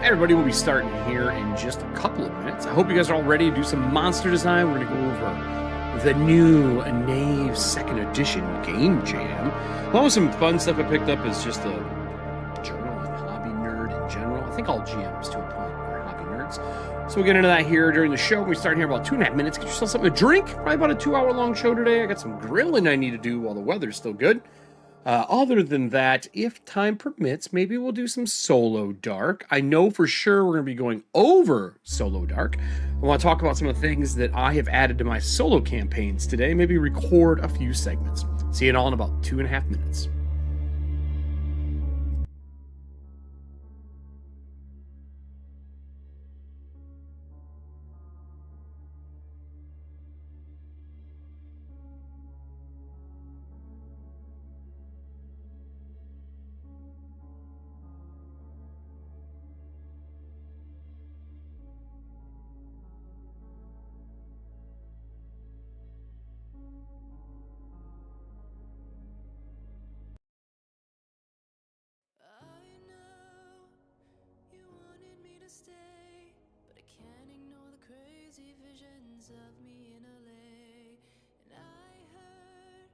Hey everybody, we'll be starting here in just a couple of minutes. I hope you guys are all ready to do some monster design. We're going to go over the new Knave 2nd Edition Game Jam. Along with some fun stuff I picked up is just a journal and hobby nerd in general. I think all GMs to a point are hobby nerds. So we'll get into that here during the show. We start here about 2.5 minutes. Get yourself something to drink. Probably about a 2-hour long show today. I got some grilling I need to do while the weather's still good. Other than that, if time permits, maybe we'll do some Solodark. I know for sure we're going to be going over Solodark. I want to talk about some of the things that I have added to my solo campaigns today. Maybe record a few segments. See it all in about 2.5 minutes. Of me in LA, and I heard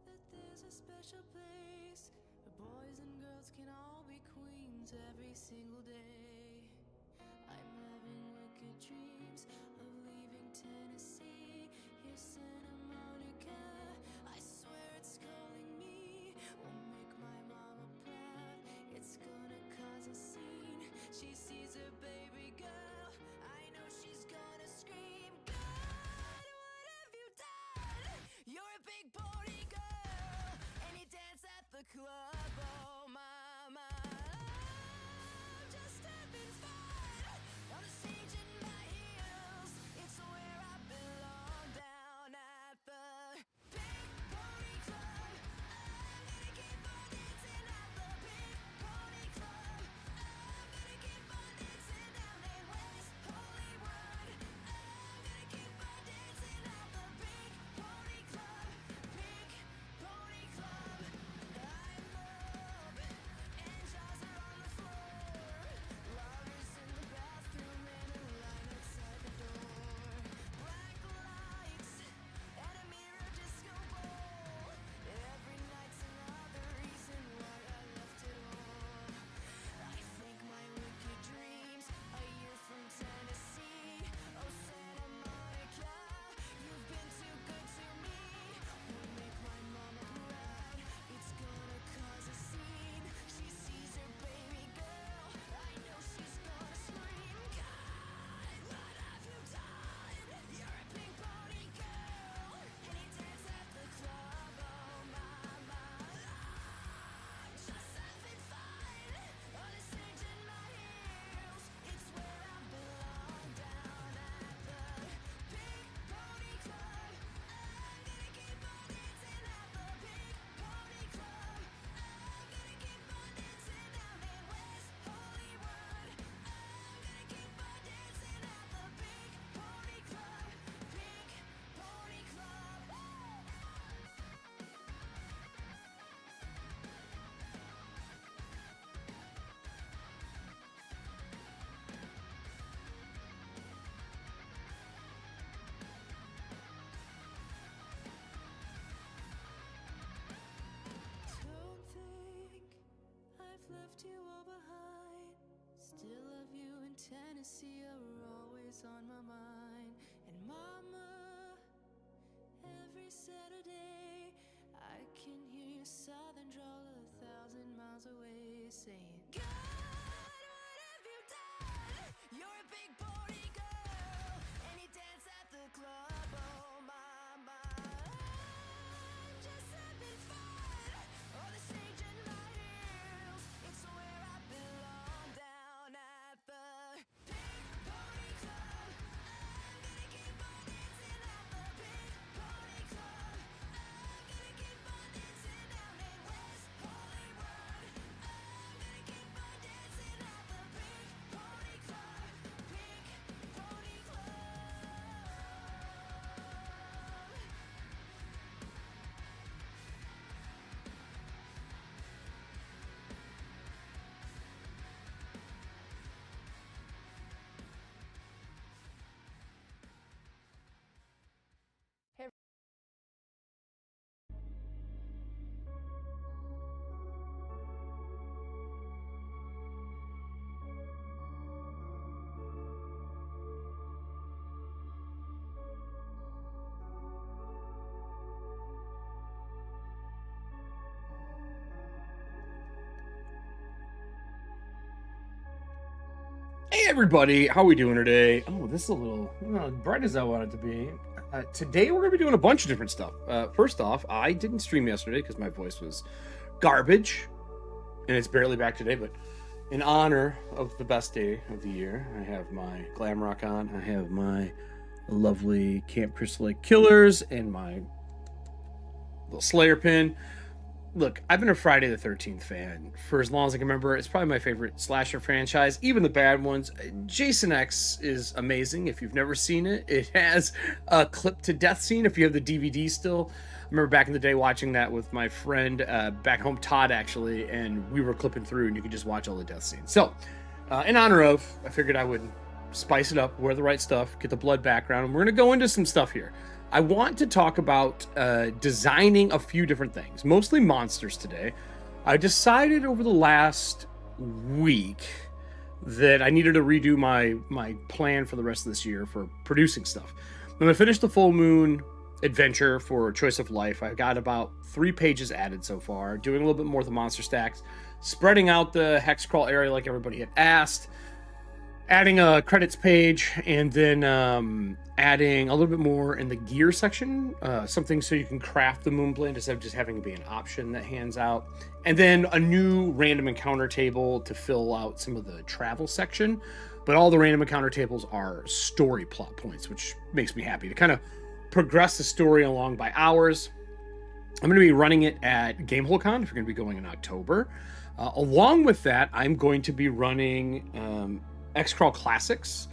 that there's a special place where boys and girls can all be queens every single day. I'm having wicked dreams of leaving Tennessee. Here's Santa Monica, I swear it's calling me. Won't make my mama proud, it's gonna cause a scene. She sees her baby girl, I know she's gonna scream. You're a big party girl, and you dance at the club. Oh, mama, I'm just having fun on the stage in my heels. It's where I belong, down at the big party club. I'm gonna keep on dancing at the big party club. I'm gonna keep on dancing down in West Hollywood. I'm gonna keep on dancing at the big party club. Big party club. I'm love, and jaws are on the floor. Lovers in the bathroom and a line outside the door. Black lights and a mirror disco ball. Every night's another reason why I left it all. I think my wicked dreams a year from Tennessee. Oh, Santa Monica, you've been too good to me. Won't make my mama proud, it's gonna cause a scene. She sees her baby girl, I know she's gonna scream. God, what have you done? You're a big party girl, and you dance at the club. Oh, mama, I'm just having fun on the stage in my heels. It's where I belong, down at the big party club. I'm gonna keep on dancing at the big party club. I'm gonna keep on dancing down in West Hollywood. I'm gonna keep on dancing at the big party club. Big party club. Don't think I've left you all behind. Still love you in Tennessee, you're always on my mind. And mama, every Saturday I can hear your southern drawl 1,000 miles away saying, God, what have you done? You're a big party girl, and you dance at the club. Oh, mama, I'm just having fun on the stage in my heels. It's where I belong, down at the big party club. I'm gonna keep on dancing at the big party club. I'm gonna keep on dancing down in West Hollywood. I'm gonna keep everybody, how are we doing today? Oh, this is a little bright as I want it to be. Today we're going to be doing a bunch of different stuff. First off, I didn't stream yesterday because my voice was garbage, and it's barely back today, but in honor of the best day of the year, I have my glam rock on, I have my lovely Camp Crystal Lake Killers, and my little Slayer pin. Look, I've been a Friday the 13th fan for as long as I can remember. It's probably my favorite slasher franchise, even the bad ones. Jason X is amazing. If you've never seen it, it has a clip to death scene. If you have the DVD still, I remember back in the day watching that with my friend back home, Todd, actually, and we were clipping through and you could just watch all the death scenes. So, in honor of, I figured I would spice it up, wear the right stuff, get the blood background, and we're going to go into some stuff here. I want to talk about designing a few different things, mostly monsters today. I decided over the last week that I needed to redo my plan for the rest of this year for producing stuff. I'm going to finish the full moon adventure for Choice of Life. I've got about 3 pages added so far, doing a little bit more of the monster stacks, spreading out the hex crawl area like everybody had asked, adding a credits page, and then adding a little bit more in the gear section, something so you can craft the Moonblade instead of just having it be an option that hands out, and then a new random encounter table to fill out some of the travel section. But all the random encounter tables are story plot points, which makes me happy to kind of progress the story along by hours. I'm going to be running it at GameholeCon if you're going to be going in October. Along with that, I'm going to be running X-Crawl Classics.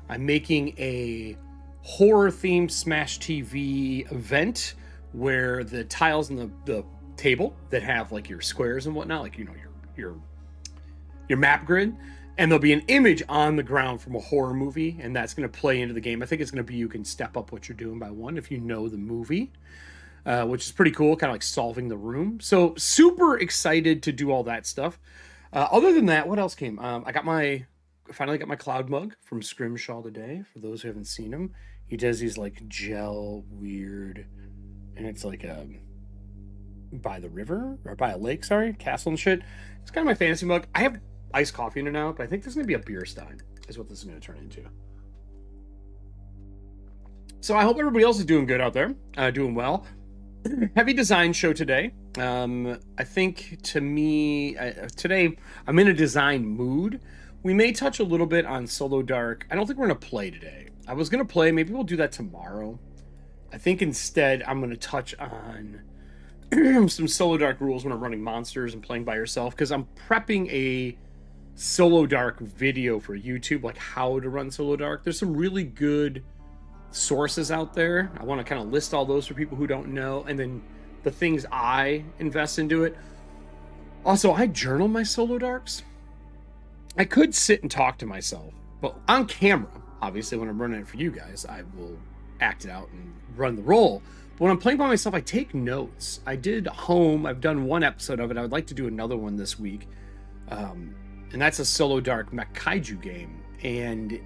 I'm making a horror-themed Smash TV event where the tiles in the table that have like your squares and whatnot, like, you know, your map grid, and there'll be an image on the ground from a horror movie, and that's going to play into the game. I think it's going to be you can step up what you're doing by one if you know the movie, which is pretty cool, kind of like solving the room. So super excited to do all that stuff. Other than that, what else came? I finally got my cloud mug from Scrimshaw today. For those who haven't seen him, he does these like gel weird, and it's like by the river or by a lake, sorry, castle and shit. It's kind of my fantasy mug. I have iced coffee in it now, but I think this is gonna be a beer stein is what this is gonna turn into. So I hope everybody else is doing good out there, doing well. Heavy design show today. I think to me today I'm in a design mood. We may touch a little bit on Solodark. I don't think we're going to play today. I was going to play. Maybe we'll do that tomorrow. I think instead I'm going to touch on some Solodark rules when I'm running monsters and playing by yourself, because I'm prepping a Solodark video for YouTube, like how to run Solodark. There's some really good sources out there. I want to kind of list all those for people who don't know, and then the things I invest into it. Also, I journal my Solodarks. I could sit and talk to myself, but on camera, obviously when I'm running it for you guys, I will act it out and run the role. But when I'm playing by myself, I take notes. I did Home. I've done one episode of it. I would like to do another one this week. And that's a Solodark Mech Kaiju game. And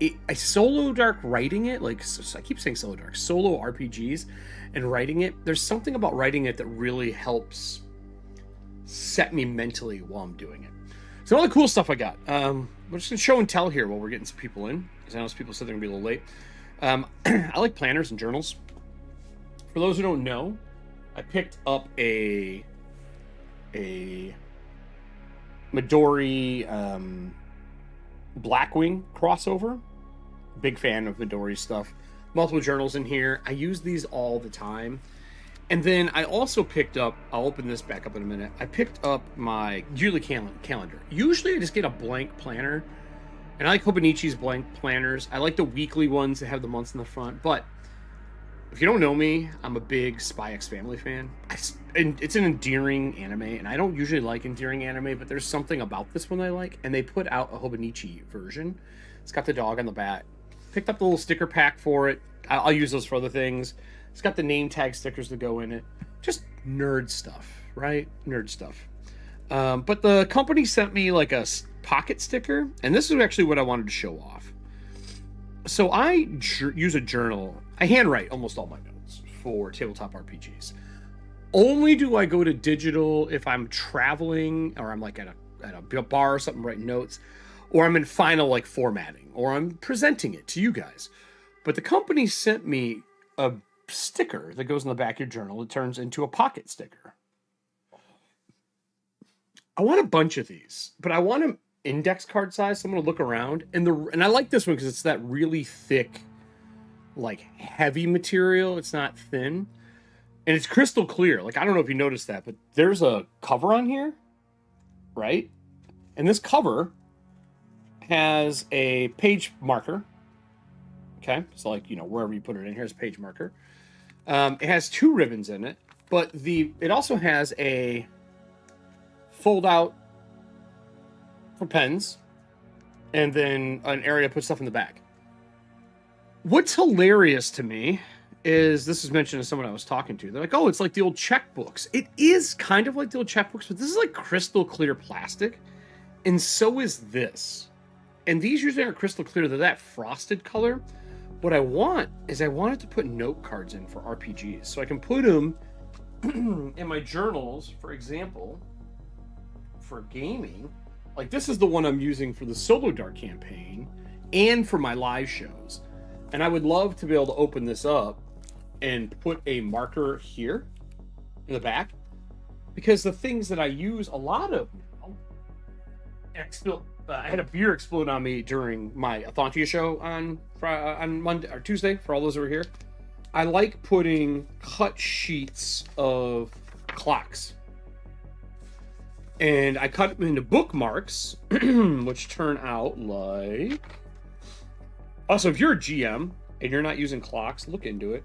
I Solodark writing it, like, I keep saying Solodark, solo RPGs and writing it. There's something about writing it that really helps set me mentally while I'm doing it. So all the cool stuff I got. We're just going to show and tell here while we're getting some people in, because I know some people said they're going to be a little late. I like planners and journals. For those who don't know, I picked up a Midori Blackwing crossover. Big fan of Midori stuff. Multiple journals in here. I use these all the time. And then I also picked up, I'll open this back up in a minute. I picked up my yearly calendar. Usually I just get a blank planner. And I like Hobonichi's blank planners. I like the weekly ones that have the months in the front. But if you don't know me, I'm a big Spy X Family fan. And it's an endearing anime. And I don't usually like endearing anime, but there's something about this one I like. And they put out a Hobonichi version. It's got the dog on the back. Picked up the little sticker pack for it. I'll use those for other things. It's got the name tag stickers that go in it. Just nerd stuff, right? Nerd stuff. But the company sent me like a pocket sticker, and this is actually what I wanted to show off. So I use a journal. I handwrite almost all my notes for tabletop RPGs. Only do I go to digital if I'm traveling or I'm like at a bar or something writing notes. or I'm in final like formatting, or I'm presenting it to you guys. But the company sent me a sticker that goes in the back of your journal. It turns into a pocket sticker. I want a bunch of these, but I want them index card size. So I'm gonna look around, and I like this one because it's that really thick, like heavy material. It's not thin, and it's crystal clear. Like I don't know if you noticed that, but there's a cover on here, right? And this cover has a page marker. Okay, so like, you know, wherever you put it in, here's a page marker. It has 2 ribbons in it, but it also has a fold out for pens, and then an area to put stuff in the back. What's hilarious to me is, this was mentioned to someone I was talking to. They're like, oh, it's like the old checkbooks. It is kind of like the old checkbooks, but this is like crystal clear plastic, and so is this. And these usually aren't crystal clear. They're that frosted color. What I want is I wanted to put note cards in for RPGs, so I can put them in my journals, for example, for gaming. Like this is the one I'm using for the Solodark campaign and for my live shows. And I would love to be able to open this up and put a marker here in the back, because the things that I use a lot of now, I had a beer explode on me during my ETHUANTIA show on Monday or Tuesday. For all those who are here, I like putting cut sheets of clocks, and I cut them into bookmarks, which turn out like. Also, if you're a GM and you're not using clocks, look into it.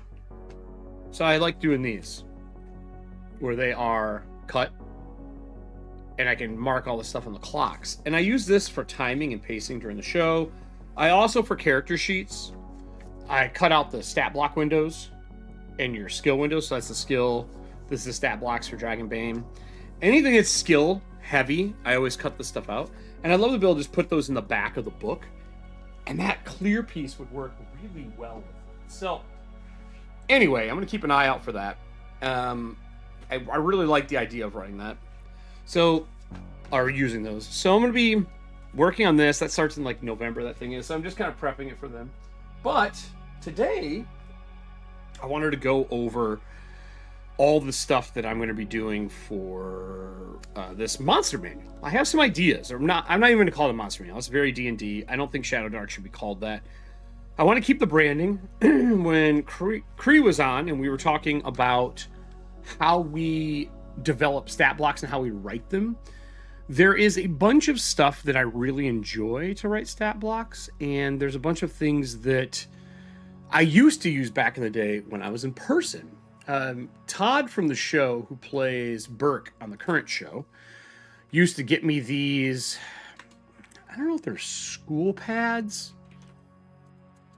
So I like doing these, where they are cut, and I can mark all the stuff on the clocks. And I use this for timing and pacing during the show. I also, for character sheets, I cut out the stat block windows and your skill windows. So that's the skill. This is the stat blocks for Dragonbane. Anything that's skill heavy, I always cut this stuff out. And I love to be able to just put those in the back of the book. And that clear piece would work really well with it. So anyway, I'm going to keep an eye out for that. I really like the idea of writing that. So, or using those. So I'm going to be working on this. That starts in like November, that thing is. So I'm just kind of prepping it for them. But today, I wanted to go over all the stuff that I'm going to be doing for this monster manual. I have some ideas. I'm not even going to call it a monster manual. It's very D&D. I don't think Shadowdark should be called that. I want to keep the branding. When Cree was on and we were talking about how we develop stat blocks and how we write them, there is a bunch of stuff that I really enjoy to write stat blocks, and there's a bunch of things that I used to use back in the day when I was in person. Todd from the show, who plays Burke on the current show, used to get me these, I don't know if they're school pads,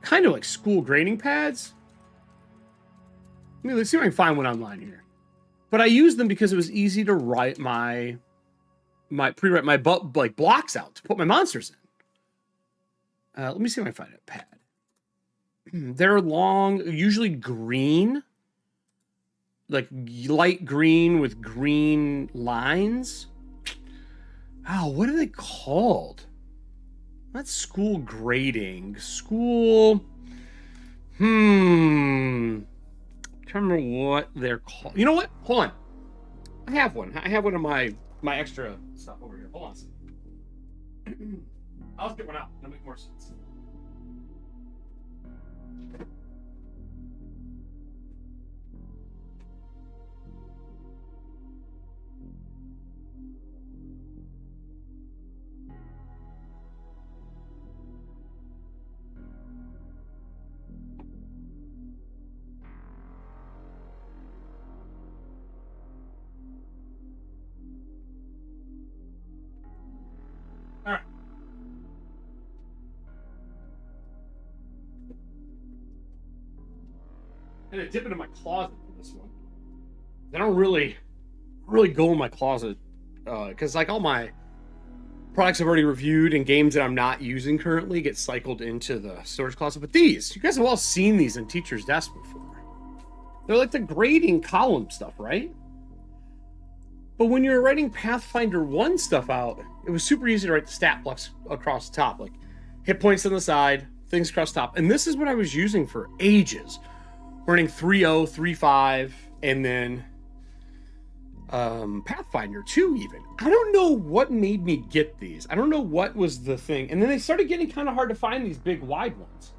kind of like school grading pads. Let's see if I can find one online here. But I used them because it was easy to write my blocks out to put my monsters in. Let me see if I can find a pad. They're long, usually green, like light green with green lines. Oh, what are they called? Not school grading. School. Can't remember what they're called. You know what? Hold on. I have one. I have one of my extra stuff over here. Hold on a second. I'll just get one out. It'll make more sense. All right. I'm gonna dip into my closet for this one. I don't really go in my closet because like all my products I've already reviewed and games that I'm not using currently get cycled into the storage closet. But these, you guys have all seen these in Teacher's Desk before. They're like the grading column stuff, right? But when you're writing Pathfinder 1 stuff out, it was super easy to write the stat blocks across the top, like hit points on the side, things across the top. And this is what I was using for ages. Running 3.0, 3.5, and then Pathfinder 2 even. I don't know what made me get these. I don't know what was the thing. And then they started getting kind of hard to find these big wide ones.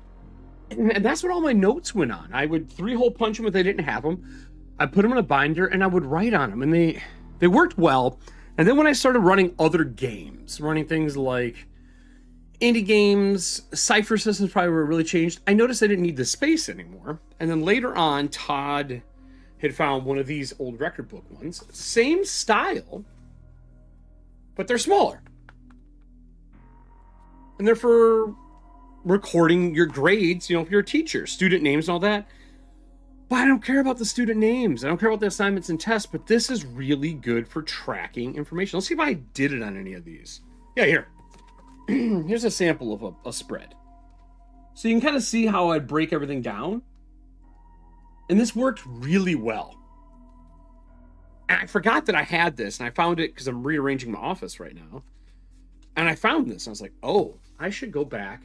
And that's what all my notes went on. I would 3-hole punch them if they didn't have them. I'd put them in a binder and I would write on them. And they worked well. And then when I started running other games, running things like indie games, Cypher systems probably were really changed, I noticed I didn't need the space anymore. And then later on, Todd had found one of these old record book ones. Same style, but they're smaller. And they're for recording your grades, you know, if you're a teacher, student names and all that. But I don't care about the student names. I don't care about the assignments and tests, but this is really good for tracking information. Let's see if I did it on any of these. Yeah, here. Here's a sample of a spread. So you can kind of see how I'd break everything down. And this worked really well. And I forgot that I had this, and I found it because I'm rearranging my office right now. And I found this, and I was like, oh, I should go back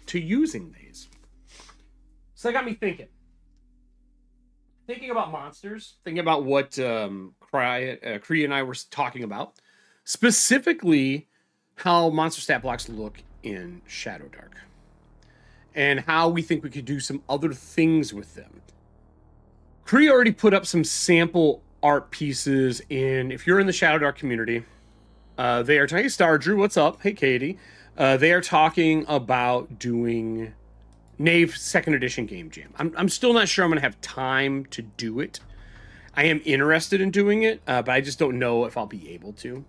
to using these. So that got me thinking. Thinking about monsters, thinking about what Kree and I were talking about. Specifically, how monster stat blocks look in Shadowdark. And how we think we could do some other things with them. Kree already put up some sample art pieces in, if you're in the Shadowdark community, they are talking, hey Star Drew, what's up? Hey Katie. They are talking about doing Knave 2nd Edition Game Jam. I'm still not sure I'm going to have time to do it. I am interested in doing it, but I just don't know if I'll be able to.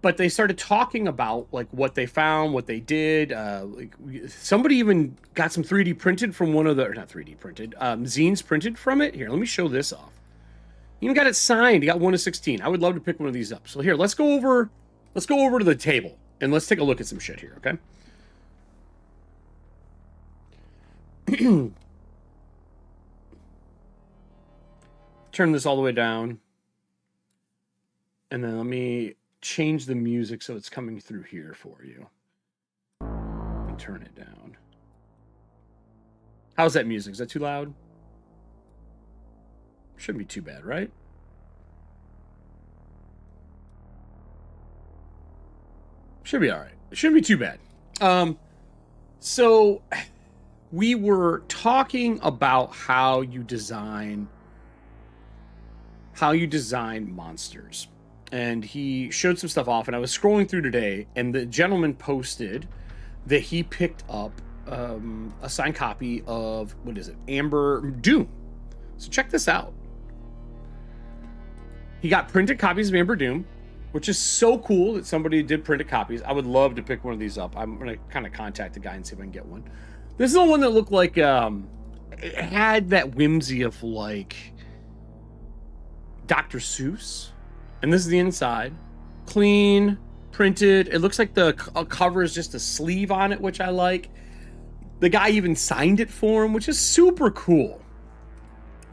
But they started talking about like what they found, what they did. Like somebody even got some 3D printed from one of the, or not 3D printed, zines printed from it. Here, let me show this off. He even got it signed. He got 1 of 16. I would love to pick one of these up. So here, let's go over to the table and let's take a look at some shit here, okay? Turn this all the way down. And then let me change the music so it's coming through here for you. And turn it down. How's that music? Is that too loud? Shouldn't be too bad, right? Should be all right. It shouldn't be too bad. So we were talking about how you design monsters. And he showed some stuff off, and I was scrolling through today, and the gentleman posted that he picked up a signed copy of, what is it, Amber Doom. So check this out. He got printed copies of Amber Doom, which is so cool that somebody did printed copies. I would love to pick one of these up. I'm going to kind of contact the guy and see if I can get one. This is the one that looked like, it had that whimsy of like Dr. Seuss. And this is the inside. Clean, printed. It looks like the cover is just a sleeve on it, which I like. The guy even signed it for him, which is super cool.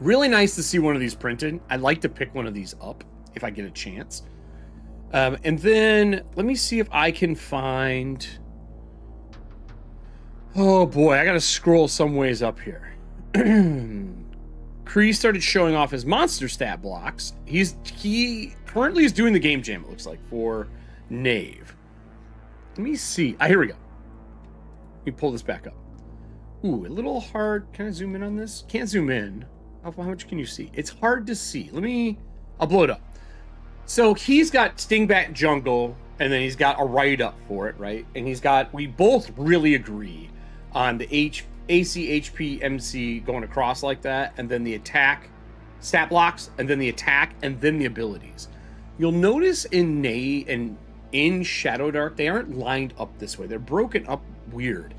Really nice to see one of these printed. I'd like to pick one of these up if I get a chance. And then let me see if I can find... Oh boy, I gotta scroll some ways up here. Kree started showing off his monster stat blocks. He currently is doing the game jam, it looks like, for Knave. Let me see. Here we go. Let me pull this back up. Ooh, a little hard. Can I zoom in on this? Can't zoom in. How much can you see? It's hard to see. I'll blow it up. So he's got Stingbat Jungle, and then he's got a write-up for it, right? And we both really agree on the AC, HP, MC going across like that, and then the attack stat blocks, and then the attack, and then the abilities. You'll notice in Shadowdark, they aren't lined up this way. They're broken up weird.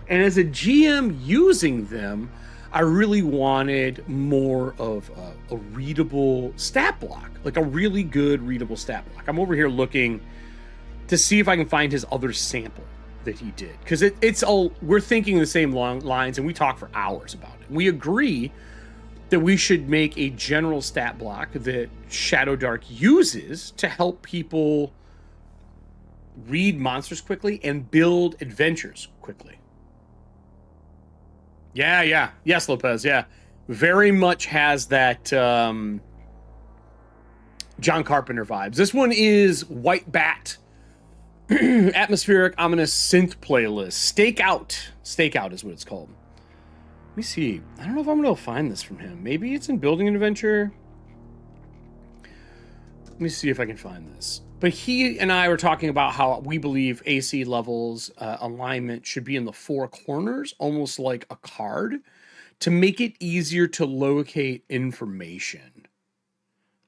And as a GM using them, I really wanted more of a readable stat block, like a really good readable stat block. I'm over here looking to see if I can find his other sample that he did, because it's all, we're thinking the same long lines, and we talk for hours about it. We agree that we should make a general stat block that Shadowdark uses to help people read monsters quickly and build adventures quickly. Yeah. Yes, Lopez, yeah. Very much has that John Carpenter vibes. This one is White Bat. Atmospheric, ominous synth playlist. Stakeout is what it's called. Let me see. I don't know if I'm going to find this from him. Maybe it's in Building an Adventure. Let me see if I can find this. But he and I were talking about how we believe AC levels alignment should be in the four corners, almost like a card, to make it easier to locate information.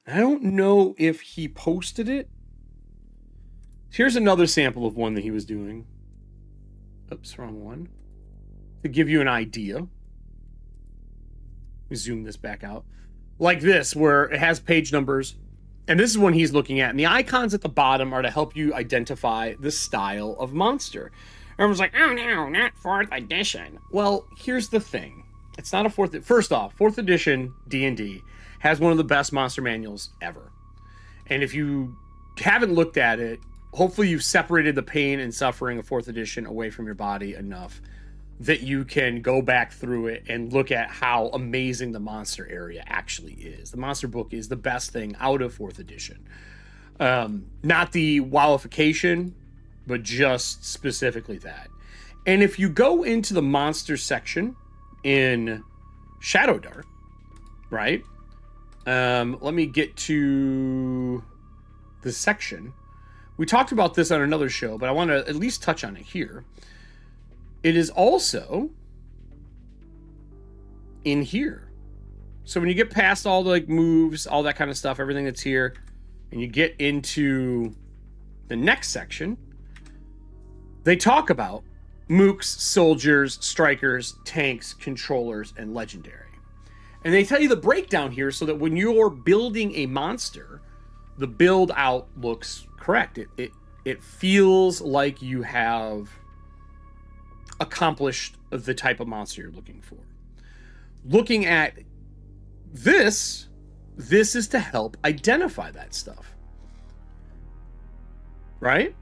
I don't know if he posted it. Here's another sample of one that he was doing. Oops, wrong one. To give you an idea. Let me zoom this back out. Like this, where it has page numbers. And this is one he's looking at. And the icons at the bottom are to help you identify the style of monster. Everyone's like, oh no, not 4th edition. Well, here's the thing. It's not a 4th... First off, 4th edition D&D has one of the best monster manuals ever. And if you haven't looked at it, hopefully you've separated the pain and suffering of 4th edition away from your body enough that you can go back through it and look at how amazing the monster area actually is. The monster book is the best thing out of 4th edition. Not the wowification, but just specifically that. And if you go into the monster section in Shadowdark, right? Let me get to the section. We talked about this on another show, but I want to at least touch on it here. It is also in here. So when you get past all the like moves, all that kind of stuff, everything that's here, and you get into the next section, they talk about mooks, soldiers, strikers, tanks, controllers, and legendary. And they tell you the breakdown here so that when you're building a monster, the build out looks correct. It feels like you have accomplished the type of monster you're looking for. Looking at this is to help identify that stuff. Right?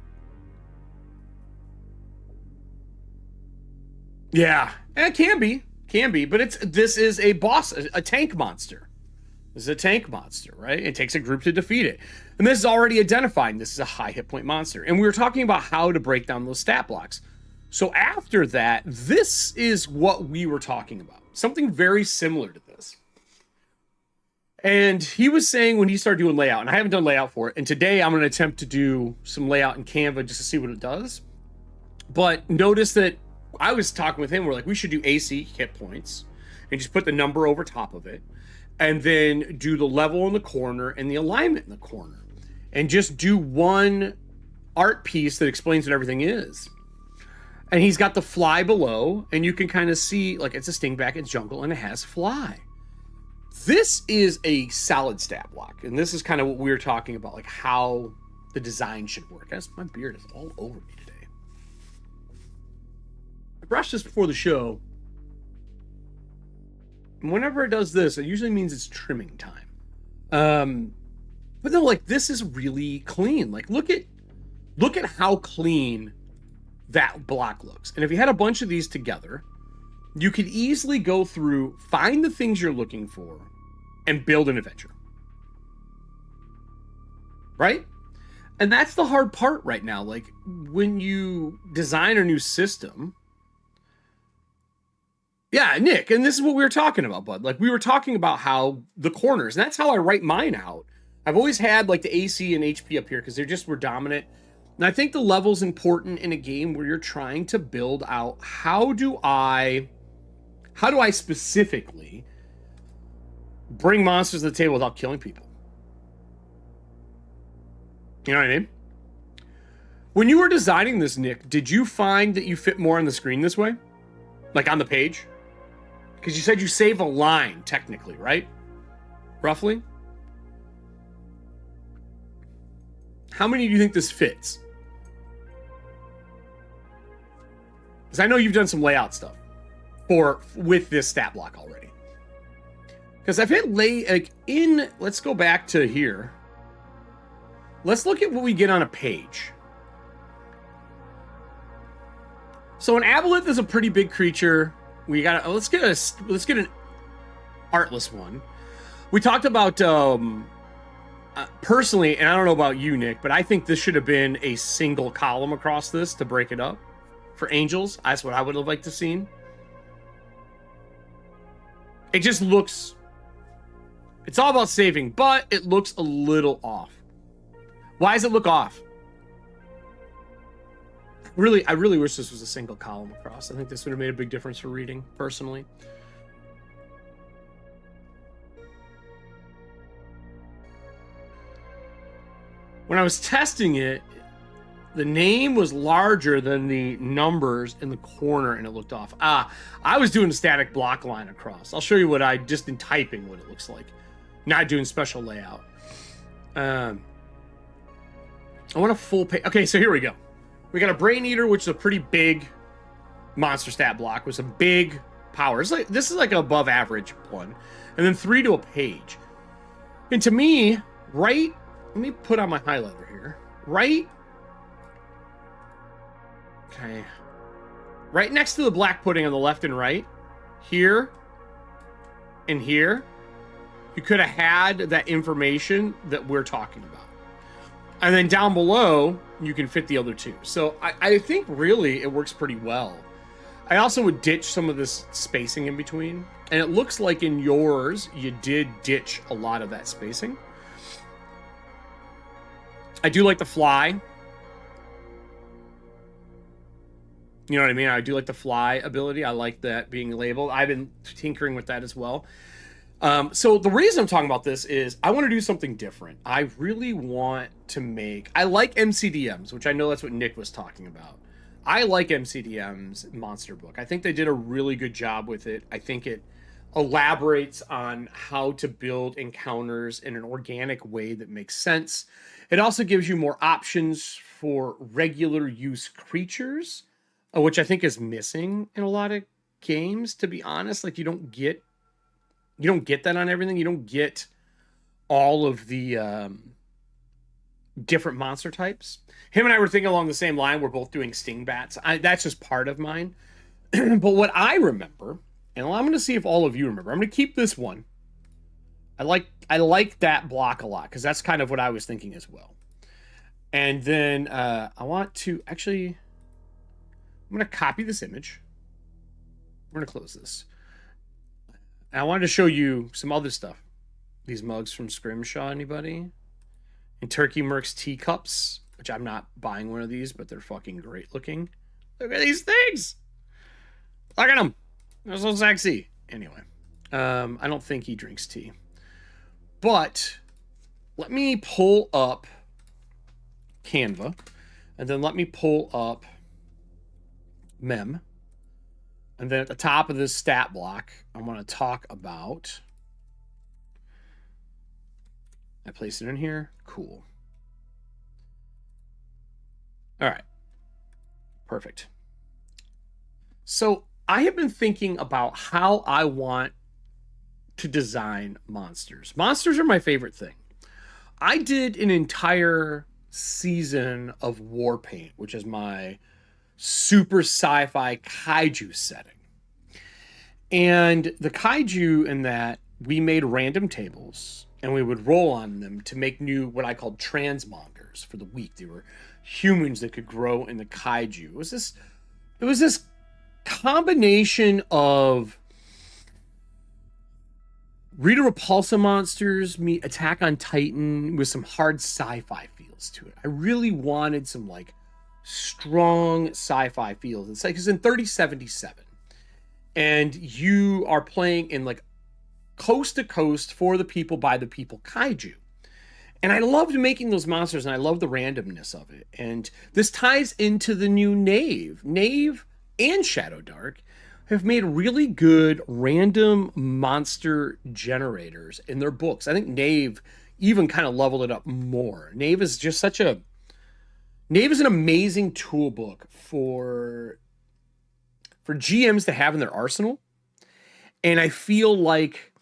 Yeah, it can be, but this is a boss, a tank monster. This is a tank monster, right? It takes a group to defeat it. And this is already identifying this is a high hit point monster. And we were talking about how to break down those stat blocks. So after that, this is what we were talking about. Something very similar to this. And he was saying when he started doing layout, and I haven't done layout for it, and today I'm going to attempt to do some layout in Canva just to see what it does. But notice that I was talking with him, we're like, we should do AC hit points and just put the number over top of it. And then do the level in the corner and the alignment in the corner. And just do one art piece that explains what everything is. And he's got the fly below, and you can kind of see, like, it's a stingback, it's jungle, and it has fly. This is a solid stat block, and this is kind of what we were talking about, like how the design should work. Guys, my beard is all over me today. I brushed this before the show. And whenever it does this, it usually means it's trimming time. But no, like, this is really clean. Like, look at how clean that block looks. And if you had a bunch of these together, you could easily go through, find the things you're looking for, and build an adventure. Right? And that's the hard part right now. Like, when you design a new system... Yeah, Nick, and this is what we were talking about, bud. Like, we were talking about how the corners, and that's how I write mine out. I've always had, like, the AC and HP up here because they just were dominant. And I think the level's important in a game where you're trying to build out how do I specifically bring monsters to the table without killing people? You know what I mean? When you were designing this, Nick, did you find that you fit more on the screen this way? Like on the page? Because you said you save a line, technically, right? Roughly? How many do you think this fits? Because I know you've done some layout stuff with this stat block already. Because I've hit let's go back to here. Let's look at what we get on a page. So an aboleth is a pretty big creature. We got let's get an artless one. We talked about personally, and I don't know about you, Nick, but I think this should have been a single column across this to break it up for angels. That's what I would have liked to seen. It just looks, it's all about saving, but it looks a little off. Why does it look off? I really wish this was a single column across. I think this would have made a big difference for reading, personally. When I was testing it, the name was larger than the numbers in the corner, and it looked off. I was doing a static block line across. I'll show you what just in typing what it looks like. Not doing special layout. I want a full page. Okay, so here we go. We got a Brain Eater, which is a pretty big monster stat block with some big power. This is like an above average one. And then 3 to a page. And to me, let me put on my highlighter here. Okay. Right next to the black pudding on the left and right, here and here, you could have had that information that we're talking about. And then down below, you can fit the other two. So I think really it works pretty well. I also would ditch some of this spacing in between. And it looks like in yours, you did ditch a lot of that spacing. I do like the fly. You know what I mean? I do like the fly ability. I like that being labeled. I've been tinkering with that as well. So the reason I'm talking about this is I want to do something different. I really want to I like MCDMs, which I know that's what Nick was talking about. I like MCDM's monster book. I think they did a really good job with it. I think it elaborates on how to build encounters in an organic way that makes sense. It also gives you more options for regular use creatures, which I think is missing in a lot of games, to be honest. Like you don't get that on everything. You don't get all of the different monster types. Him and I were thinking along the same line. We're both doing sting bats. That's just part of mine. But what I remember, and I'm going to see if all of you remember. I'm going to keep this one. I like that block a lot because that's kind of what I was thinking as well. And then I want to actually, I'm going to copy this image. We're going to close this. And I wanted to show you some other stuff. These mugs from Scrimshaw, anybody? And Turkey Merc's teacups, which I'm not buying one of these, but they're fucking great looking. Look at these things. Look at them. They're so sexy. Anyway, I don't think he drinks tea. But let me pull up Canva, and then let me pull up Mem. And then at the top of this stat block, I want to talk about... I place it in here. Cool. All right. Perfect. So I have been thinking about how I want to design monsters. Monsters are my favorite thing. I did an entire season of Warpaint, which is my super sci-fi kaiju setting. And the kaiju in that, we made random tables and we would roll on them to make new, what I called transmongers for the week. They were humans that could grow in the kaiju. It was this combination of Rita Repulsa monsters meet Attack on Titan with some hard sci-fi feels to it. I really wanted some like strong sci-fi feels. It's like, because in 3077, and you are playing in like coast to coast, for the people, by the people kaiju. And I loved making those monsters, and I love the randomness of it. And this ties into the new Knave. Knave and Shadowdark have made really good random monster generators in their books. I think Knave even kind of leveled it up more. Knave is just Knave is an amazing tool book for GMs to have in their arsenal. And I feel like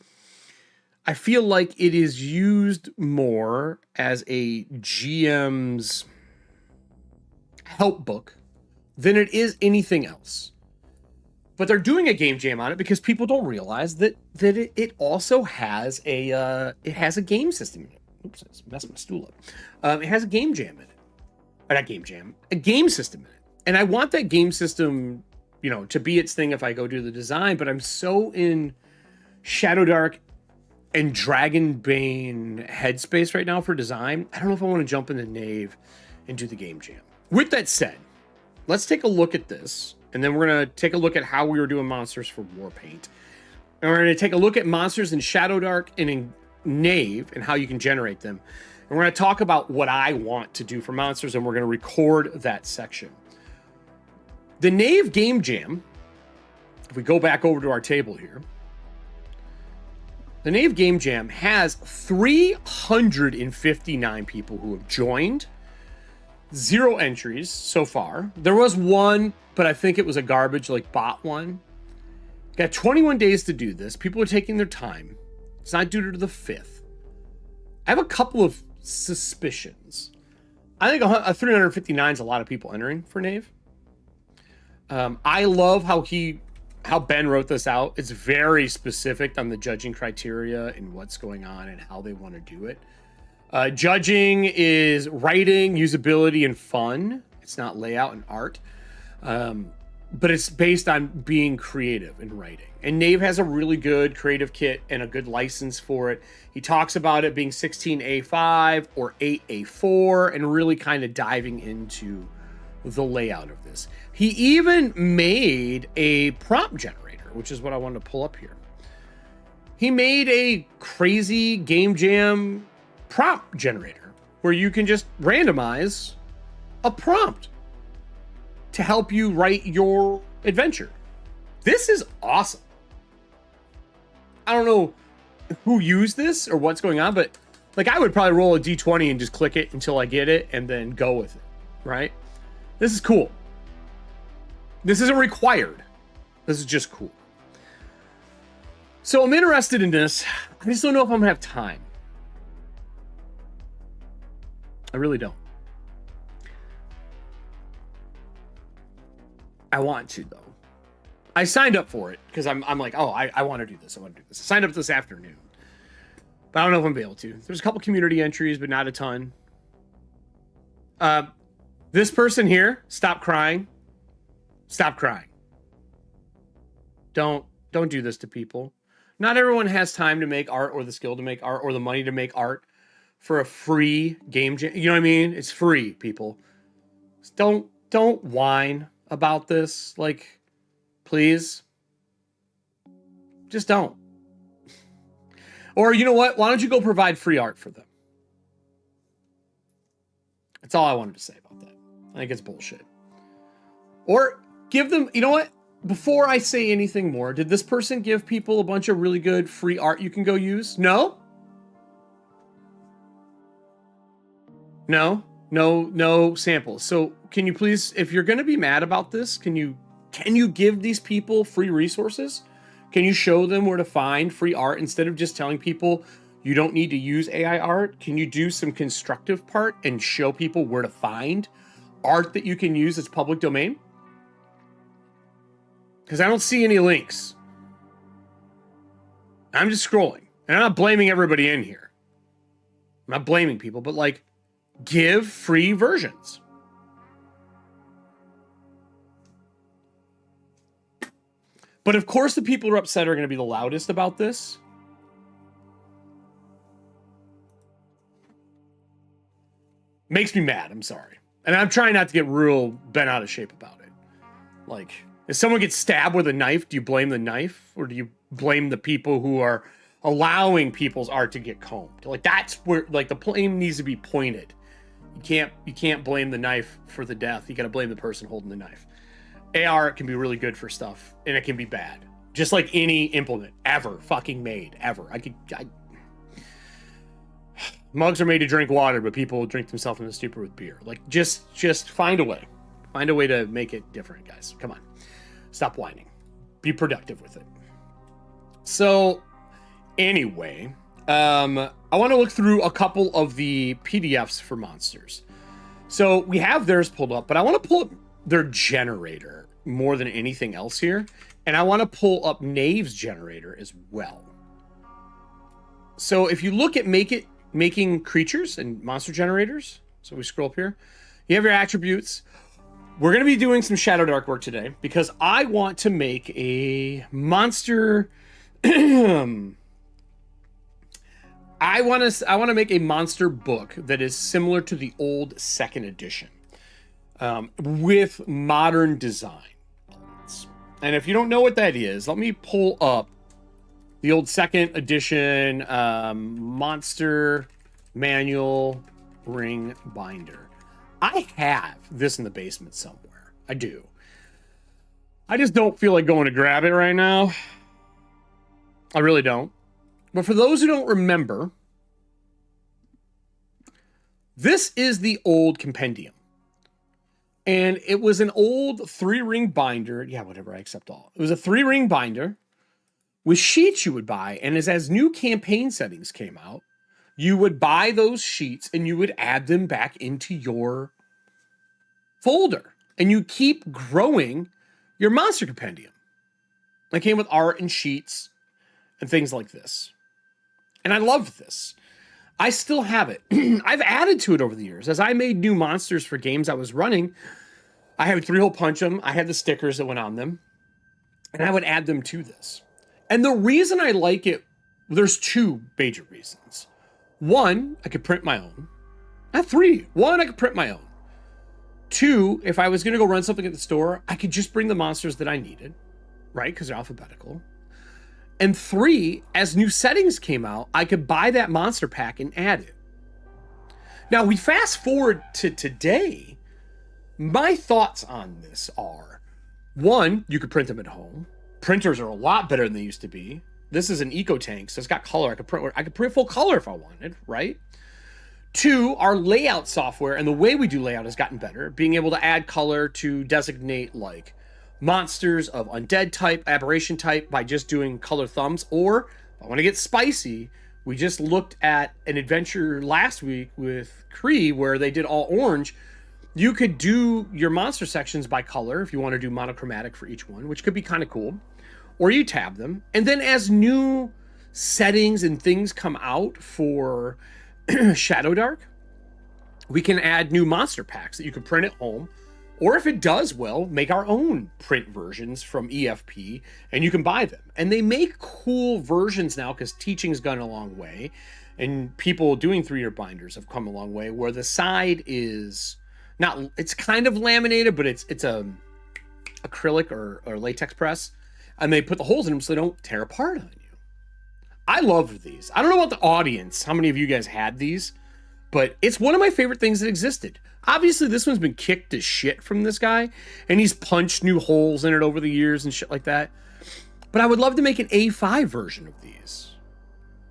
I feel like it is used more as a GM's help book than it is anything else. But they're doing a game jam on it because people don't realize that it also has a game system in it. Oops, I just messed my stool up. It has a game jam in it. Or not game jam, a game system in it. And I want that game system, you know, to be its thing if I go do the design, but I'm so in Shadowdark and Dragonbane headspace right now for design. I don't know if I want to jump in the Knave and do the game jam. With that said, let's take a look at this, and then we're going to take a look at how we were doing monsters for Warpaint. And we're going to take a look at monsters in Shadowdark and in Knave and how you can generate them. And we're going to talk about what I want to do for monsters, and we're going to record that section. The Knave Game Jam, if we go back over to our table here, the Knave Game Jam has 359 people who have joined. 0 entries so far. There was one, but I think it was a garbage, like bot one. Got 21 days to do this. People are taking their time. It's not due to the 5th. I have a couple of suspicions. I think 359 is a lot of people entering for Knave. I love how Ben wrote this out. It's very specific on the judging criteria and what's going on and how they want to do it. Judging is writing, usability, and fun. It's not layout and art. But it's based on being creative in writing. And Knave has a really good creative kit and a good license for it. He talks about it being 16A5 or 8A4 and really kind of diving into the layout of this. He even made a prompt generator, which is what I wanted to pull up here. He made a crazy game jam prompt generator where you can just randomize a prompt to help you write your adventure. This is awesome. I don't know who used this or what's going on, but like I would probably roll a D20 and just click it until I get it and then go with it, right? This is cool. This isn't required. This is just cool. So I'm interested in this. I just don't know if I'm gonna have time. I really don't. I want to, though. I signed up for it because I'm like, oh, I want to do this. I want to do this. I signed up this afternoon. But I don't know if I'm going to be able to. There's a couple community entries, but not a ton. This person here, stop crying. Stop crying. Don't do this to people. Not everyone has time to make art or the skill to make art or the money to make art for a free game jam. You know what I mean? It's free, people. Don't whine about this. Like, please. Just don't. Or you know what? Why don't you go provide free art for them? That's all I wanted to say about that. I think it's bullshit. Or give them, you know what? Before I say anything more, did this person give people a bunch of really good free art you can go use? No? No samples. So can you please, if you're going to be mad about this, can you give these people free resources? Can you show them where to find free art instead of just telling people you don't need to use AI art? Can you do some constructive part and show people where to find art that you can use that's public domain? Because I don't see any links. I'm just scrolling. And I'm not blaming everybody in here. I'm not blaming people, but like, give free versions. But of course, the people who are upset are going to be the loudest about this. Makes me mad. I'm sorry. And I'm trying not to get real bent out of shape about it. Like, if someone gets stabbed with a knife, do you blame the knife? Or do you blame the people who are allowing people's art to get combed? Like, that's where, like, the blame needs to be pointed. You can't blame the knife for the death. You got to blame the person holding the knife. AR can be really good for stuff, and it can be bad. Just like any implement ever fucking made, ever. Mugs are made to drink water, but people drink themselves into stupor with beer. Like, just find a way. Find a way to make it different, guys. Come on. Stop whining. Be productive with it. So, anyway, I want to look through a couple of the PDFs for monsters. So we have theirs pulled up, but I want to pull up their generator more than anything else here. And I want to pull up Knave's generator as well. So if you look at making creatures and monster generators, so we scroll up here, you have your attributes. We're going to be doing some Shadowdark work today because I want to make a monster. I want to make a monster book that is similar to the old 2nd edition, with modern design elements. And if you don't know what that is, let me pull up the old 2nd edition monster manual ring binder. I have this in the basement somewhere. I do. I just don't feel like going to grab it right now. I really don't. But for those who don't remember, this is the old compendium. And it was an old 3-ring binder. Yeah, whatever, I accept all. It was a 3-ring binder with sheets you would buy. And as new campaign settings came out, you would buy those sheets and you would add them back into your folder. And you keep growing your monster compendium. It came with art and sheets and things like this. And I loved this. I still have it. I've added to it over the years. As I made new monsters for games I was running, I had 3-hole punch them. I had the stickers that went on them. And I would add them to this. And the reason I like it, there's 2 major reasons. 1, I could print my own. Not 3. 1, I could print my own. 2, if I was going to go run something at the store, I could just bring the monsters that I needed, right? Because they're alphabetical. And 3, as new settings came out, I could buy that monster pack and add it. Now, we fast forward to today. My thoughts on this are, 1, you could print them at home. Printers are a lot better than they used to be. This is an eco tank, so it's got color. I could print full color if I wanted, right? 2, our layout software and the way we do layout has gotten better. Being able to add color to designate like monsters of undead type, aberration type by just doing color thumbs. Or if I want to get spicy, we just looked at an adventure last week with Cree where they did all orange. You could do your monster sections by color if you want to do monochromatic for each one, which could be kind of cool. Or you tab them. And then as new settings and things come out for Shadowdark, we can add new monster packs that you can print at home. Or if it does well, make our own print versions from EFP and you can buy them. And they make cool versions now because teaching's gone a long way and people doing 3-year binders have come a long way where the side is not, it's kind of laminated, but it's a acrylic or latex press and they put the holes in them so they don't tear apart on you. I love these. I don't know about the audience, how many of you guys had these, but it's one of my favorite things that existed. Obviously, this one's been kicked to shit from this guy, and he's punched new holes in it over the years and shit like that. But I would love to make an A5 version of these.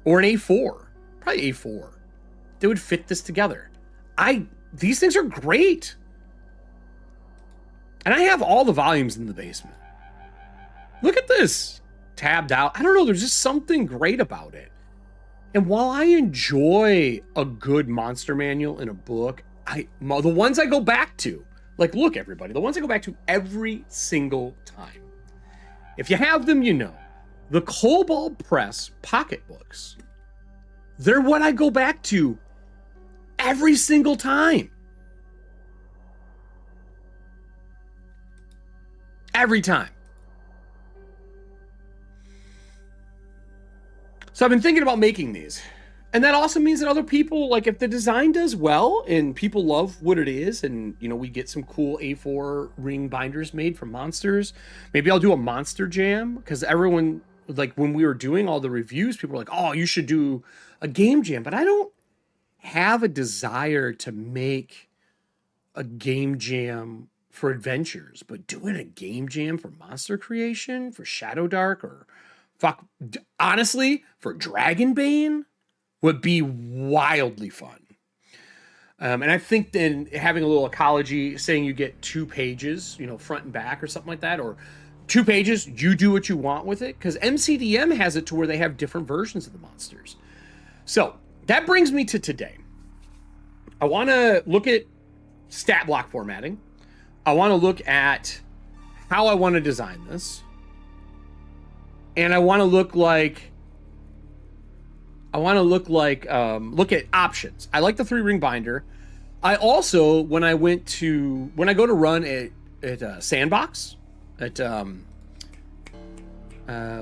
Or an A4. Probably A4. They would fit this together. These things are great. And I have all the volumes in the basement. Look at this. Tabbed out. I don't know, there's just something great about it. And while I enjoy a good monster manual in a book, the ones I go back to, like, look, everybody, the ones I go back to every single time. If you have them, you know. The Cobalt Press pocketbooks, they're what I go back to every single time. Every time. So I've been thinking about making these. And that also means that other people, like if the design does well and people love what it is and, you know, we get some cool A4 ring binders made for monsters, maybe I'll do a monster jam because everyone, like when we were doing all the reviews, people were like, oh, you should do a game jam. But I don't have a desire to make a game jam for adventures, but doing a game jam for monster creation, for Shadowdark, or honestly, for Dragonbane would be wildly fun. And I think then having a little ecology, saying you get 2 pages, you know, front and back or something like that, or 2 pages, you do what you want with it. Because MCDM has it to where they have different versions of the monsters. So that brings me to today. I want to look at stat block formatting. I want to look at how I want to design this. And I want to look at options. I like the 3-ring binder. I also, when I go to run at Sandbox, at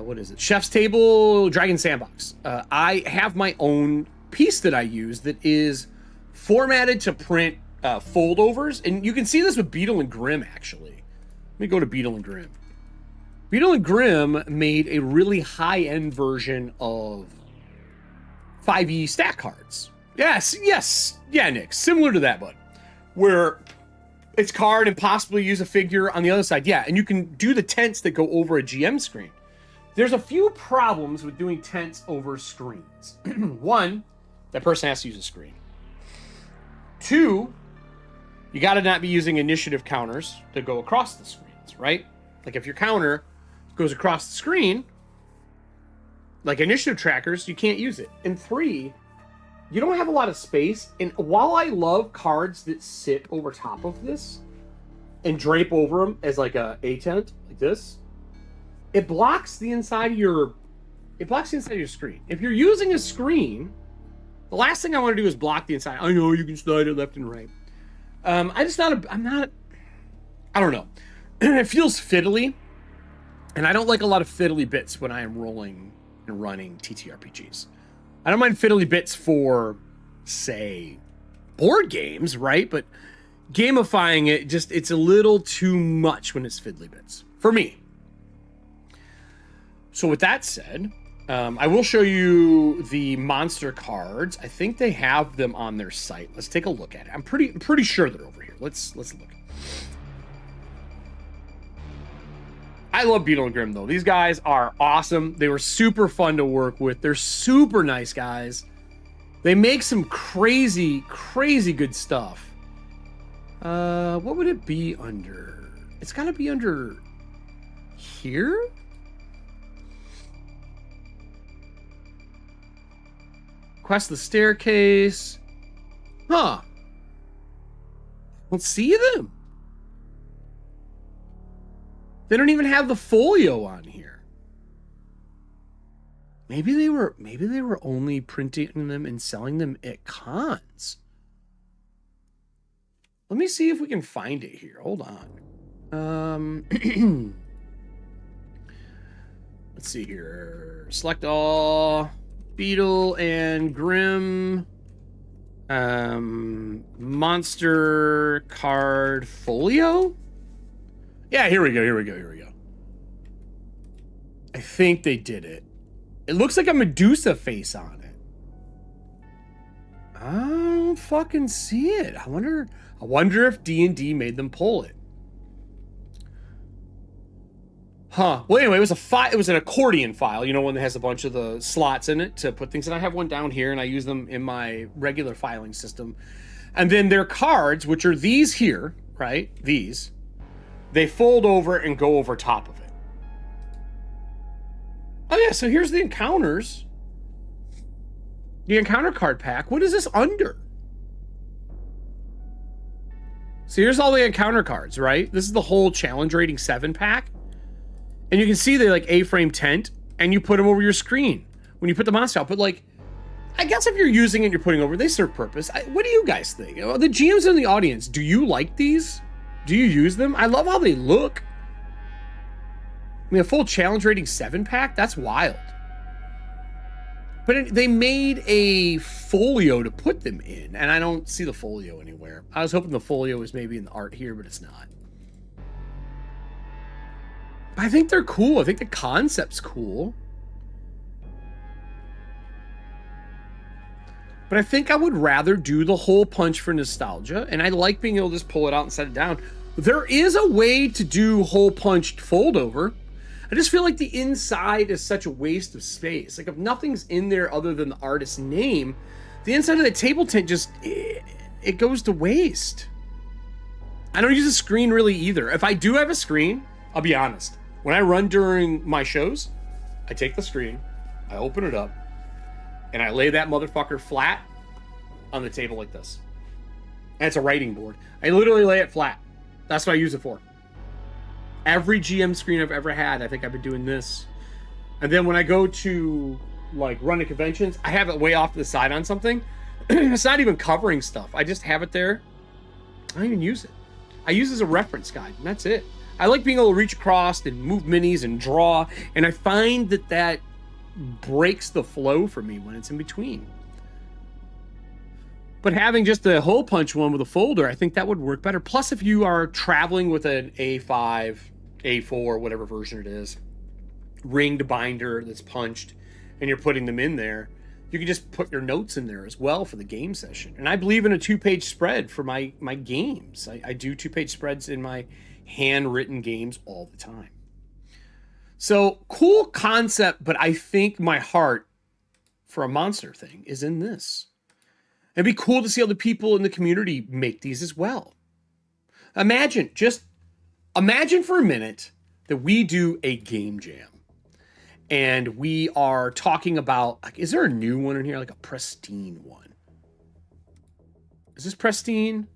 what is it? Chef's Table, Dragon Sandbox. I have my own piece that I use that is formatted to print foldovers, and you can see this with Beetle and Grimm, actually. Let me go to Beetle and Grimm. Beetle and Grimm made a really high-end version of 5e stat cards. Yes. Yeah, Nick. Similar to that, bud. Where it's card and possibly use a figure on the other side. Yeah, and you can do the tents that go over a GM screen. There's a few problems with doing tents over screens. One, that person has to use a screen. Two, you got to not be using initiative counters to go across the screens, right? Like if your counter goes across the screen, like initiative trackers, you can't use it. And three, you don't have a lot of space. And while I love cards that sit over top of this and drape over them as like a tent, like this, it blocks the inside of your screen. If you're using a screen, the last thing I want to do is block the inside. I know you can slide it left and right. I don't know. It feels fiddly, and I don't like a lot of fiddly bits when I am rolling and running TTRPGs. I don't mind fiddly bits for, say, board games, right? But gamifying it, it's a little too much when it's fiddly bits for me. So with that said, I will show you the monster cards. I think they have them on their site. Let's take a look at it. I'm pretty sure they're over here. Let's look. I love Beetle and Grimm, though. These guys are awesome. They were super fun to work with. They're super nice guys. They make some crazy good stuff. What would it be under? It's got to be under here? Quest the Staircase. Huh. Let's see them. They don't even have the folio on here. Maybe they were only printing them and selling them at cons. Let me see if we can find it here. Hold on. Let's see here. Select all. Beetle and Grimm. Monster card folio. Yeah, here we go. I think they did it. It looks like a Medusa face on it. I don't fucking see it. I wonder if D&D made them pull it. Huh. Well, anyway, it was an accordion file, one that has a bunch of the slots in it to put things in. I have one down here, and I use them in my regular filing system. And then their cards, which are these here, right? These. They fold over and go over top of it. Oh, yeah, so here's the encounters. The encounter card pack. What is this under? So here's all the encounter cards, right? This is the whole challenge rating 7 pack. And you can see they like A-frame tent, and you put them over your screen when you put the monster out. But like, I guess if you're using it and you're putting over, they serve purpose. What do you guys think? The GMs in the audience, do you like these? Do you use them? I love how they look. I mean, a full challenge rating 7 pack? That's wild. But they made a folio to put them in, and I don't see the folio anywhere. I was hoping the folio was maybe in the art here, but it's not. I think they're cool. I think the concept's cool. But I think I would rather do the hole punch for nostalgia, and I like being able to just pull it out and set it down. There is a way to do hole punched fold over. I just feel like the inside is such a waste of space. Like if nothing's in there other than the artist's name, the inside of the table tent just, it goes to waste. I don't use a screen really either. If I do have a screen, I'll be honest. When I run during my shows, I take the screen, I open it up, and I lay that motherfucker flat on the table like this. And it's a writing board. I literally lay it flat. That's what I use it for. Every GM screen I've ever had, I think I've been doing this. And then when I go to like running conventions, I have it way off to the side on something. It's not even covering stuff. I just have it there. I don't even use it. I use it as a reference guide, and that's it. I like being able to reach across and move minis and draw, and I find that that breaks the flow for me when it's in between. But having just a hole punch one with a folder, I think that would work better. Plus, if you are traveling with an A5, A4, whatever version it is, ringed binder that's punched, and you're putting them in there, you can just put your notes in there as well for the game session. And I believe in a 2-page spread for my games. I do 2-page spreads in my handwritten games all the time. So cool concept, but I think my heart for a monster thing is in this. It'd be cool to see other people in the community make these as well. Imagine for a minute that we do a game jam and we are talking about, like, is there a new one in here? Like a pristine one. Is this pristine?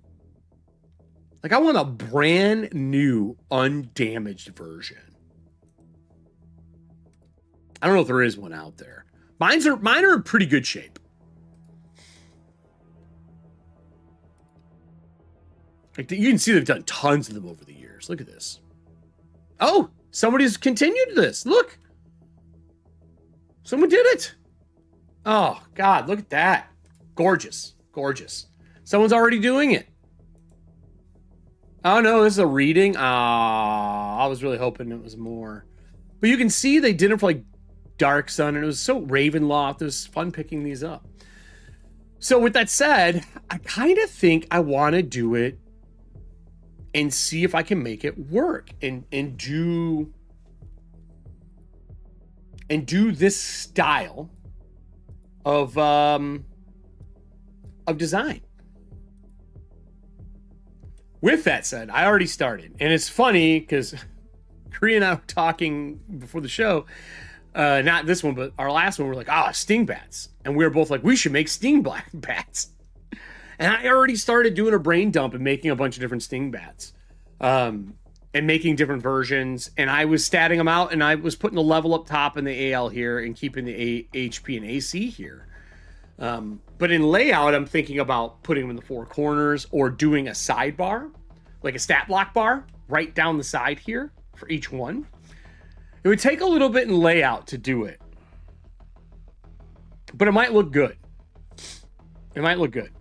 Like, I want a brand new, undamaged version. I don't know if there is one out there. Mine are in pretty good shape. Like, you can see they've done tons of them over the years. Look at this. Oh, somebody's continued this. Look. Someone did it. Oh, God, look at that. Gorgeous. Gorgeous. Someone's already doing it. Oh, no, this is a reading. I was really hoping it was more. But you can see they did it for, like, Dark Sun, and it was so Ravenloft. It was fun picking these up. So with that said, I kind of think I want to do it and see if I can make it work and do this style of design. With that said, I already started, and it's funny because Korea and I were talking before the show. Not this one, but our last one. We're like, sting bats, and we were both like, we should make sting bats. And I already started doing a brain dump and making a bunch of different sting bats, and making different versions. And I was statting them out, and I was putting the level up top in the AL here and keeping the HP and AC here. But in layout, I'm thinking about putting them in the 4 corners or doing a sidebar, like a stat block bar right down the side here for each one. It would take a little bit in layout to do it, but it might look good. It might look good.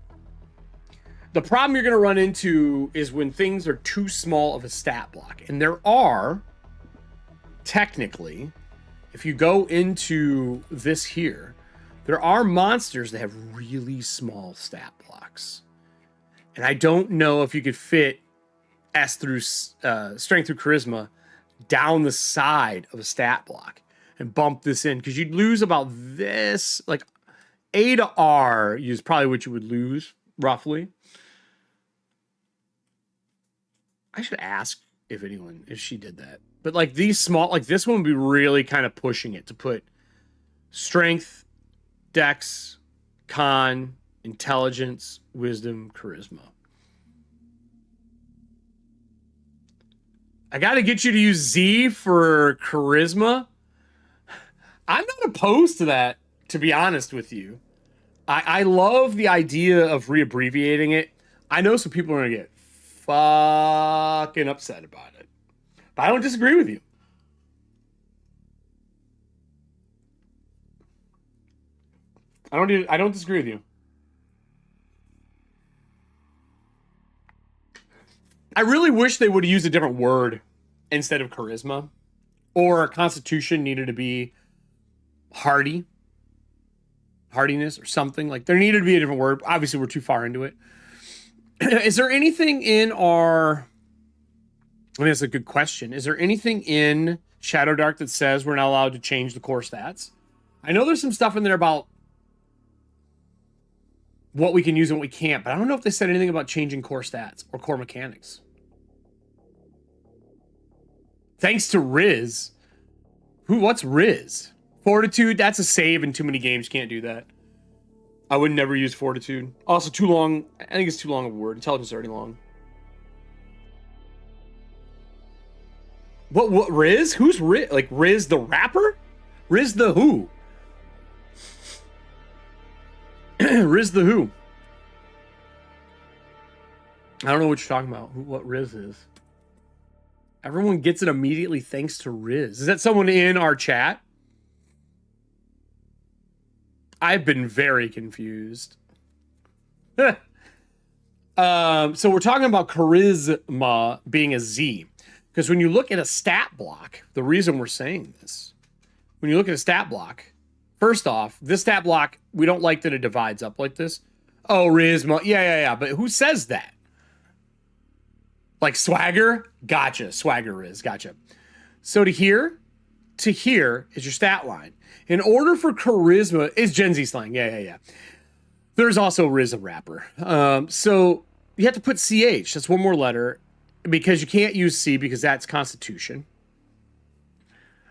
The problem you're going to run into is when things are too small of a stat block. And there are, technically, if you go into this here, there are monsters that have really small stat blocks. And I don't know if you could fit Strength through Charisma down the side of a stat block and bump this in, because you'd lose about this, like A to R is probably what you would lose roughly. I should ask if she did that. But like these small, like this one would be really kind of pushing it to put strength, dex, con, intelligence, wisdom, charisma. I got to get you to use Z for charisma. I'm not opposed to that, to be honest with you. I love the idea of re-abbreviating it. I know some people are going to get fucking upset about it, but I don't disagree with you. I don't disagree with you. I really wish they would have used a different word instead of charisma, or constitution needed to be hardiness or something. Like there needed to be a different word. Obviously, we're too far into it. Is there anything in our... I mean, that's a good question. Is there anything in Shadowdark that says we're not allowed to change the core stats? I know there's some stuff in there about what we can use and what we can't, but I don't know if they said anything about changing core stats or core mechanics. Thanks to Riz. What's Riz? Fortitude, that's a save in too many games. Can't do that. I would never use fortitude. Also, too long. I think it's too long of a word. Intelligence is already long. What Riz? Who's Riz? Like Riz the rapper? Riz the who? Riz the who? I don't know what you're talking about. What Riz is. Everyone gets it immediately thanks to Riz. Is that someone in our chat? I've been very confused. So we're talking about charisma being a Z. Because when you look at a stat block, the reason we're saying this, when you look at a stat block, first off, this stat block, we don't like that it divides up like this. Oh, charisma. Yeah. But who says that? Like swagger? Gotcha. Swagger is. Gotcha. So to here is your stat line. In order for charisma, is Gen Z slang. Yeah. There's also Riz a rapper. So you have to put CH. That's one more letter because you can't use C because that's Constitution.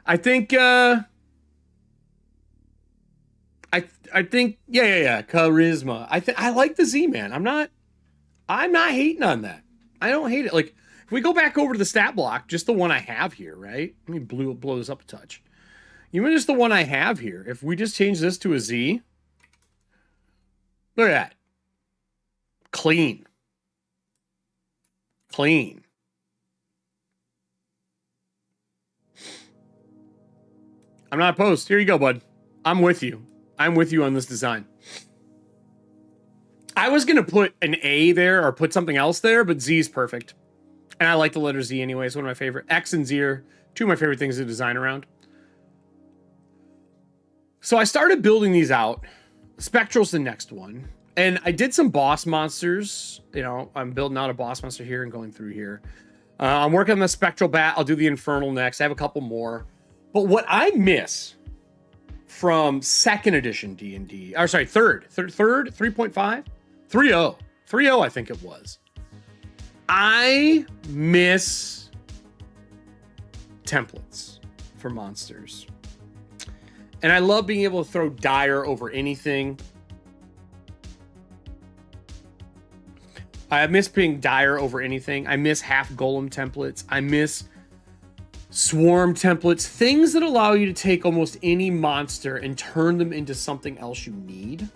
I think, I think, yeah. Charisma. I like the Z, man. I'm not hating on that. I don't hate it. Like, if we go back over to the stat block, just the one I have here, right? Let me blow this up a touch. Even just the one I have here, if we just change this to a Z, look at that. Clean. I'm not opposed. Here you go, bud. I'm with you. I'm with you on this design. I was going to put an A there or put something else there, but Z is perfect. And I like the letter Z anyway. It's one of my favorite. X and Z are two of my favorite things to design around. So I started building these out. Spectral's the next one. And I did some boss monsters. You know, I'm building out a boss monster here and going through here. I'm working on the Spectral Bat. I'll do the Infernal next. I have a couple more. But what I miss from second edition D&D, or sorry, third, 3.5? 3.0, I think it was. I miss templates for monsters. And I love being able to throw dire over anything. I miss being dire over anything. I miss half golem templates. I miss swarm templates. Things that allow you to take almost any monster and turn them into something else you need.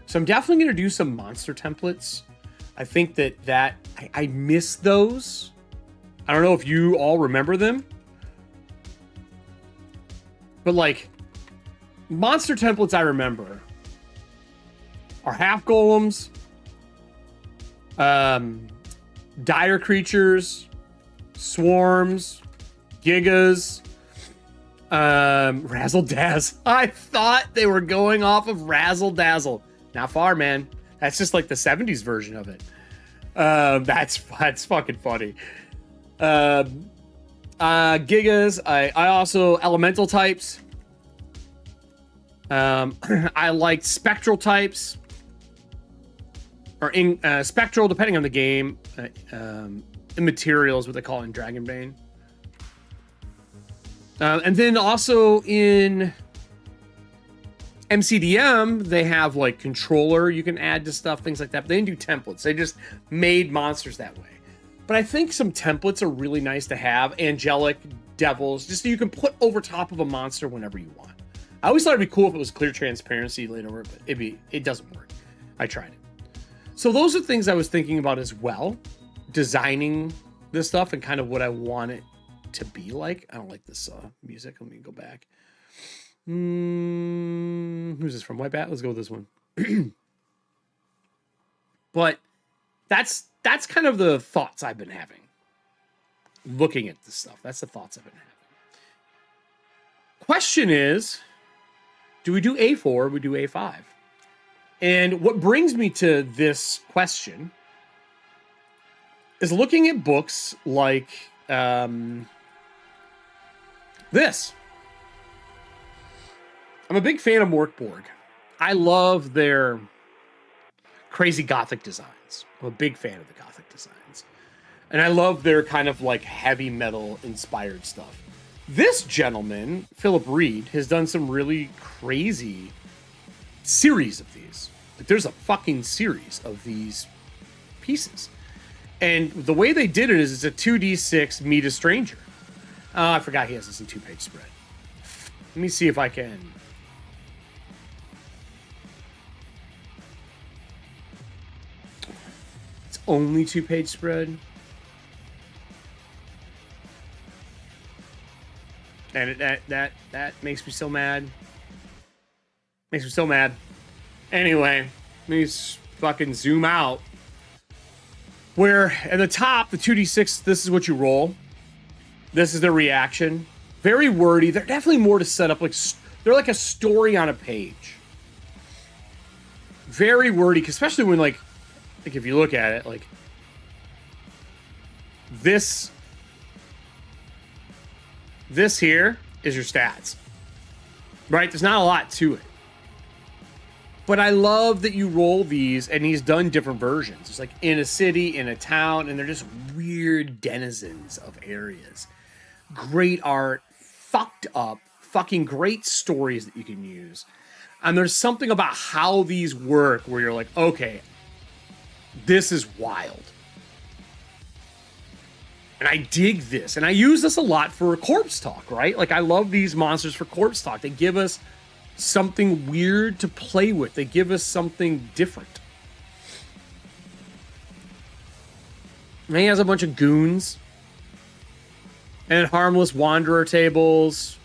So I'm definitely going to do some monster templates. I think that I miss those. I don't know if you all remember them. But like, monster templates I remember are half golems, dire creatures, swarms, gigas, razzle dazzle. I thought they were going off of razzle dazzle. Not far, man. That's just like the 70s version of it. That's fucking funny. Gigas. I also elemental types. I like spectral types, or in spectral, depending on the game. Immaterial is what they call it in Dragonbane. And then also in MCDM, they have like controller you can add to stuff, things like that. But they didn't do templates. They just made monsters that way. But I think some templates are really nice to have. Angelic, devils, just so you can put over top of a monster whenever you want. I always thought it'd be cool if it was clear transparency laid over it, but it doesn't work. I tried it. So those are things I was thinking about as well. Designing this stuff and kind of what I want it to be like. I don't like this music. Let me go back. Who's this from? White Bat? Let's go with this one. But that's kind of the thoughts I've been having. Looking at this stuff. That's the thoughts I've been having. Question is, do we do A4 or we do A5? And what brings me to this question is looking at books like this. I'm a big fan of Morkborg. I love their crazy Gothic designs. I'm a big fan of the Gothic designs. And I love their kind of like heavy metal inspired stuff. This gentleman, Philip Reed, has done some really crazy series of these. Like, there's a fucking series of these pieces. And the way they did it is it's a 2d6 meet a stranger. Oh, I forgot he has this in 2-page spread. Let me see if I can. It's only 2-page spread. And that makes me so mad. Makes me so mad. Anyway, let me fucking zoom out. Where at the top, the 2d6, this is what you roll. This is their reaction. Very wordy. They're definitely more to set up. Like, they're like a story on a page. Very wordy, especially when, like if you look at it, like, this here is your stats. Right? There's not a lot to it. But I love that you roll these, and he's done different versions. It's like in a city, in a town, and they're just weird denizens of areas. Great art, fucked up, fucking great stories that you can use. And there's something about how these work where you're like, okay, this is wild. And I dig this. And I use this a lot for Corpse Talk, right? Like, I love these monsters for Corpse Talk. They give us something weird to play with. They give us something different. And he has a bunch of goons. And harmless wanderer tables.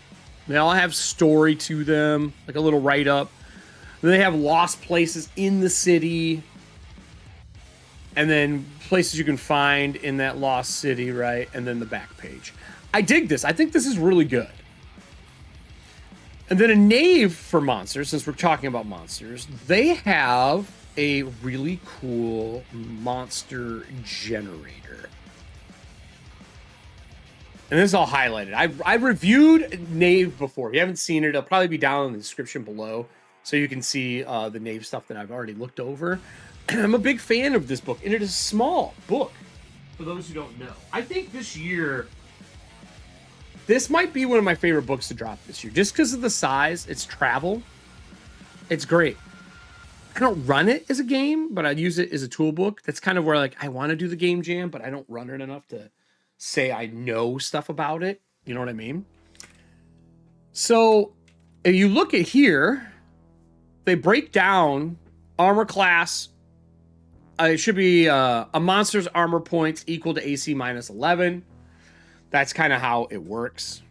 They all have story to them, like a little write-up. Then they have lost places in the city. And then places you can find in that lost city, right? And then the back page. I dig this. I think this is really good. And then a knave for monsters, since we're talking about monsters, they have a really cool monster generator. And this is all highlighted. I've reviewed Knave before. If you haven't seen it, it'll probably be down in the description below, so you can see the Knave stuff that I've already looked over. I'm a big fan of this book, and it is a small book, for those who don't know. I think this year, this might be one of my favorite books to drop this year. Just because of the size, it's travel. It's great. I don't run it as a game, but I use it as a tool book. That's kind of where, like, I want to do the game jam, but I don't run it enough to say I know stuff about it. You know what I mean? So if you look at here, they break down armor class. It should be a monster's armor points equal to AC minus 11. That's kind of how it works.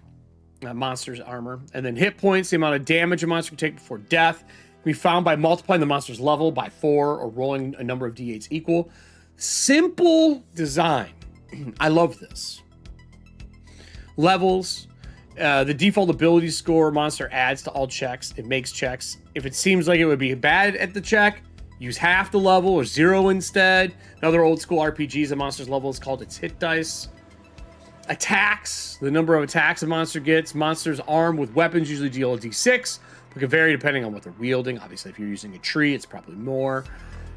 Monster's armor. And then hit points, the amount of damage a monster can take before death, can be found by multiplying the monster's level by 4 or rolling a number of d8s equal. Simple design. I love this. Levels. The default ability score monster adds to all checks. It makes checks. If it seems like it would be bad at the check, use half the level or 0 instead. Another old school RPGs, a monster's level is called its hit dice. Attacks. The number of attacks a monster gets. Monsters armed with weapons usually deal a d6, but can vary depending on what they're wielding. Obviously, if you're using a tree, it's probably more.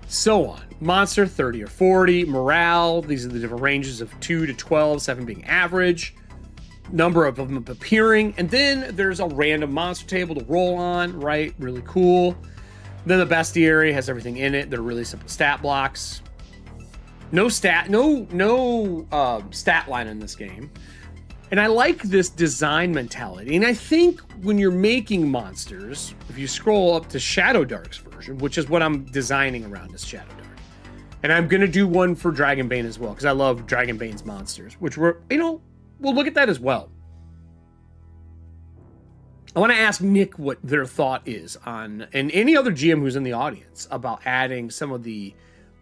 So on. Monster, 30 or 40. Morale, these are the different ranges of 2 to 12, 7 being average. Number of them appearing. And then there's a random monster table to roll on, right? Really cool. Then the bestiary has everything in it. They're really simple stat blocks. No stat line in this game. And I like this design mentality. And I think when you're making monsters, if you scroll up to Shadowdark's version, which is what I'm designing around is Shadowdark. And I'm going to do one for Dragonbane as well, because I love Dragonbane's monsters, which we'll look at that as well. I want to ask Nick what their thought is on, and any other GM who's in the audience, about adding some of the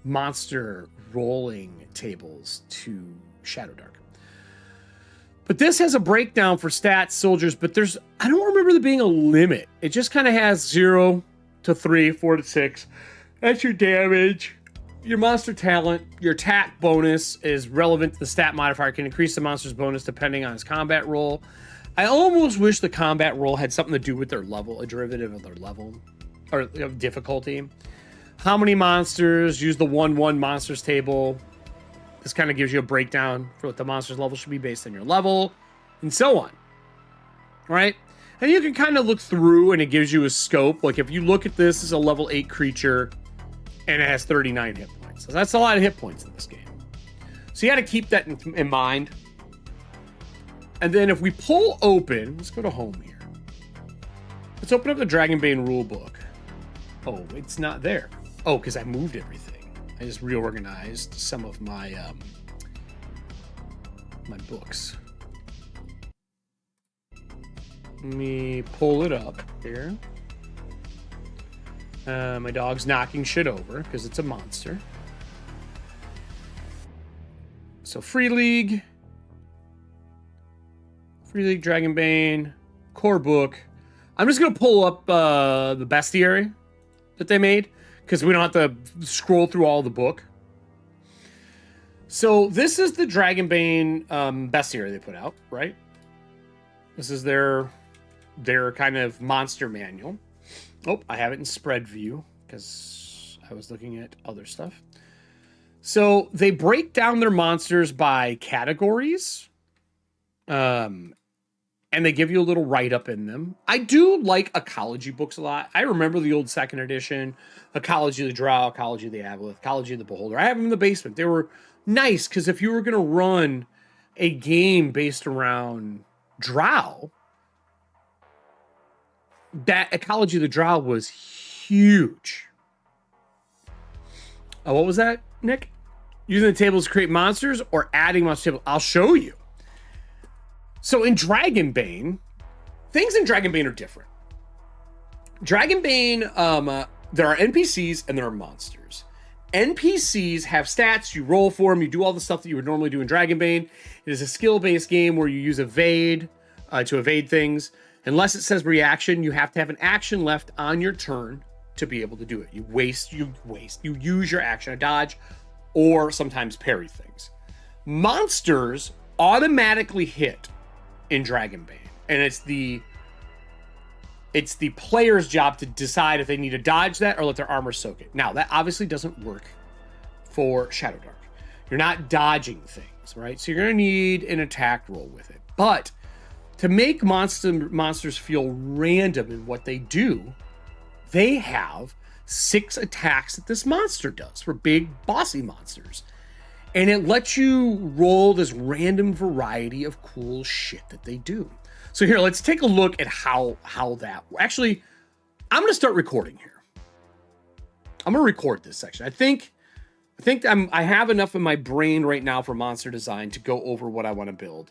monster rolling tables to Shadowdark. But this has a breakdown for stats, soldiers, but I don't remember there being a limit. It just kind of has 0 to 3, 4 to 6. That's your damage. Your monster talent, your attack bonus is relevant to the stat modifier. It can increase the monster's bonus depending on his combat roll. I almost wish the combat roll had something to do with their level, a derivative of their level, or difficulty. How many monsters? Use the 1-1 monsters table. This kind of gives you a breakdown for what the monster's level should be based on your level, and so on. Right? And you can kind of look through and it gives you a scope. Like if you look at this as a level 8 creature and it has 39 hit points. So that's a lot of hit points in this game. So you got to keep that in mind. And then if we pull open, let's go to home here. Let's open up the Dragonbane rulebook. Oh, it's not there. Oh, because I moved everything. I just reorganized some of my my books. Let me pull it up here. My dog's knocking shit over because it's a monster. So Free League, Dragonbane, core book. I'm just gonna pull up the bestiary that they made because we don't have to scroll through all the book. So this is the Dragonbane bestiary they put out, right? This is their kind of monster manual. Oh, I have it in spread view because I was looking at other stuff. So they break down their monsters by categories. And they give you a little write-up in them. I do like ecology books a lot. I remember the old 2nd edition, Ecology of the Drow, Ecology of the Aboleth, Ecology of the Beholder. I have them in the basement. They were nice because if you were going to run a game based around Drow, that Ecology of the Drow was huge. What was that, Nick? Using the tables to create monsters or adding monster tables? I'll show you. So in Dragonbane, things in Dragonbane are different. Dragonbane, there are NPCs and there are monsters. NPCs have stats, you roll for them, you do all the stuff that you would normally do in Dragonbane. It is a skill-based game where you use evade to evade things. Unless it says reaction, you have to have an action left on your turn to be able to do it. You use your action to dodge or sometimes parry things. Monsters automatically hit in Dragonbane, and it's the player's job to decide if they need to dodge that or let their armor soak it. Now, that obviously doesn't work for Shadowdark. You're not dodging things, right? So you're going to need an attack roll with it. But to make monsters feel random in what they do, they have 6 attacks that this monster does for big, bossy monsters. And it lets you roll this random variety of cool shit that they do. So here, let's take a look at how that... Actually, I'm going to start recording here. I'm going to record this section. I think I have enough in my brain right now for monster design to go over what I want to build.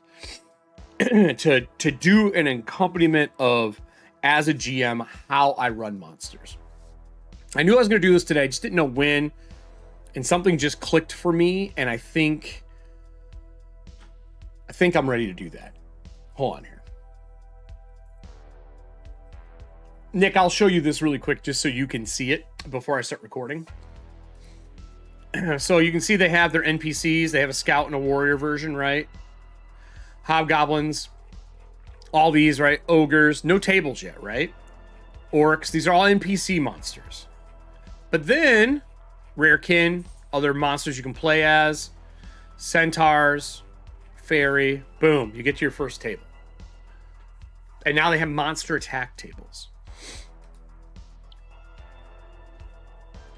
to do an accompaniment of, as a GM, how I run monsters. I knew I was going to do this today. I just didn't know when. And something just clicked for me, and I think I'm ready to do that. Hold on here. Nick, I'll show you this really quick just so you can see it before I start recording. So you can see they have their NPCs. They have a scout and a warrior version, right? Hobgoblins. All these, right? Ogres. No tables yet, right? Orcs. These are all NPC monsters. But then... Rarekin, other monsters you can play as, centaurs, fairy, boom, you get to your first table. And now they have monster attack tables.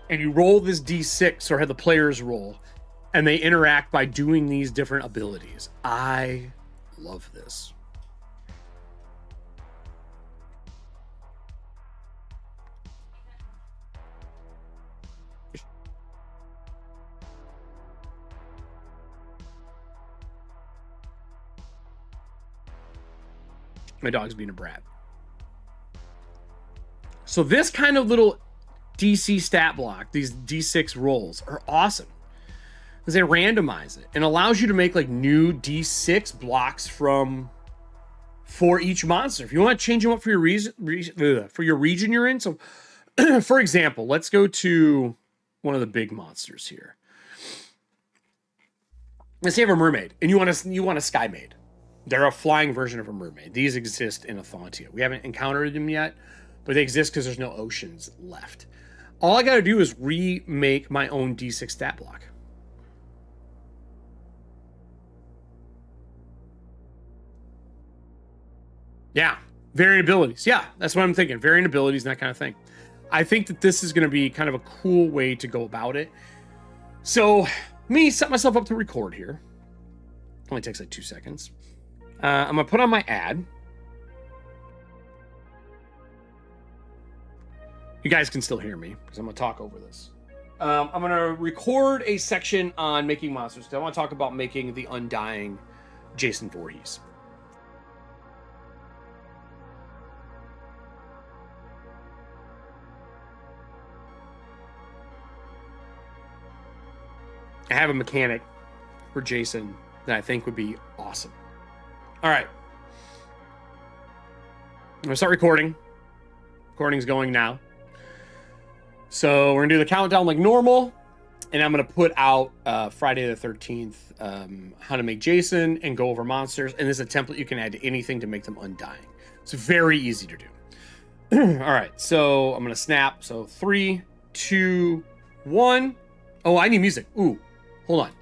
And you roll this D6, or have the players roll, and they interact by doing these different abilities. I love this. My dog's being a brat. So this kind of little DC stat block, these D6 rolls, are awesome. Because they randomize it and allows you to make like new D6 blocks for each monster. If you want to change them up for your region you're in. So for example, let's go to one of the big monsters here. Let's say you have a mermaid and you want a sky maid. They're a flying version of a mermaid. These exist in ETHUANTIA. We haven't encountered them yet, but they exist because there's no oceans left. All I got to do is remake my own D6 stat block. Yeah, Variant abilities. Yeah, that's what I'm thinking. Variant abilities and that kind of thing. I think that this is going to be kind of a cool way to go about it. So, me set myself up to record here. Only takes like 2 seconds. I'm going to put on my ad. You guys can still hear me because I'm going to talk over this. I'm going to record a section on making monsters. I want to talk about making the undying Jason Voorhees. I have a mechanic for Jason that I think would be awesome. All right. I'm going to start recording. Recording's going now. So we're going to do the countdown like normal. And I'm going to put out Friday the 13th, how to make Jason and go over monsters. And this is a template you can add to anything to make them undying. It's very easy to do. All right. So I'm going to snap. So 3, 2, 1. Oh, I need music. Ooh. Hold on.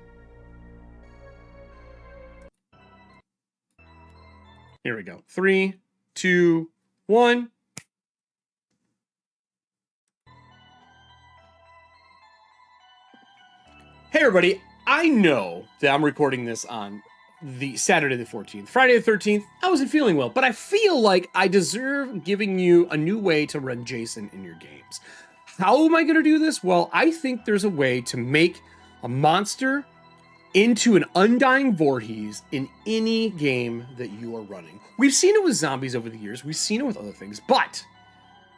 Here we go. 3, 2, 1. Hey, everybody. I know that I'm recording this on the Saturday the 14th. Friday the 13th, I wasn't feeling well, but I feel like I deserve giving you a new way to run Jason in your games. How am I going to do this? Well, I think there's a way to make a monster into an undying Voorhees in any game that you are running. We've seen it with zombies over the years. We've seen it with other things, but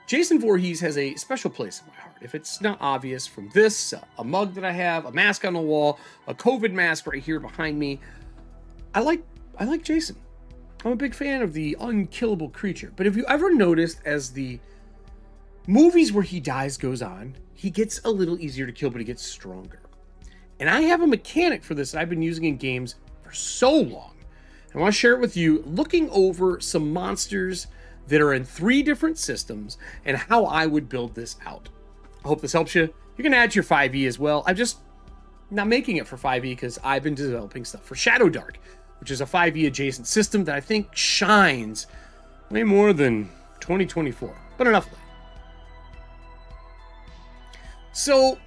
Jason Voorhees has a special place in my heart. If it's not obvious from this, a mug that I have, a mask on the wall, a COVID mask right here behind me, I like Jason. I'm a big fan of the unkillable creature. But have you ever noticed as the movies where he dies goes on, he gets a little easier to kill, but he gets stronger. And I have a mechanic for this that I've been using in games for so long. I want to share it with you, looking over some monsters that are in 3 different systems and how I would build this out. I hope this helps you. You can add your 5e as well. I'm just not making it for 5e because I've been developing stuff for Shadowdark, which is a 5e adjacent system that I think shines way more than 2024. But enough of that. So,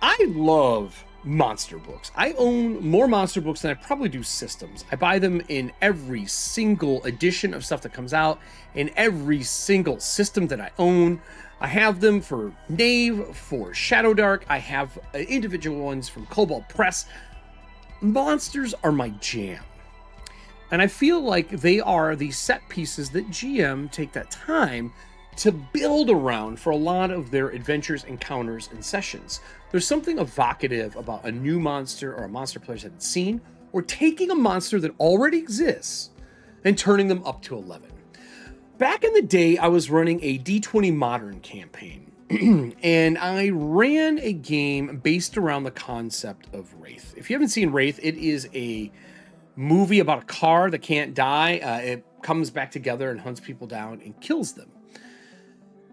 I love monster books. I own more monster books than I probably do systems. I buy them in every single edition of stuff that comes out, in every single system that I own. I have them for Knave, for Shadowdark. I have individual ones from Cobalt Press. Monsters are my jam. And I feel like they are the set pieces that GM take that time to build around for a lot of their adventures, encounters, and sessions. There's something evocative about a new monster or a monster players haven't seen, or taking a monster that already exists and turning them up to 11. Back in the day, I was running a D20 Modern campaign, and I ran a game based around the concept of Wraith. If you haven't seen Wraith, it is a movie about a car that can't die. It comes back together and hunts people down and kills them.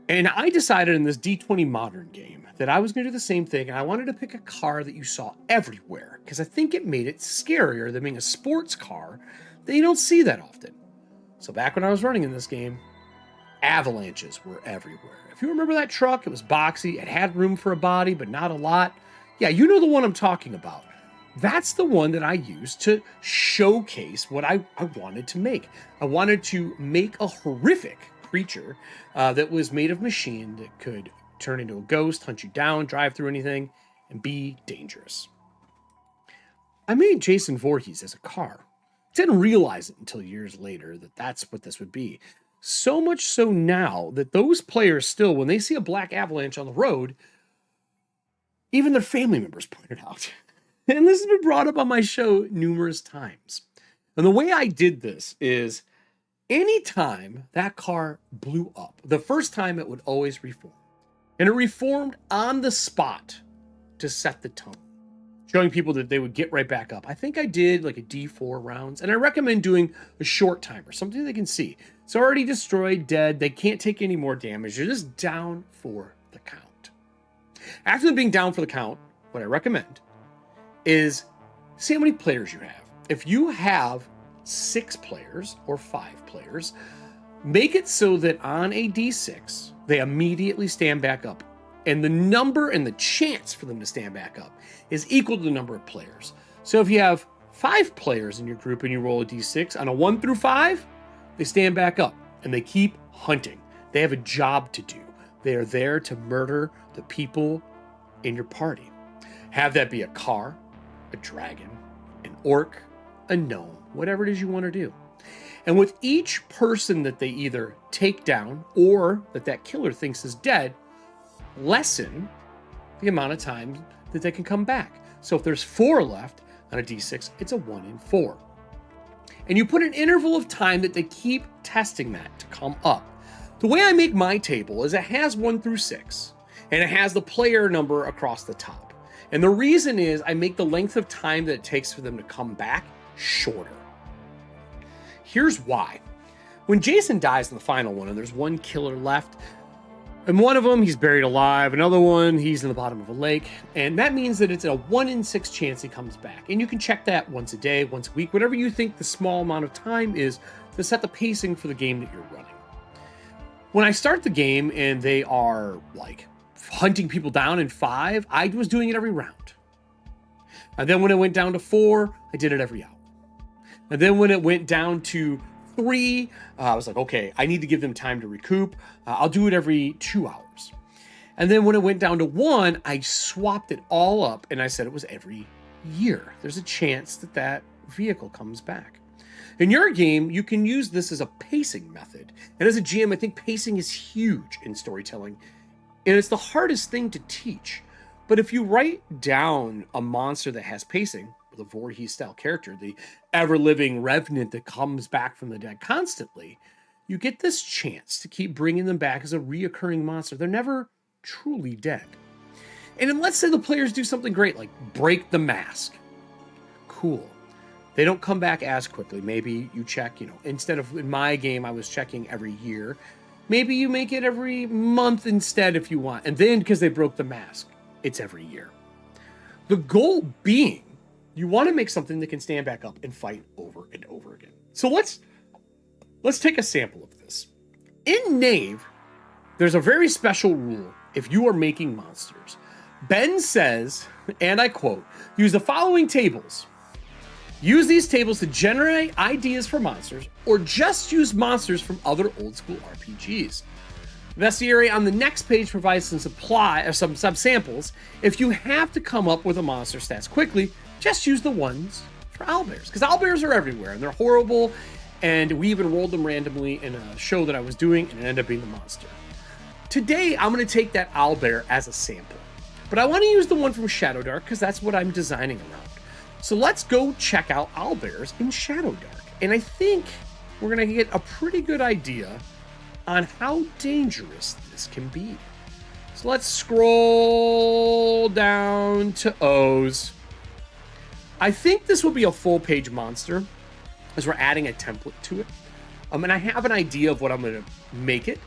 And I decided in this D20 Modern game that I was going to do the same thing, and I wanted to pick a car that you saw everywhere, because I think it made it scarier than being a sports car that you don't see that often. So back when I was running in this game, avalanches were everywhere. If you remember that truck, it was boxy, it had room for a body, but not a lot. Yeah, you know the one I'm talking about. That's the one that I used to showcase what I wanted to make. I wanted to make a horrific creature that was made of machine that could turn into a ghost, hunt you down, drive through anything, and be dangerous. I made Jason Voorhees as a car. Didn't realize it until years later that that's what this would be. So much so now that those players still, when they see a black avalanche on the road, even their family members point it out. And this has been brought up on my show numerous times. And the way I did this is anytime that car blew up, the first time it would always reform. And it reformed on the spot to set the tone, showing people that they would get right back up. I think I did like a D4 rounds, and I recommend doing a short timer, something they can see. It's already destroyed, dead. They can't take any more damage. They're just down for the count. After them being down for the count, what I recommend is see how many players you have. If you have 6 players or 5 players, Make it so that on a D6, they immediately stand back up. And the number and the chance for them to stand back up is equal to the number of players. So if you have 5 players in your group and you roll a D6, on a 1 through 5, they stand back up and they keep hunting. They have a job to do. They are there to murder the people in your party. Have that be a car, a dragon, an orc, a gnome, whatever it is you want to do. And with each person that they either take down or that killer thinks is dead, lessen the amount of time that they can come back. So if there's 4 left on a D6, it's a 1 in 4. And you put an interval of time that they keep testing that to come up. The way I make my table is it has 1 through 6, and it has the player number across the top. And the reason is I make the length of time that it takes for them to come back shorter. Here's why. When Jason dies in the final one, and there's 1 killer left, and one of them, he's buried alive. Another one, he's in the bottom of a lake. And that means that it's a 1 in 6 chance he comes back. And you can check that once a day, once a week, whatever you think the small amount of time is to set the pacing for the game that you're running. When I start the game and they are like hunting people down in 5, I was doing it every round. And then when it went down to 4, I did it every hour. And then when it went down to 3, I was like, okay, I need to give them time to recoup. I'll do it every 2 hours. And then when it went down to 1, I swapped it all up and I said it was every year. There's a chance that vehicle comes back. In your game, you can use this as a pacing method. And as a GM, I think pacing is huge in storytelling. And it's the hardest thing to teach. But if you write down a monster that has pacing, the Voorhees style character, the ever-living revenant that comes back from the dead constantly, you get this chance to keep bringing them back as a reoccurring monster. They're never truly dead. And then let's say the players do something great, like break the mask. Cool. They don't come back as quickly. Maybe you check, instead of in my game, I was checking every year. Maybe you make it every month instead if you want. And then because they broke the mask, it's every year. The goal being, you want to make something that can stand back up and fight over and over again. So let's take a sample of this. In Knave, there's a very special rule if you are making monsters. Ben says, and I quote, use the following tables. Use these tables to generate ideas for monsters, or just use monsters from other old school RPGs. The bestiary on the next page provides some subsamples. If you have to come up with a monster stats quickly, just use the ones for owlbears, because owlbears are everywhere and they're horrible. And we even rolled them randomly in a show that I was doing, and it ended up being the monster. Today, I'm going to take that owlbear as a sample, but I want to use the one from Shadowdark because that's what I'm designing around. So let's go check out owlbears in Shadowdark, and I think we're going to get a pretty good idea on how dangerous this can be. So let's scroll down to O's. I think this will be a full page monster as we're adding a template to it. And I have an idea of what I'm going to make it.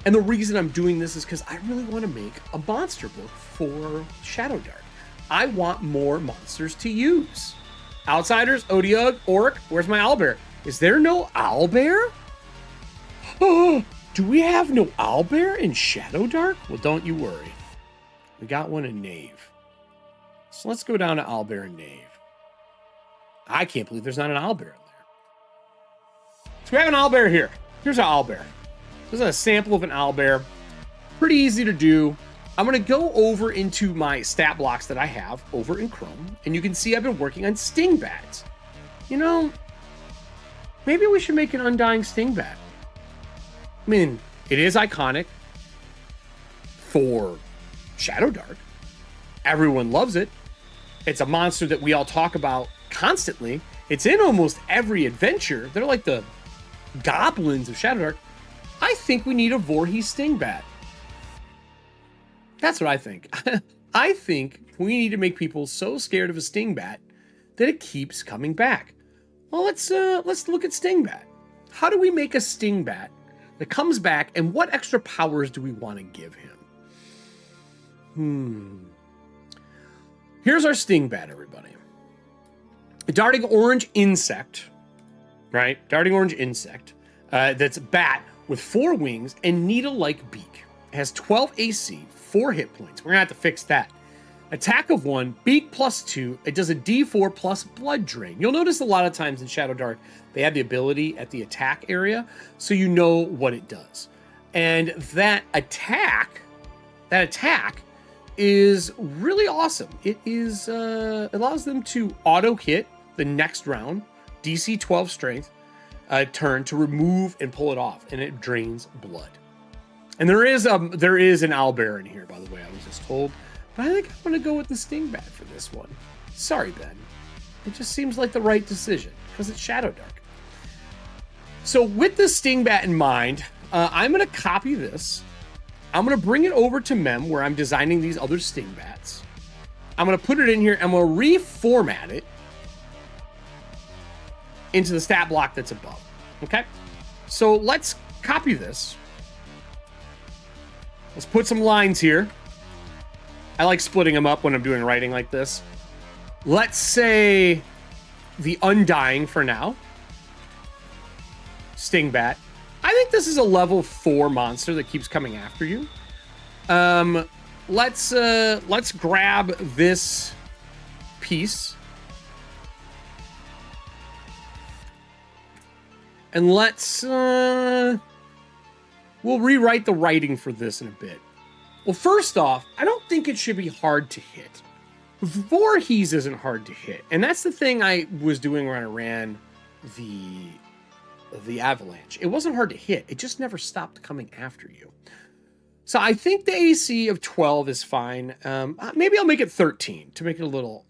And the reason I'm doing this is because I really want to make a monster book for Shadowdark. I want more monsters to use. Outsiders, Odiug, Orc, where's my owlbear? Is there no owlbear? Oh, do we have no owlbear in Shadowdark? Well, don't you worry. We got one in Knave. So let's go down to owlbear in Knave. I can't believe there's not an owlbear in there. So we have an owlbear here. Here's an owlbear. This is a sample of an owlbear. Pretty easy to do. I'm going to go over into my stat blocks that I have over in Chrome, and you can see I've been working on sting bats. Maybe we should make an undying sting bat. I mean, it is iconic for Shadowdark. Everyone loves it. It's a monster that we all talk about constantly. It's in almost every adventure. They're like the goblins of Shadowdark. I think we need a Voorhees Stingbat. That's what I think. I think we need to make people so scared of a Stingbat that it keeps coming back. Well, let's look at Stingbat. How do we make a Stingbat that comes back, and what extra powers do we want to give him? Here's our Stingbat, everybody. A darting orange insect, right? Darting orange insect. That's bat with 4 wings and needle-like beak. It has 12 AC, 4 hit points. We're gonna have to fix that. Attack of 1, beak +2. It does a D4 plus blood drain. You'll notice a lot of times in Shadowdark, they have the ability at the attack area, so you know what it does. And that attack is really awesome. It is allows them to auto hit the next round, DC 12 strength, turn to remove and pull it off, and it drains blood. And there is an owlbear in here, by the way, I was just told. But I think I'm going to go with the Stingbat for this one. Sorry, Ben. It just seems like the right decision, because it's Shadowdark. So with the Stingbat in mind, I'm going to copy this. I'm going to bring it over to Mem, where I'm designing these other Stingbats. I'm going to put it in here, and I'm going to reformat it into the stat block that's above. Okay? So let's copy this. Let's put some lines here. I like splitting them up when I'm doing writing like this. Let's say the Undying for now. Stingbat. I think this is a level 4 monster that keeps coming after you. Let's grab this piece. And let's we'll rewrite the writing for this in a bit. Well, first off, I don't think it should be hard to hit. Voorhees isn't hard to hit. And that's the thing I was doing when I ran the Avalanche. It wasn't hard to hit. It just never stopped coming after you. So I think the AC of 12 is fine. Maybe I'll make it 13 to make it a little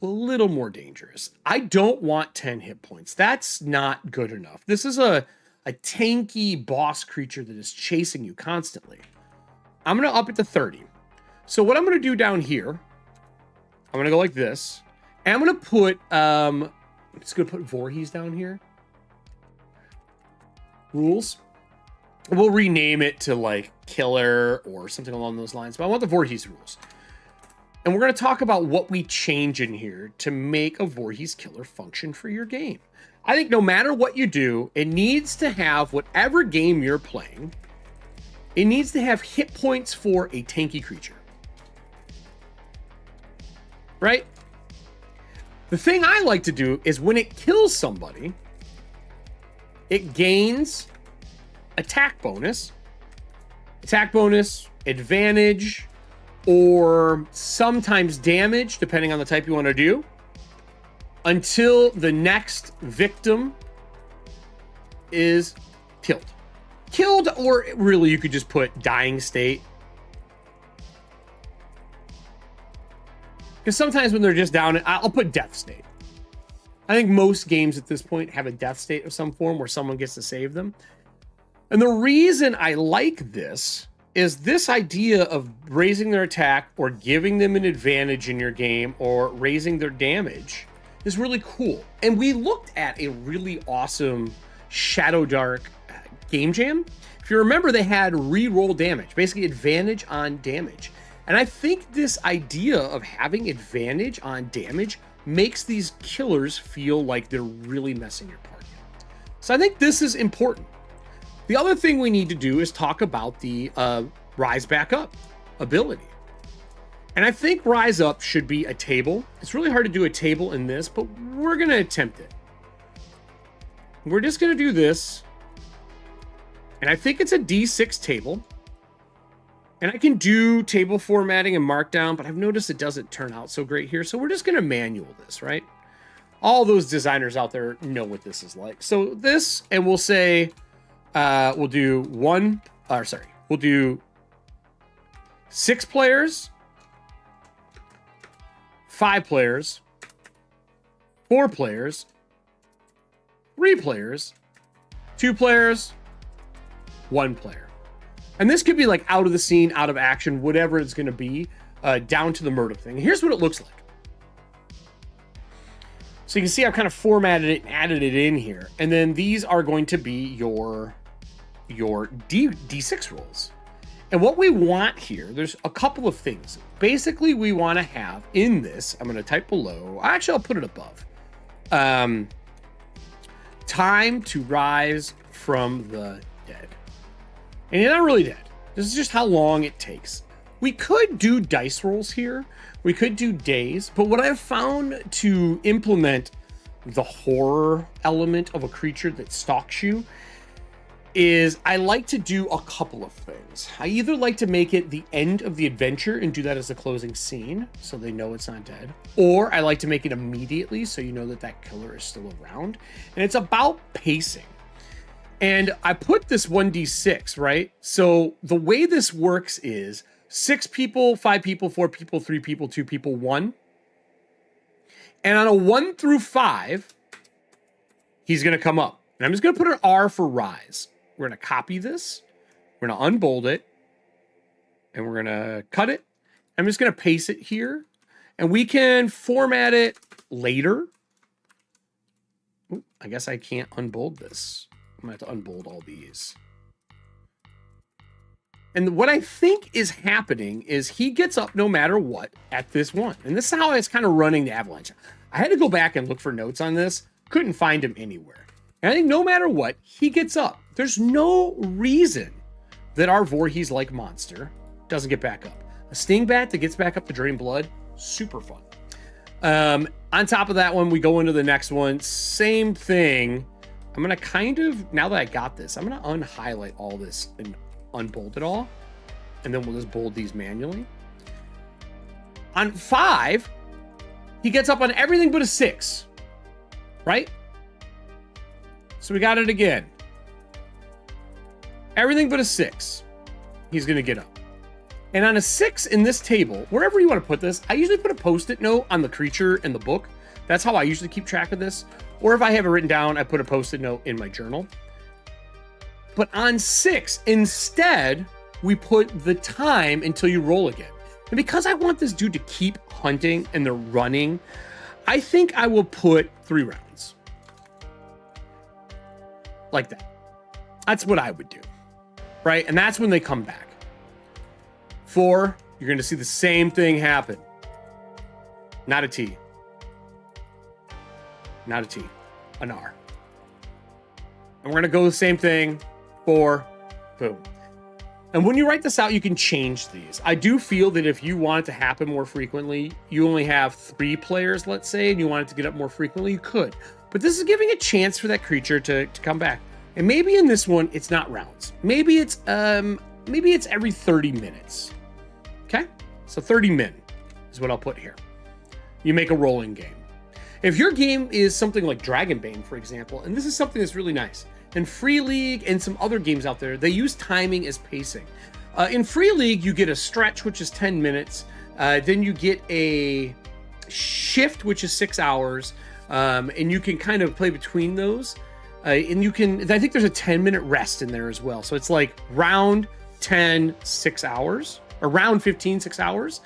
more dangerous. I don't want 10 hit points. That's not good enough. This is a tanky boss creature that is chasing you constantly. I'm going to up it to 30. So what I'm going to do down here, I'm going to go like this. And I'm going to put, I'm just going to put Voorhees down here. Rules. We'll rename it to like Killer or something along those lines. But I want the Voorhees rules. And we're going to talk about what we change in here to make a Voorhees Killer function for your game. I think no matter what you do, it needs to have whatever game you're playing. It needs to have hit points for a tanky creature. Right? The thing I like to do is when it kills somebody, it gains attack bonus, advantage, or sometimes damage, depending on the type you want to do, until the next victim is killed. Killed, or really you could just put dying state. Because sometimes when they're just down, I'll put death state. I think most games at this point have a death state of some form where someone gets to save them. And the reason I like this is this idea of raising their attack or giving them an advantage in your game or raising their damage is really cool. And we looked at a really awesome Shadowdark game jam. If you remember, they had re-roll damage, basically advantage on damage. And I think this idea of having advantage on damage makes these killers feel like they're really messing your party up. So I think this is important. The other thing we need to do is talk about the Rise Back Up ability. And I think Rise Up should be a table. It's really hard to do a table in this, but we're going to attempt it. We're just going to do this. And I think it's a D6 table. And I can do table formatting and markdown, but I've noticed it doesn't turn out so great here. So we're just going to manual this, right? All those designers out there know what this is like. So this, and we'll say, we'll do we'll do 6 players, 5 players, 4 players, 3 players, 2 players, 1 player. And this could be like out of the scene, out of action, whatever it's going to be, down to the murder thing. Here's what it looks like. So you can see I've kind of formatted it and added it in here. And then these are going to be your D6 rolls. And what we want here, there's a couple of things. Basically, we want to have in this, I'm going to type below. Actually, I'll put it above. Time to rise from the dead. And you're not really dead. This is just how long it takes. We could do dice rolls here. We could do days. But what I've found to implement the horror element of a creature that stalks you is I like to do a couple of things. I either like to make it the end of the adventure and do that as the closing scene so they know it's not dead, or I like to make it immediately so you know that that killer is still around. And it's about pacing. And I put this 1d6, right? So the way this works is 6 people, 5 people, 4 people, 3 people, 2 people, 1. And on a 1 through 5, he's going to come up. And I'm just going to put an R for rise. We're going to copy this. We're going to unbold it. And we're going to cut it. I'm just going to paste it here. And we can format it later. Ooh, I guess I can't unbold this. I'm going to have to unbold all these. And what I think is happening is he gets up no matter what at this one. And this is how it's kind of running the Avalanche. I had to go back and look for notes on this. Couldn't find him anywhere. And I think no matter what, he gets up. There's no reason that our Voorhees like monster doesn't get back up. A sting bat that gets back up to drain blood, super fun. On top of that one, we go into the next one. Same thing. I'm going to kind of, now that I got this, I'm going to unhighlight all this and unbold it all. And then we'll just bold these manually. On 5, he gets up on everything but a 6. Right? So we got it again. Everything but a 6. He's going to get up. And on a 6 in this table, wherever you want to put this, I usually put a post-it note on the creature in the book. That's how I usually keep track of this. Or if I have it written down, I put a post-it note in my journal. But on 6, instead, we put the time until you roll again. And because I want this dude to keep hunting and they're running, I think I will put 3 rounds. Like that. That's what I would do. Right? And that's when they come back. 4, you're going to see the same thing happen. Not a T. Not a T. An R. And we're going to go the same thing. 4, boom. And when you write this out, you can change these. I do feel that if you want it to happen more frequently, you only have 3 players, let's say, and you want it to get up more frequently, you could. But this is giving a chance for that creature to come back. And maybe in this one, it's not rounds. Maybe it's every 30 minutes. Okay? So 30 min is what I'll put here. You make a rolling game. If your game is something like Dragonbane, for example, and this is something that's really nice, and Free League and some other games out there, they use timing as pacing. In Free League, you get a stretch, which is 10 minutes. Then you get a shift, which is 6 hours. And you can kind of play between those. And you can, I think there's a 10-minute rest in there as well. So it's like round 10, 6 hours, or round 15, 6 hours.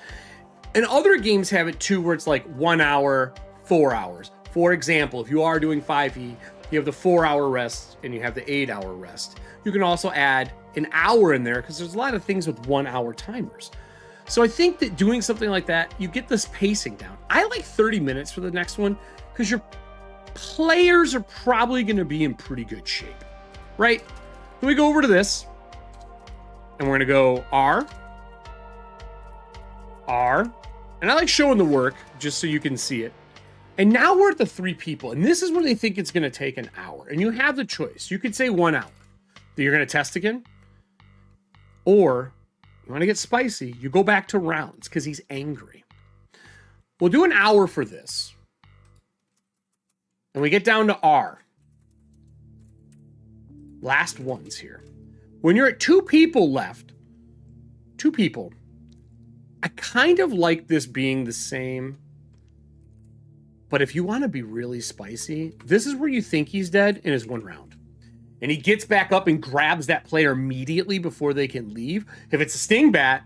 And other games have it too, where it's like 1 hour, 4 hours. For example, if you are doing 5e, you have the 4-hour rest and you have the 8-hour rest. You can also add an hour in there because there's a lot of things with 1-hour timers. So I think that doing something like that, you get this pacing down. I like 30 minutes for the next one because your players are probably going to be in pretty good shape, right? Then we go over to this and we're going to go R, and I like showing the work just so you can see it. And now we're at the 3 people, and this is where they think it's going to take an hour. And you have the choice. You could say 1 hour that you're going to test again, or you want to get spicy, you go back to rounds because he's angry. We'll do an hour for this. And we get down to R. Last ones here. When you're at 2 people left, 2 people, I kind of like this being the same. But if you want to be really spicy, this is where you think he's dead in his 1 round. And he gets back up and grabs that player immediately before they can leave. If it's a sting bat,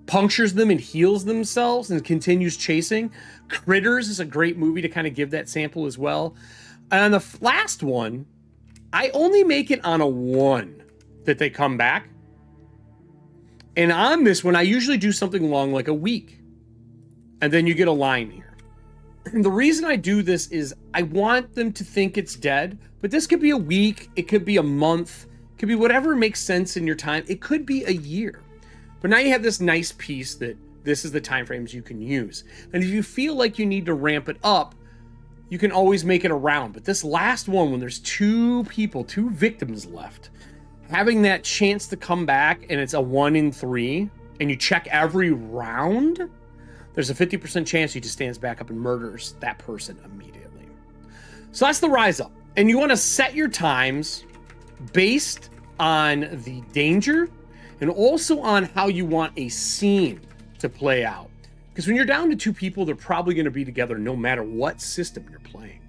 punctures them and heals themselves and continues chasing. Critters is a great movie to kind of give that sample as well. And on the last one, I only make it on a 1 that they come back. And on this one, I usually do something long like a week. And then you get a line here. And the reason I do this is I want them to think it's dead, but this could be a week, it could be a month, Could be whatever makes sense in your time. It could be a year. But now you have this nice piece that this is the time frames you can use. And if you feel like you need to ramp it up, you can always make it a round. But this last one, when there's 2 people, 2 victims left, having that chance to come back and it's a 1 in 3, and you check every round, there's a 50% chance he just stands back up and murders that person immediately. So that's the rise up. And you want to set your times based on the danger and also on how you want a scene to play out. Because when you're down to 2 people, they're probably going to be together no matter what system you're playing.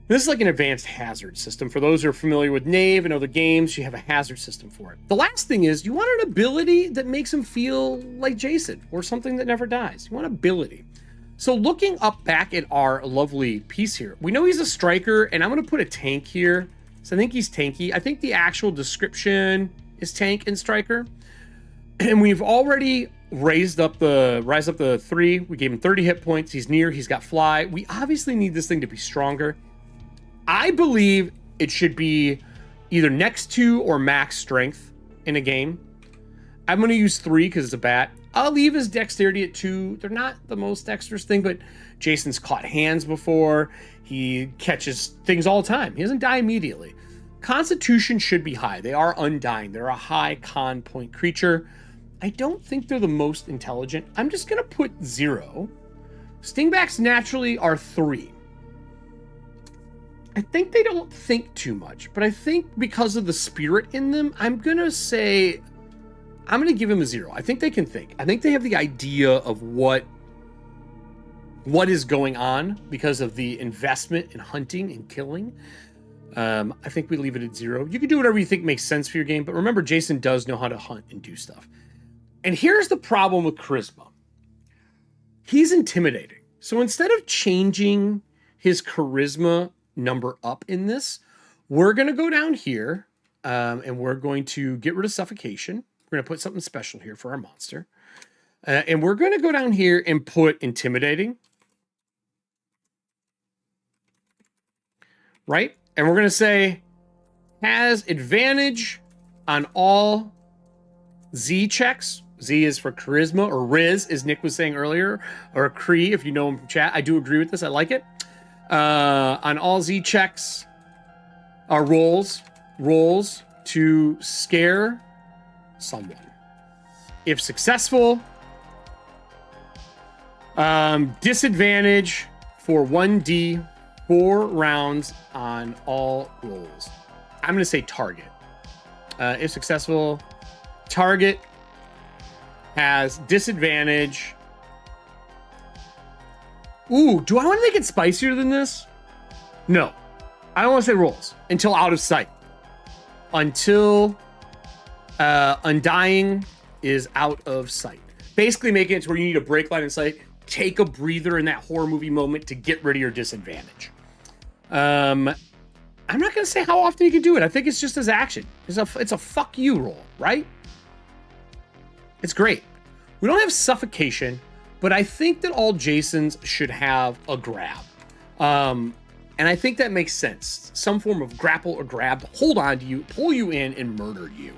This is like an advanced hazard system. For those who are familiar with Knave and other games, you have a hazard system for it. The last thing is you want an ability that makes him feel like Jason or something that never dies. You want ability. So looking up back at our lovely piece here, we know he's a striker, and I'm going to put a tank here. So I think he's tanky. I think the actual description is tank and striker. And we've already raised up the 3. We gave him 30 hit points. He's near. He's got fly. We obviously need this thing to be stronger. I believe it should be either next to or max strength in a game. I'm going to use 3 because it's a bat. I'll leave his dexterity at 2. They're not the most dexterous thing, but Jason's caught hands before. He catches things all the time. He doesn't die immediately. Constitution should be high. They are undying. They're a high con point creature. I don't think they're the most intelligent. I'm just going to put 0. Stingbacks naturally are 3. I think they don't think too much, but I think because of the spirit in them, I'm going to give him a 0. I think they can think. I think they have the idea of what is going on because of the investment in hunting and killing. I think we leave it at 0. You can do whatever you think makes sense for your game, but remember, Jason does know how to hunt and do stuff. And here's the problem with charisma. He's intimidating. So instead of changing his charisma number up in this, we're going to go down here and we're going to get rid of suffocation. We're going to put something special here for our monster. And we're going to go down here and put intimidating. Right? And we're going to say has advantage on all Z checks. Z is for charisma, or Riz, as Nick was saying earlier, or Cree, if you know him from chat. I do agree with this. I like it. On all Z checks, are rolls to scare someone. If successful, disadvantage for 1d 4 rounds on all rolls. I'm going to say target. If successful, target has disadvantage. Ooh, do I want to make it spicier than this? No. I don't want to say rolls until out of sight. Until undying is out of sight. Basically making it to where you need a break line in sight, take a breather in that horror movie moment to get rid of your disadvantage. I'm not going to say how often you can do it. I think it's just his action. It's a fuck you roll, right? It's great. We don't have suffocation, but I think that all Jasons should have a grab. And I think that makes sense. Some form of grapple or grab to hold on to you, pull you in, and murder you.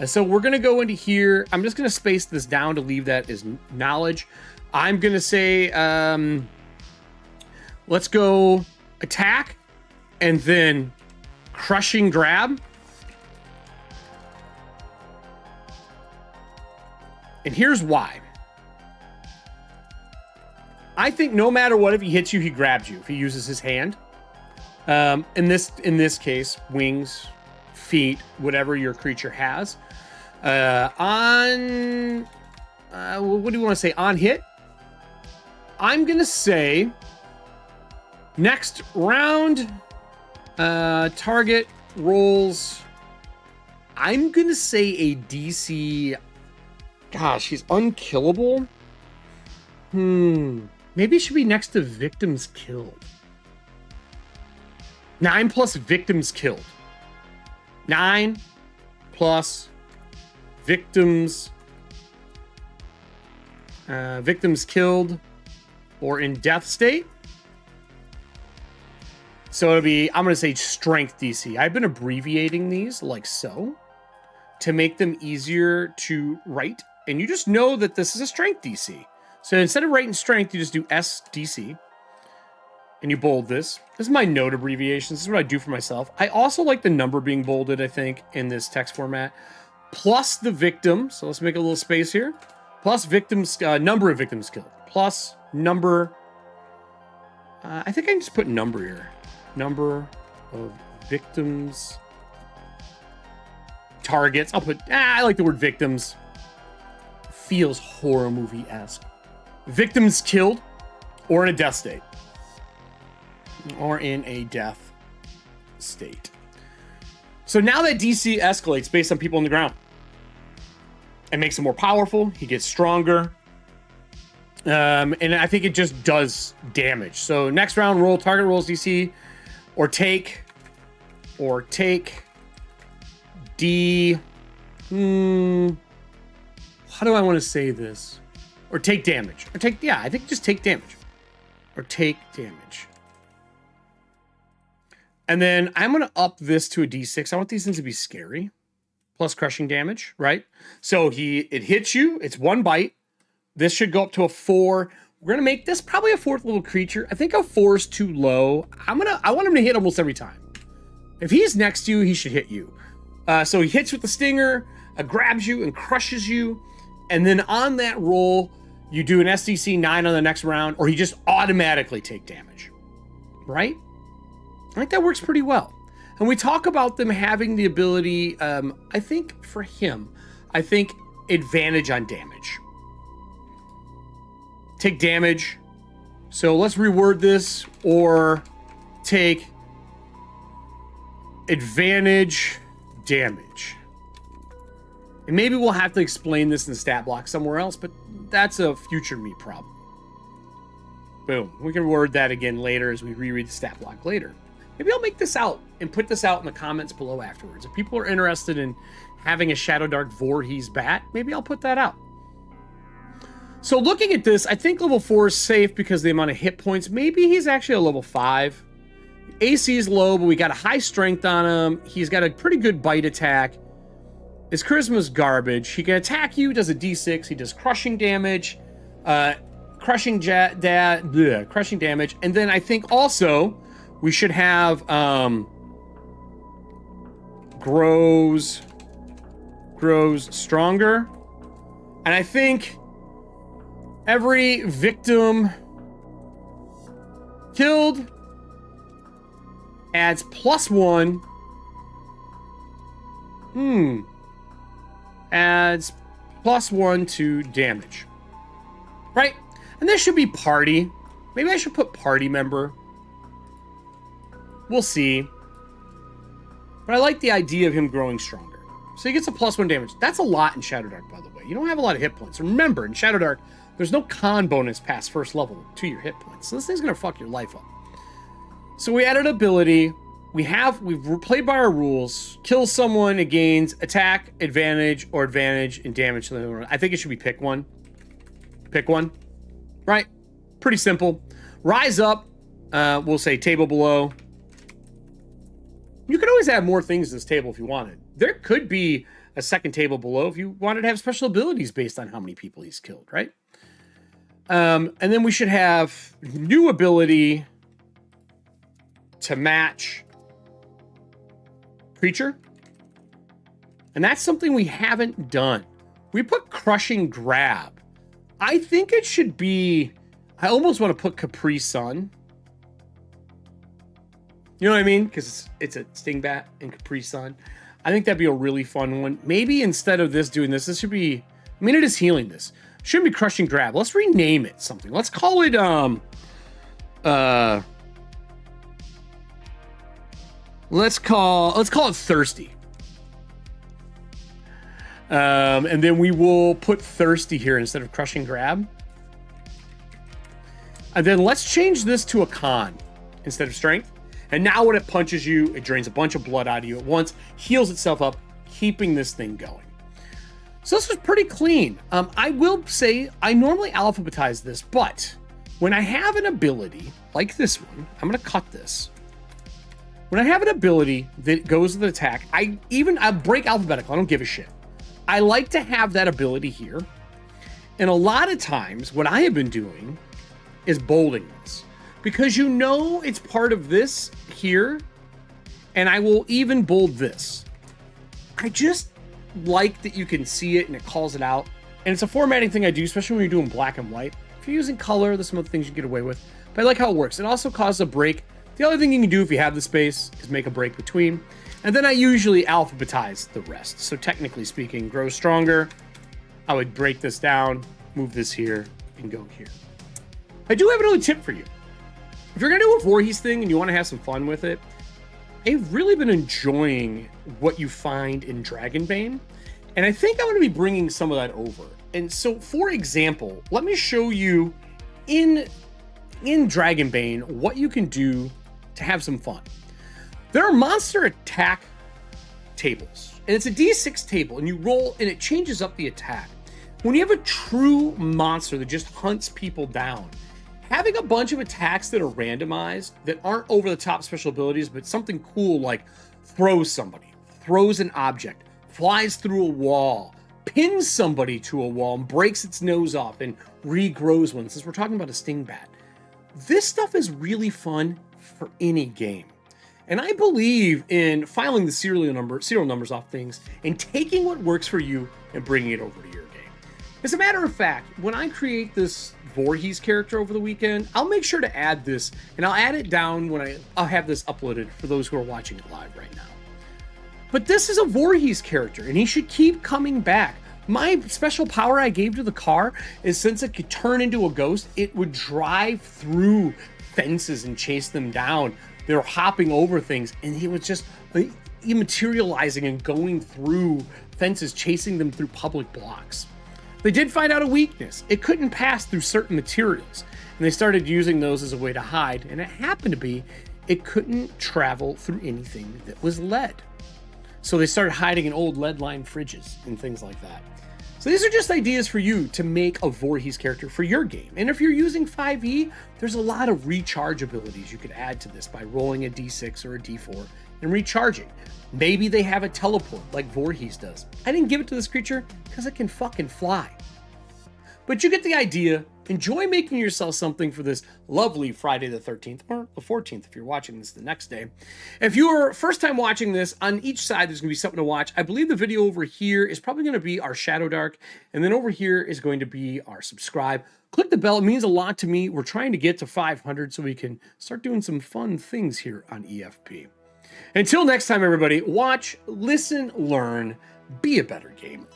So we're going to go into here. I'm just going to space this down to leave that as knowledge. I'm going to say, let's go attack and then crushing grab. And here's why. I think no matter what, if he hits you, he grabs you. If he uses his hand. In this case, wings, feet, whatever your creature has. What do you want to say? On hit? I'm going to say next round, target rolls. I'm going to say a DC. Gosh, he's unkillable. Maybe it should be next to victims killed. 9 plus victims killed. 9 plus victims victims killed or in death state. So it'll be, I'm going to say strength DC. I've been abbreviating these like so to make them easier to write. And you just know that this is a strength DC. So instead of writing strength, you just do SDC. And you bold this. This is my note abbreviation. This is what I do for myself. I also like the number being bolded, I think, in this text format. Plus the victim. So let's make a little space here. Plus victims, number of victims killed. Plus number. I think I can just put number here. Number of victims. Targets. I'll put, I like the word victims. Feels horror movie-esque. Victims killed or in a death state. Or in a death state. So now that DC escalates based on people on the ground. It makes him more powerful. He gets stronger. And I think it just does damage. So next round, roll target rolls DC. Or take D. How do I want to say this? Or take damage. Or take, yeah, I think just take damage. Or take damage. And then I'm going to up this to a D6. I want these things to be scary. Plus crushing damage, right? So it hits you. It's 1 bite. This should go up to a 4. We're going to make this probably a 4th level creature. I think a 4 is too low. I want him to hit almost every time. If he's next to you, he should hit you. So he hits with the stinger, grabs you and crushes you. And then on that roll, you do an SDC 9 on the next round, or he just automatically take damage, right? I think that works pretty well. And we talk about them having the ability, I think for him, advantage on damage. Take damage. So let's reword this, or take advantage damage. And maybe we'll have to explain this in the stat block somewhere else, but that's a future me problem. Boom. We can word that again later as we reread the stat block later. Maybe I'll make this out and put this out in the comments below afterwards. If people are interested in having a Shadowdark Voorhees bat, maybe I'll put that out. So looking at this, I think level 4 is safe because of the amount of hit points. Maybe he's actually a level 5. AC is low, but we got a high strength on him. He's got a pretty good bite attack. His charisma is garbage. He can attack you, does a D6. He does crushing damage. Crushing damage. And then I think also we should have grows stronger. And I think every victim killed adds +1. Adds +1 to damage. Right? And this should be party. Maybe I should put party member. We'll see. But I like the idea of him growing stronger. So he gets a +1 damage. That's a lot in Shadowdark, by the way. You don't have a lot of hit points. Remember, in Shadowdark, there's no con bonus past first level to your hit points. So this thing's going to fuck your life up. So we added ability. We've played by our rules. Kill someone, it gains attack, advantage, or advantage and damage. I think it should be pick one. Pick one. Right? Pretty simple. Rise up. We'll say table below. You could always add more things to this table if you wanted. There could be a second table below if you wanted to have special abilities based on how many people he's killed, right? And then we should have new ability to match creature. And that's something we haven't done. We put crushing grab. I think it should be, I almost want to put Capri Sun. You know what I mean? Because it's a Stingbat and Capri Sun. I think that'd be a really fun one. Maybe instead of this doing this should be, I mean, it is healing this. Shouldn't be crushing grab. Let's rename it something. Let's call it, let's call it thirsty. And then we will put thirsty here instead of crushing grab. And then let's change this to a con instead of strength. And now when it punches you, it drains a bunch of blood out of you at once, heals itself up, keeping this thing going. So this was pretty clean. I will say I normally alphabetize this, but when I have an ability like this one, I'm going to cut this. When I have an ability that goes with an attack, I break alphabetical. I don't give a shit. I like to have that ability here. And a lot of times what I have been doing is bolding this, because you know it's part of this here, and I will even bold this. I just like that you can see it and it calls it out. And it's a formatting thing I do, especially when you're doing black and white. If you're using color, there's some other things you get away with. But I like how it works. It also causes a break. The other thing you can do if you have the space is make a break between. And then I usually alphabetize the rest. So technically speaking, grow stronger. I would break this down, move this here, and go here. I do have another tip for you. If you're going to do a Voorhees thing and you want to have some fun with it, I've really been enjoying what you find in Dragonbane. And I think I'm going to be bringing some of that over. And so, for example, let me show you in Dragonbane what you can do to have some fun. There are monster attack tables, and it's a D6 table, and you roll, and it changes up the attack. When you have a true monster that just hunts people down, having a bunch of attacks that are randomized, that aren't over-the-top special abilities, but something cool like throws somebody, throws an object, flies through a wall, pins somebody to a wall, and breaks its nose off and regrows one, since we're talking about a sting bat. This stuff is really fun for any game. And I believe in filing the serial numbers off things and taking what works for you and bringing it over to your game. As a matter of fact, when I create this Voorhees character over the weekend, I'll make sure to add this, and I'll add it down when I'll have this uploaded for those who are watching it live right now. But this is a Voorhees character, and he should keep coming back. My special power I gave to the car is, since it could turn into a ghost, it would drive through fences and chase them down. They were hopping over things, and he was just materializing and going through fences, chasing them through public blocks. They did find out a weakness. It couldn't pass through certain materials, and they started using those as a way to hide, and it happened to be it couldn't travel through anything that was lead. So they started hiding in old lead-lined fridges and things like that. So these are just ideas for you to make a Voorhees character for your game. And if you're using 5e, there's a lot of recharge abilities you could add to this by rolling a d6 or a d4 and recharging. Maybe they have a teleport like Voorhees does. I didn't give it to this creature because it can fucking fly. But you get the idea. Enjoy making yourself something for this lovely Friday the 13th, or the 14th if you're watching this the next day. If you're first time watching this, on each side there's going to be something to watch. I believe the video over here is probably going to be our Shadowdark, and then over here is going to be our subscribe. Click the bell. It means a lot to me. We're trying to get to 500 so we can start doing some fun things here on EFP. Until next time, everybody, watch, listen, learn, be a better gamer.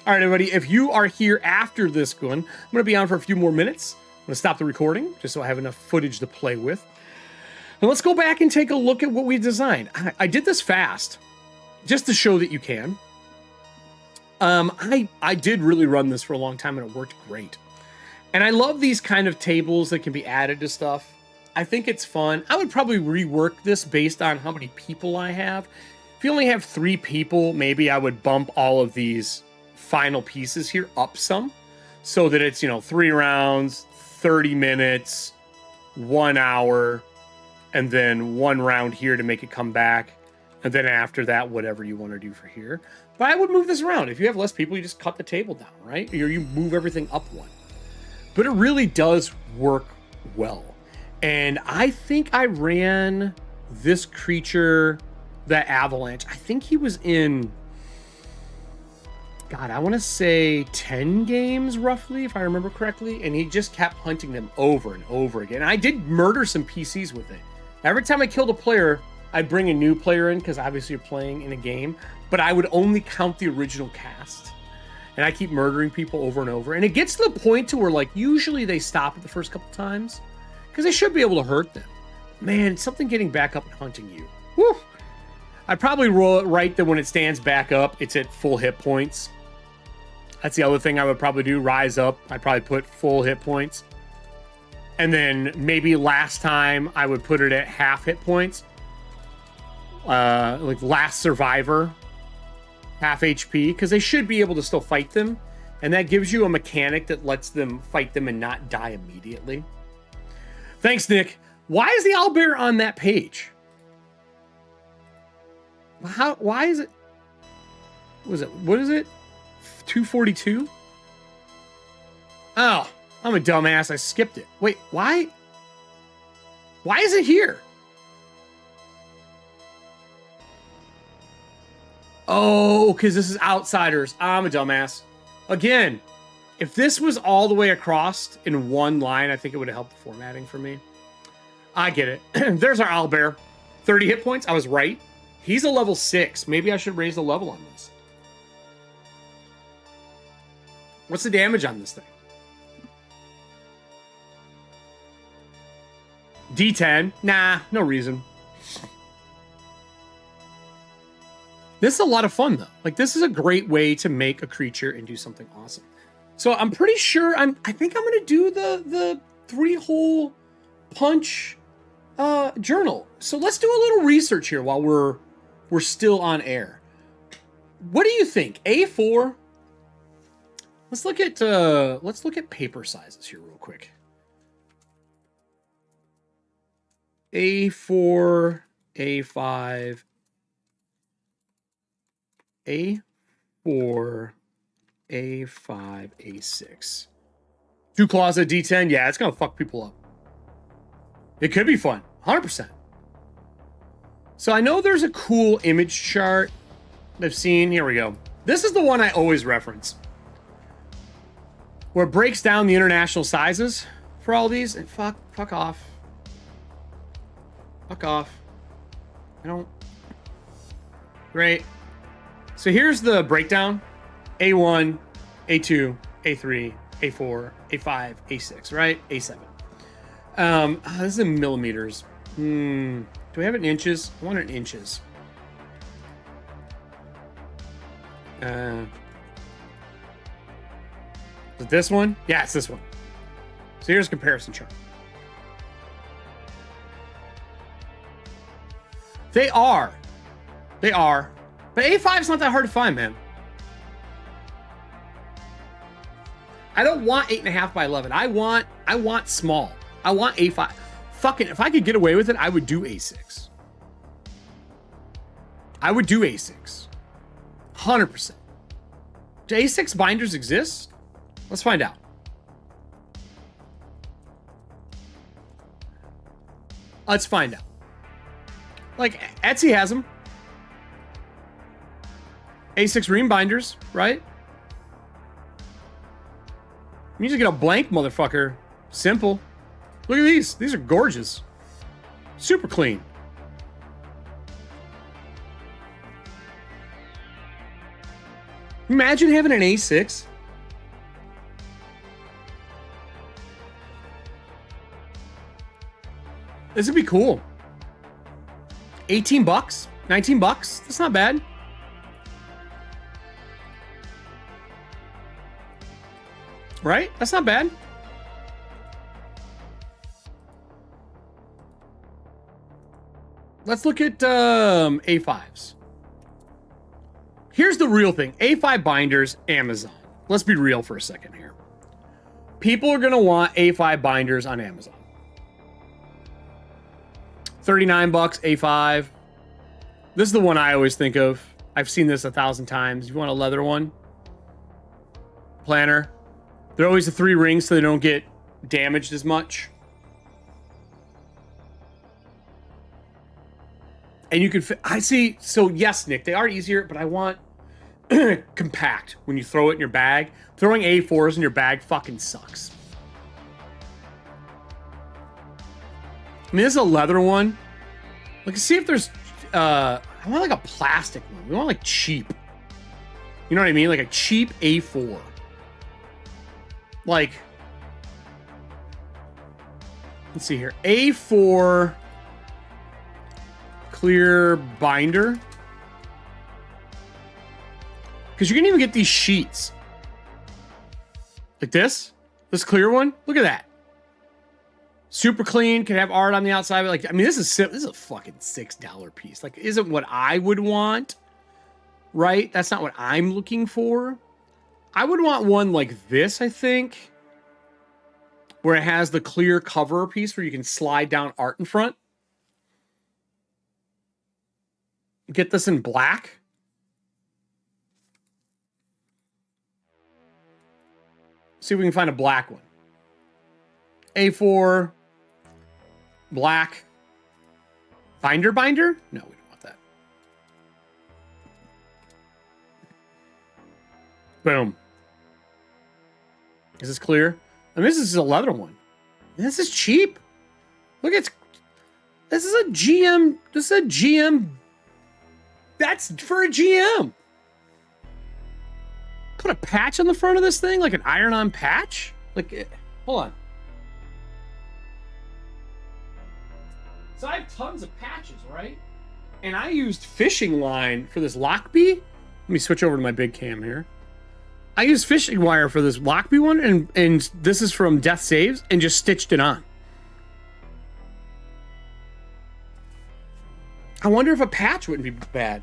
All right, everybody, if you are here after this one, I'm going to be on for a few more minutes. I'm going to stop the recording just so I have enough footage to play with. And let's go back and take a look at what we designed. I did this fast just to show that you can. I did really run this for a long time, and it worked great. And I love these kind of tables that can be added to stuff. I think it's fun. I would probably rework this based on how many people I have. If you only have 3 people, maybe I would bump all of these final pieces here up some, so that it's, 3 rounds, 30 minutes, 1 hour, and then 1 round here to make it come back, and then after that, whatever you want to do for here. But I would move this around. If you have less people, you just cut the table down, right? Or you move everything up 1. But it really does work well. And I think I ran this creature, that Avalanche. I think he was in, God, I want to say 10 games roughly, if I remember correctly. And he just kept hunting them over and over again. I did murder some PCs with it. Every time I killed a player, I'd bring a new player in, because obviously you're playing in a game. But I would only count the original cast. And I keep murdering people over and over. And it gets to the point to where, like, usually they stop it the first couple times, because they should be able to hurt them. Man, something getting back up and hunting you. Woo! I'd probably roll it right that when it stands back up, it's at full hit points. That's the other thing I would probably do. Rise up. I'd probably put full hit points. And then maybe last time I would put it at half hit points. Like last survivor, half HP, because they should be able to still fight them. And that gives you a mechanic that lets them fight them and not die immediately. Thanks, Nick. Why is the owlbear on that page? Why is it? What is it? 242? Oh, I'm a dumbass. I skipped it. Wait, why? Why is it here? Oh, because this is Outsiders. I'm a dumbass. Again, if this was all the way across in one line, I think it would have helped the formatting for me. I get it. There's our owlbear. 30 hit points. I was right. He's a level 6. Maybe I should raise the level on this. What's the damage on this thing? D10. Nah, no reason. This is a lot of fun, though. Like, this is a great way to make a creature and do something awesome. So I'm pretty sure I think I'm going to do the 3-hole punch journal. So let's do a little research here while we're still on air. What do you think? A4. Let's look at paper sizes here real quick. A4, A5, A4, A5, A6. 2 claws at D10. Yeah, it's gonna fuck people up. It could be fun, 100%. So I know there's a cool image chart I've seen. Here we go. This is the one I always reference, where it breaks down the international sizes for all these. And fuck off. Fuck off. I don't. Great. So here's the breakdown. A1, A2, A3, A4, A5, A6, right? A7. This is in millimeters. Do we have it in inches? I want it in inches. Is it this one? Yeah, it's this one. So here's a comparison chart. They are. But A5 is not that hard to find, man. I don't want 8.5 by 11. I want small. I want A5. Fucking, if I could get away with it, I would do A6. I would do A6. 100%. Do A6 binders exist? Let's find out. Let's find out. Like, Etsy has them. A6 ream binders, right? You just get a blank, motherfucker. Simple. Look at these. These are gorgeous. Super clean. Imagine having an A6. This would be cool. 18 bucks, 19 bucks. That's not bad. Right? That's not bad. Let's look at A5s. Here's the real thing. A5 binders, Amazon. Let's be real for a second here. People are going to want A5 binders on Amazon. 39 bucks, A5. This is the one I always think of. I've seen this 1,000 times. You want a leather one? Planner. They're always the 3 rings so they don't get damaged as much. And you can I see, so yes, Nick, they are easier, but I want compact when you throw it in your bag. Throwing A4s in your bag fucking sucks. I mean, this is a leather one. Let's see if there's, I want like a plastic one. We want like cheap. You know what I mean? Like a cheap A4. Like, let's see here. A4 clear binder. Because you can even get these sheets. Like this. This clear one. Look at that. Super clean. Can have art on the outside. Like, I mean, this is a fucking $6 piece. Like, isn't what I would want. Right? That's not what I'm looking for. I would want one like this, I think, where it has the clear cover piece where you can slide down art in front. Get this in black. See if we can find a black one. A4, black. Binder? No, we don't want that. Boom. Is this clear? I mean, this is a leather one. This is cheap. Look, this is a GM. This is a GM. That's for a GM. Put a patch on the front of this thing, like an iron-on patch. Like, hold on. So I have tons of patches, right? And I used fishing line for this Lockbee. Let me switch over to my big cam here. I used fishing wire for this Lockbee one, and this is from Death Saves, and just stitched it on. I wonder if a patch wouldn't be bad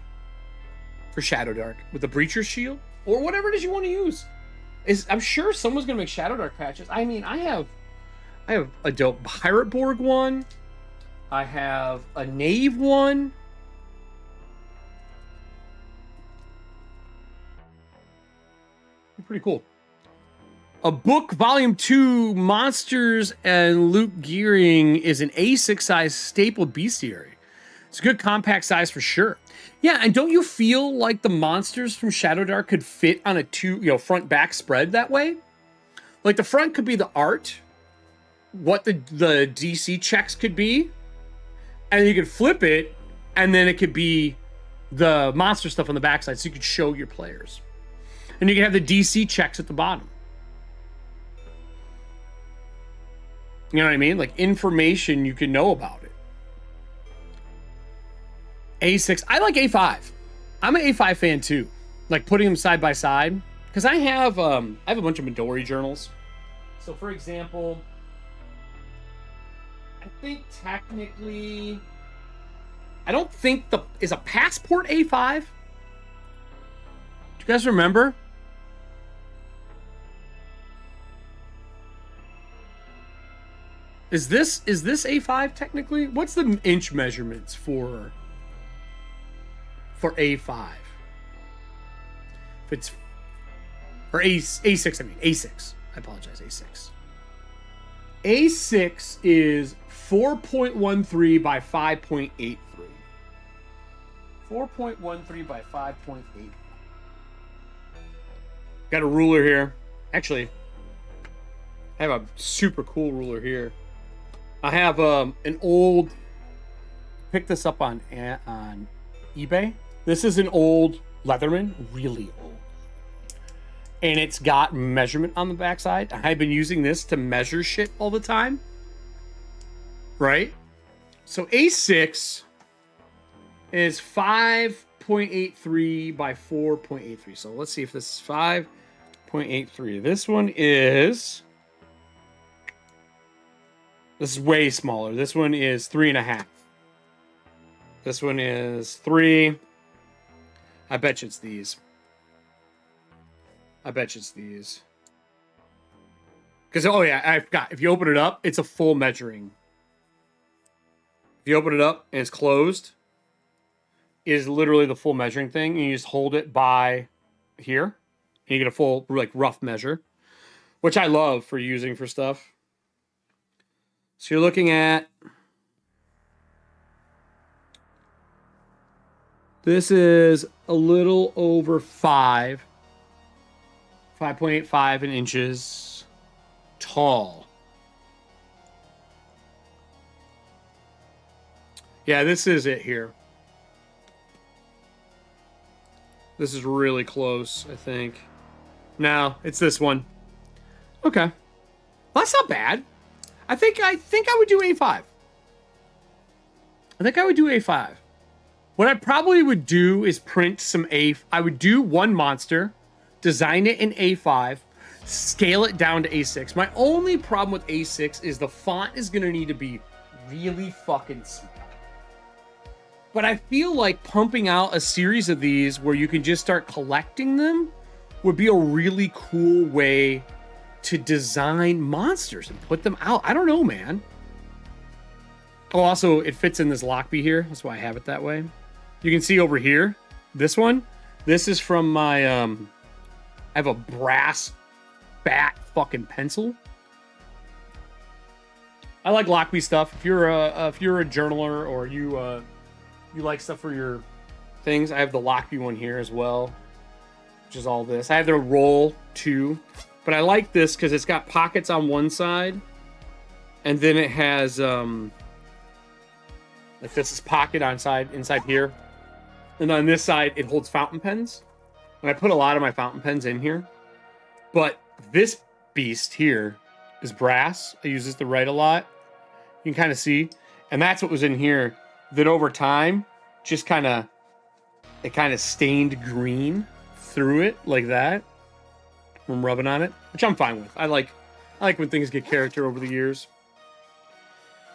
for Shadowdark with the Breacher's Shield or whatever it is you want to use. I'm sure someone's gonna make Shadowdark patches. I mean, I have a dope Pirate Borg one. I have a Knave one. Pretty cool. A Book Volume 2 Monsters and Loot Gearing is an A6 size staple bestiary. It's a good compact size for sure. Yeah, and don't you feel like the monsters from Shadowdark could fit on a front back spread that way? Like the front could be the art, what the DC checks could be, and you could flip it, and then it could be the monster stuff on the backside, so you could show your players. And you can have the DC checks at the bottom. You know what I mean? Like information you can know about it. A6. I like A5. I'm an A5 fan too. Like putting them side by side. Because I have a bunch of Midori journals. So for example, I think technically, I don't think is a Passport A5? Do you guys remember? Is this A5 technically? What's the inch measurements for A5? If it's or A6, I mean A6. I apologize, A6. A6 is 4.13 by 5.83. 4.13 by 5.8. Got a ruler here. Actually, I have a super cool ruler here. I have an old. Picked this up on eBay. This is an old Leatherman, really old, and it's got measurement on the backside. I've been using this to measure shit all the time. Right. So A6 is 5.83 by 4.83. So let's see if this is 5.83. This one is. This is way smaller. This one is 3.5. This one is 3. I bet you it's these. Because, oh yeah, I forgot. If you open it up, it's a full measuring. If you open it up and it's closed, it is literally the full measuring thing. And you just hold it by here. And you get a full, like, rough measure. Which I love for using for stuff. So you're looking at, this is a little over 5.85 in inches tall. Yeah, this is it here. This is really close, I think. No, it's this one. Okay. Well, that's not bad. I think I would do A5. What I probably would do is print some I would do one monster, design it in A5, scale it down to A6. My only problem with A6 is the font is going to need to be really fucking small. But I feel like pumping out a series of these where you can just start collecting them would be a really cool way to design monsters and put them out. I don't know, man. Oh, also, it fits in this Lockbee here. That's why I have it that way. You can see over here, this one. This is from my, I have a brass fat fucking pencil. I like Lockbee stuff. If you're a journaler or you like stuff for your things, I have the Lockbee one here as well, which is all this. I have the roll too, but I like this because it's got pockets on one side, and then it has like this is pocket inside here, and on this side it holds fountain pens. And I put a lot of my fountain pens in here, but this beast here is brass. I use this to write a lot. You can kind of see, and that's what was in here. That over time, just it kind of stained green through it like that from rubbing on it, which I'm fine with. I like when things get character over the years.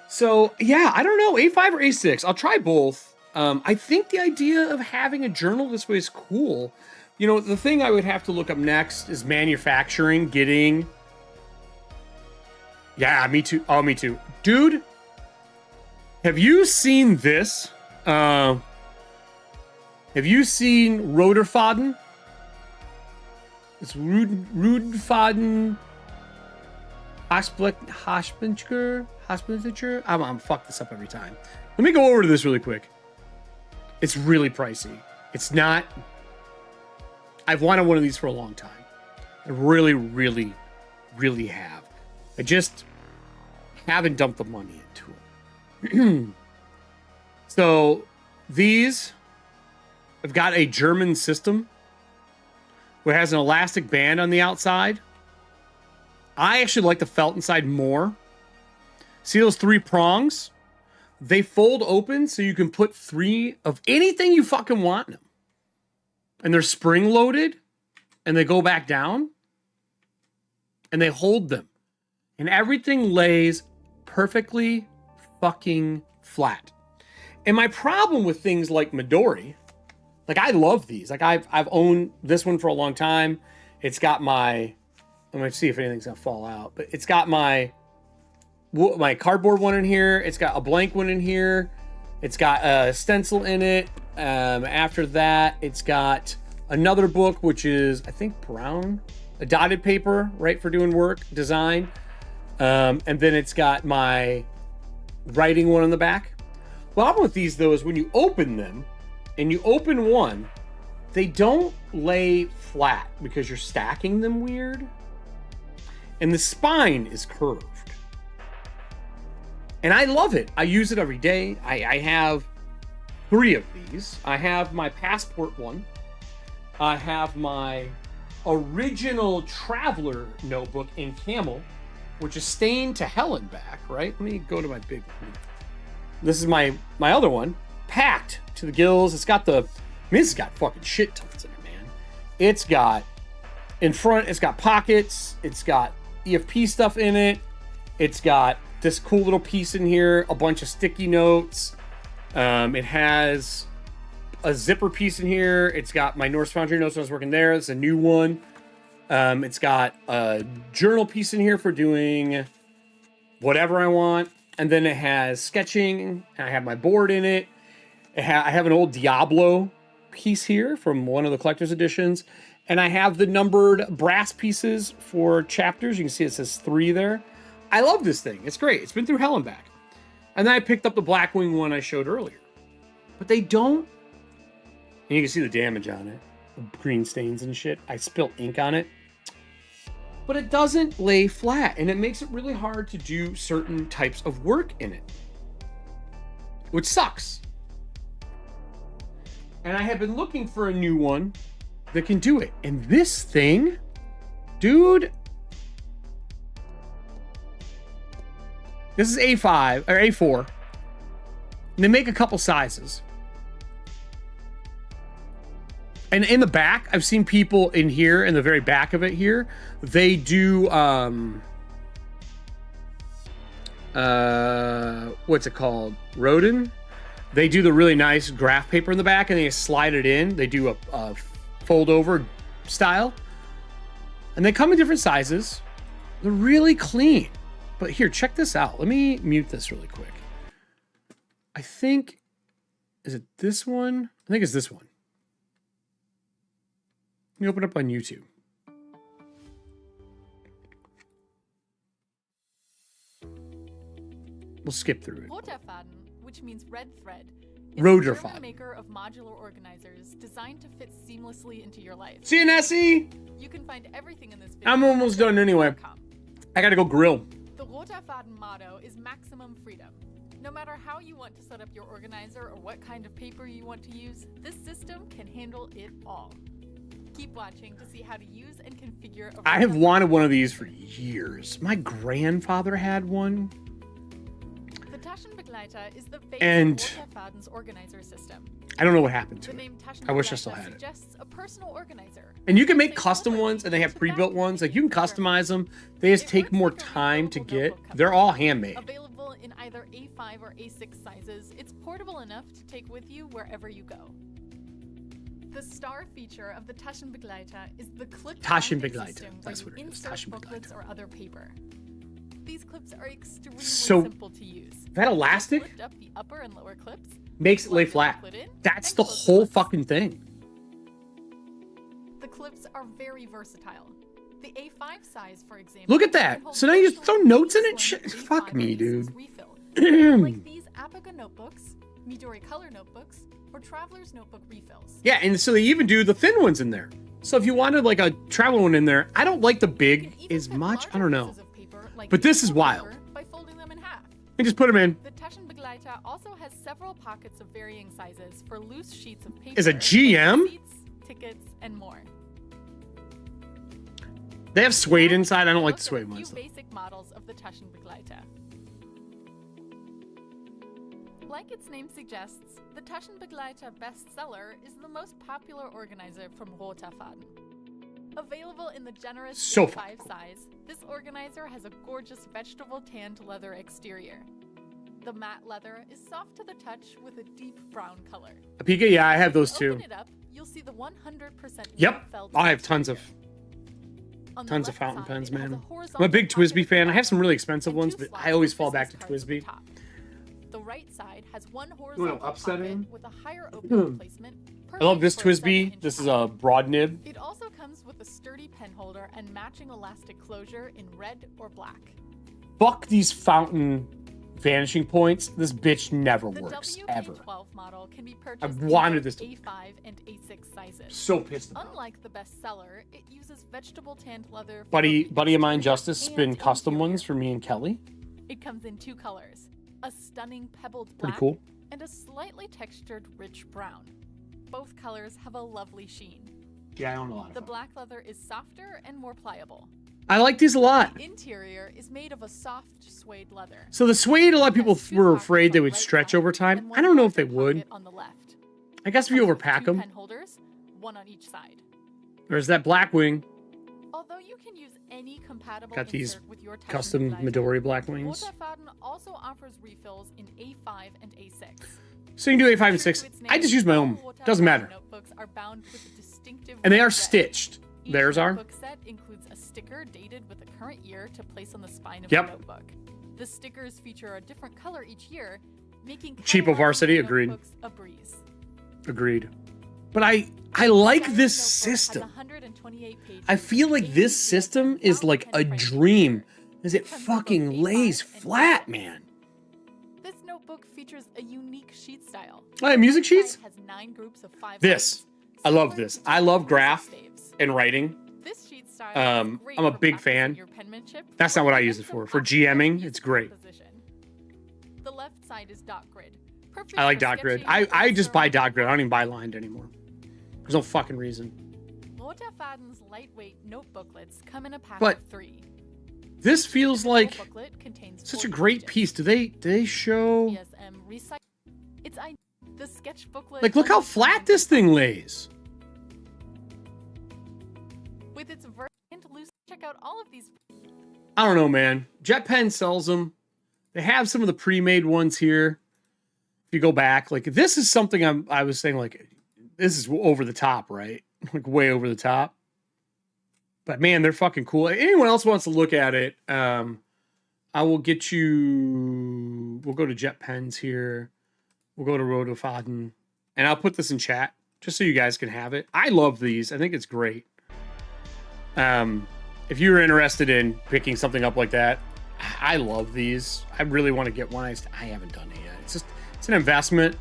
So yeah, I don't know, A5 or A6. I'll try both. I think the idea of having a journal this way is cool. You know, the thing I would have to look up next is manufacturing, getting... Yeah, me too. Oh, me too. Dude, have you seen this? Have you seen Roderfaden? It's Rudfaden Hospitzer. I'm fuck this up every time. Let me go over to this really quick. It's really pricey. It's not... I've wanted one of these for a long time. I really, really, really have. I just haven't dumped the money into it. So these have got a German system where it has an elastic band on the outside. I actually like the felt inside more. See those 3 prongs? They fold open so you can put 3 of anything you fucking want in them. And they're spring loaded and they go back down and they hold them. And everything lays perfectly fucking flat. And my problem with things like Midori, like I love these. Like I've owned this one for a long time. It's got my, let me see if anything's gonna fall out, but it's got my cardboard one in here. It's got a blank one in here. It's got a stencil in it. After that, it's got another book, which is, I think, brown, a dotted paper, right, for doing work, design. And then it's got my writing one on the back. The problem with these, though, is when you open them, and you open one, they don't lay flat because you're stacking them weird. And the spine is curved. And I love it. I use it every day. I have 3 of these. I have my passport one. I have my original traveler notebook in camel, which is stained to hell and back, right? Let me go to my big one. This is my other one, packed to the gills. It's got the, I mean, this has got fucking shit tons in it, man. It's got, in front, it's got pockets. It's got EFP stuff in it. It's got this cool little piece in here, a bunch of sticky notes. It has a zipper piece in here. It's got my Norse Foundry notes when I was working there. It's a new one. It's got a journal piece in here for doing whatever I want. And then it has sketching. And I have my board in it. I have an old Diablo piece here from one of the collector's editions. And I have the numbered brass pieces for chapters. You can see it says 3 there. I love this thing. It's great. It's been through hell and back. And then I picked up the Blackwing one I showed earlier. But they don't... And you can see the damage on it. The green stains and shit. I spilled ink on it. But it doesn't lay flat. And it makes it really hard to do certain types of work in it. Which sucks. And I have been looking for a new one that can do it. And this thing... Dude... This is A5 or A4. And they make a couple sizes. And in the back, I've seen people in here, in the very back of it here, they do what's it called? Rodin. They do the really nice graph paper in the back and they slide it in. They do a fold over style. And they come in different sizes. They're really clean. But here, check this out. Let me mute this really quick. I think, is it this one? I think it's this one. Let me open it up on YouTube. We'll skip through it. Roterfaden, which means red thread, is a Roterfaden. German maker of modular organizers designed to fit seamlessly into your life. See you, Nessie? You can find everything in this video. I'm almost done anyway. I gotta go grill. The Roterfaden motto is maximum freedom. No matter how you want to set up your organizer or what kind of paper you want to use, this system can handle it all. Keep watching to see how to use and configure a I have Roterfaden. wanted one of these for years. My grandfather had one. The Taschenbegleiter is the base And- of Roterfaden's organizer system. I don't know what happened to The it. name I wish I still Taschenbegleiter had it. suggests a personal organizer. And you can make Say custom Solodark ones, and they have to pre-built back ones. the Like, you can German. customize them. They just It take works more like a time to refillable get. notebook cover. They're all handmade. Available in either A5 or A6 sizes, it's portable enough to take with you wherever you go. The star feature of the Taschenbegleiter is the clip Taschenbegleiter, system where that's you what it is, insert Taschenbegleiter. booklets or other paper. These clips are extremely So- simple to use. That elastic Lift up the upper and lower clips. makes it lay plug the flat. booklet in, That's and the close whole clips. fucking thing. The clips are very versatile. The A5 size, for example. Look at that. can hold So now you just throw virtually notes in any it? slender Shit, A5 fuck me, or A6 dude. refill. Like these Apica notebooks, Midori color notebooks, or Traveler's notebook refills. Yeah, and so they even do the thin ones in there. So if you wanted like a travel one in there, I don't like the You big can even as fit much. I larger don't know. pieces of paper, like But this is A4 wild. paper, by folding them in half. And just put them in. The Taschenbegleiter also has several pockets of varying sizes for loose sheets of paper. Is a like GM? receipts, tickets, and more. They have suede inside. I don't like the Look at suede a few ones though. basic models of the Taschenbegleiter. Like its name suggests, the Taschenbegleiter bestseller is the most popular organizer from Roterfaden. Available in the generous So A5 fucking cool. size, this organizer has a gorgeous vegetable tanned leather exterior. The matte leather is soft to the touch with a deep brown color. Apica, yeah, I have those too. Open it up, you'll see the 100% Yep, felt I have tons of exterior. On the tons of left fountain side, pens, it has man. a I'm a horizontal big pocket Twisby at the fan. I have some bottom really expensive and ones, two but slots I always for fall back to Christmas cards at the Twisby. top. The right side has one wanna horizontal upset pocket him? with a higher opening placement. I love this perfect for a Twisby. 7-inch This is pocket. a broad nib. It also comes with a sturdy pen holder and matching elastic closure in red or black. Fuck these fountain vanishing points. This bitch never The works ever. WK12 model can be purchased I've in wanted both this to- A5 and A6 sizes. So pissed about it. Unlike the bestseller, it uses vegetable tanned leather. for Buddy both of mine, exterior Justice, and spin custom interior. ones for me and Kelly. It comes in two colors, a stunning pebbled Pretty black cool. and a slightly textured rich brown. Both colors have a lovely sheen. Yeah, I own a lot The black leather is softer and more pliable. I like these a lot. The interior is made of a soft suede leather. So the suede, a lot of It people has two were pockets afraid they on the would right stretch side over and time. one I don't know if they larger would. pocket on the left. I guess if you Comes with overpack two them. pen holders, one on each side. There's that black wing. Although you can use any compatible Got these insert with your Custom Taschenbegleiter, Midori black wings. Roterfaden also offers refills in A5 and A6. So you can do A5 and True 6. to its I name, just use my own. all Doesn't Roterfaden matter. Notebooks are bound with a distinctive And they red are thread. stitched. Each Theirs are. notebook set includes a sticker dated with the current year to place on the spine of Yep. the notebook. The stickers feature a different color each year, making Cheapo cataloging varsity, your agreed. notebooks a breeze. Agreed. But I like Diary this notebook has system. 128 pages, I feel like this 80 system pages, is like a 10 frames per dream. year. As it Comes in both fucking A5 lays and flat, A6. man. This notebook features a unique sheet style. Oh, yeah, music Each sheets? side has 9 groups of 5 This. lines, I love similar this. to I love Japanese graph staves. and writing. This sheet style is great I'm a for big practicing fan. your penmanship That's or not what I even use it some for. For optional GMing, piece it's of great. composition. The left side is dot grid. Perfect I like for dot grid. sketching, I just buy brainstorming, dot grid. I don't even buy lined anymore. There's no fucking reason. Roterfaden's lightweight notebooklets come in a pack But of 3. This feels The like notebooklet contains such a 40 great pages. piece. Do they show? ESM recycle. It's the sketch booklet. Like, look how only flat comes this thing lays. with its vertical and loose. Check out all of these. I don't know, man. JetPen sells them. They have some of the pre-made ones here. If you go back, like this is something I was saying, like this is over the top, right? Like way over the top. But man, they're fucking cool. If anyone else wants to look at it, I will get you. We'll go to Jet Pens here. We'll go to Rotofaden, and I'll put this in chat just so you guys can have it. I love these. I think it's great. If you're interested in picking something up like that, I love these. I really want to get one. I haven't done it yet. It's an investment.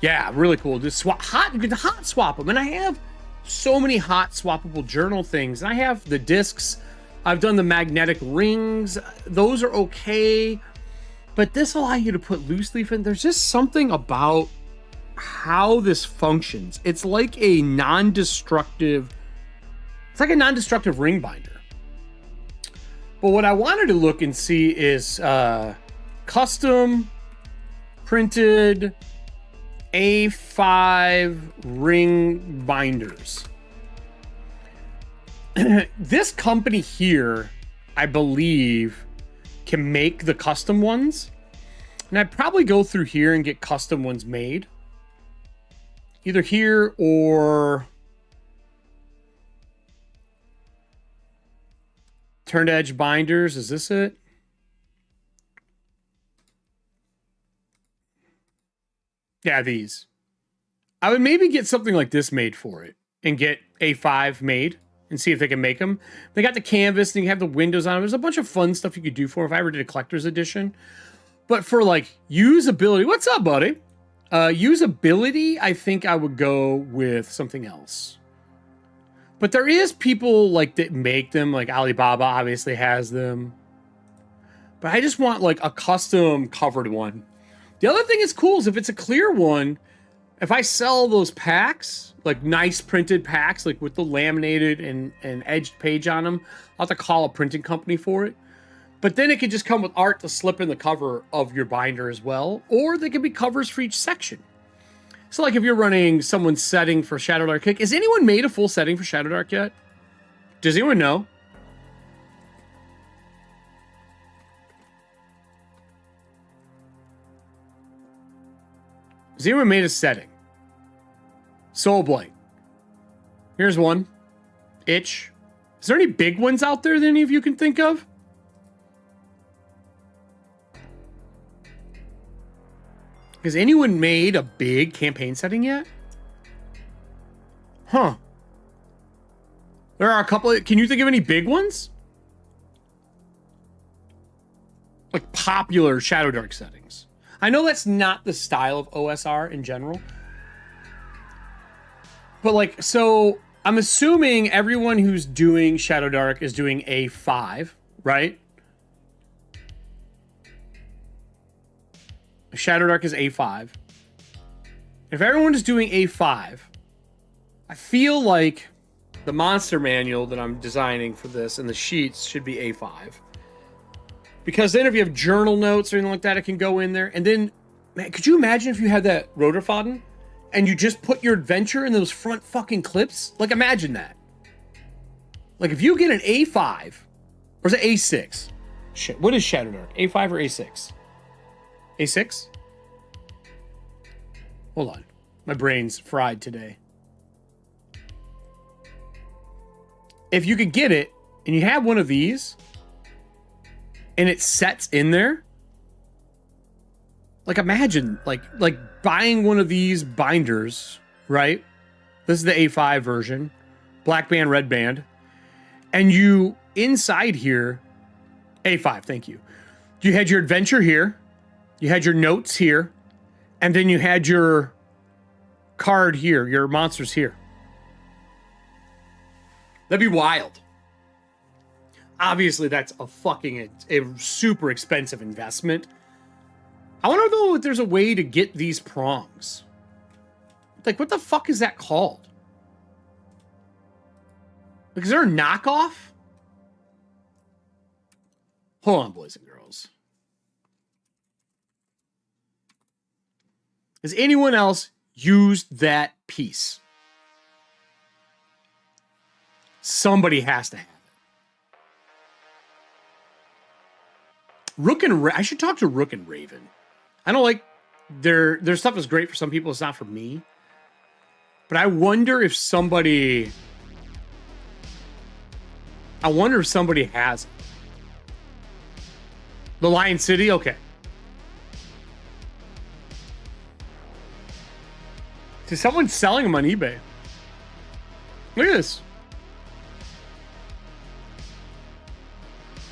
Yeah, really cool. Just swap you can hot swap them, and I have so many hot swappable journal things. And I have the discs. I've done the magnetic rings. Those are okay, but this allows you to put loose leaf in. There's just something about how this functions. It's like a non-destructive. It's like a non-destructive ring binder. But what I wanted to look and see is custom printed A5 ring binders. This company here, I believe, can make the custom ones. And I'd probably go through here and get custom ones made. Either here or Turned Edge Binders. Is this it? Yeah, these. I would maybe get something like this made for it and get A5 made and see if they can make them. They got the canvas and you have the windows on them. There's a bunch of fun stuff you could do for if I ever did a collector's edition. But for like usability, what's up, buddy? Usability, I think I would go with something else. But there is people like that make them, like Alibaba obviously has them. But I just want like a custom covered one. The other thing is cool is if it's a clear one, if I sell those packs, like nice printed packs, like with the laminated and edged page on them, I'll have to call a printing company for it. But then it could just come with art to slip in the cover of your binder as well. Or they could be covers for each section. So like if you're running someone's setting for Shadowdark Kick, has anyone made a full setting for Shadowdark yet? Does anyone know? Has anyone made a setting? Soul Blight. Here's one. Itch. Is there any big ones out there that any of you can think of? Has anyone made a big campaign setting yet? Huh. There are a couple. Can you think of any big ones? Like popular Shadowdark settings. I know that's not the style of OSR in general. But like, so I'm assuming everyone who's doing Shadowdark is doing A5, right? Shadowdark is A5. If everyone is doing A5, I feel like the monster manual that I'm designing for this and the sheets should be A5. Because then if you have journal notes or anything like that, it can go in there. And then, man, could you imagine if you had that Rotorfaden and you just put your adventure in those front fucking clips? Like, imagine that. Like, if you get an A5, or is it A6? Shit, what is Shadowdark? A5 or A6? A6? Hold on. My brain's fried today. If you could get it, and you have one of these, and it sets in there, like imagine, like buying one of these binders, right? This is the A5 version, black band, red band, and you, inside here, A5, thank you. You had your adventure here, you had your notes here, and then you had your card here, your monsters here. That'd be wild. Obviously, that's a super expensive investment. I want to know if there's a way to get these prongs. Like, what the fuck is that called? Like, is there a knockoff? Hold on, boys and girls. Has anyone else used that piece? Somebody has to have it. I should talk to Rook and Raven. I don't like their stuff is great for some people. It's not for me. But I wonder if somebody I wonder if somebody has it. The Lion City? Okay. See, someone's selling them on eBay. Look at this.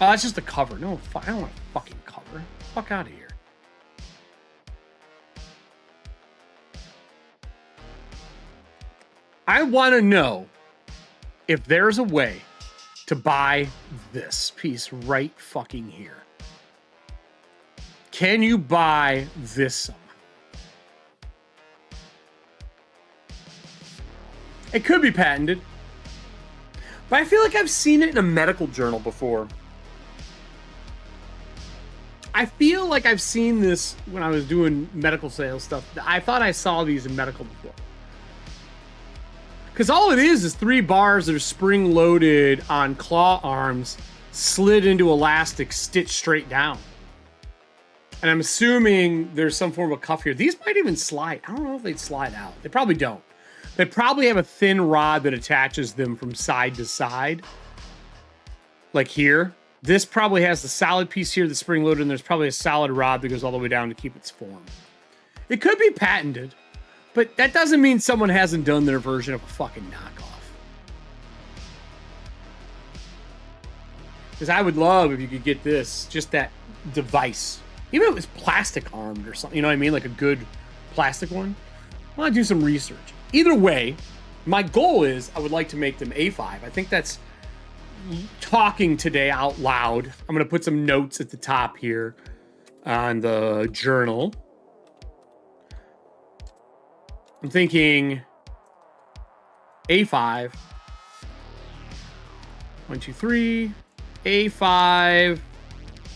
Oh, that's just the cover. No, I don't want a fucking cover. Fuck out of here. I want to know if there's a way to buy this piece right fucking here. Can you buy this somehow? It could be patented, but I feel like I've seen it in a medical journal before. I feel like I've seen this when I was doing medical sales stuff. I thought I saw these in medical before. Because all it is 3 bars that are spring-loaded on claw arms, slid into elastic, stitched straight down. And I'm assuming there's some form of cuff here. These might even slide. I don't know if they'd slide out. They probably don't. They probably have a thin rod that attaches them from side to side. Like here. This probably has the solid piece here that's spring-loaded, and there's probably a solid rod that goes all the way down to keep its form. It could be patented. But that doesn't mean someone hasn't done their version of a fucking knockoff. Because I would love if you could get this, just that device. Even if it was plastic armed or something, you know what I mean? Like a good plastic one. I want to do some research. Either way, my goal is I would like to make them A5. I think that's talking today out loud. I'm going to put some notes at the top here on the journal. I'm thinking A5. 1, 2, 3. A5.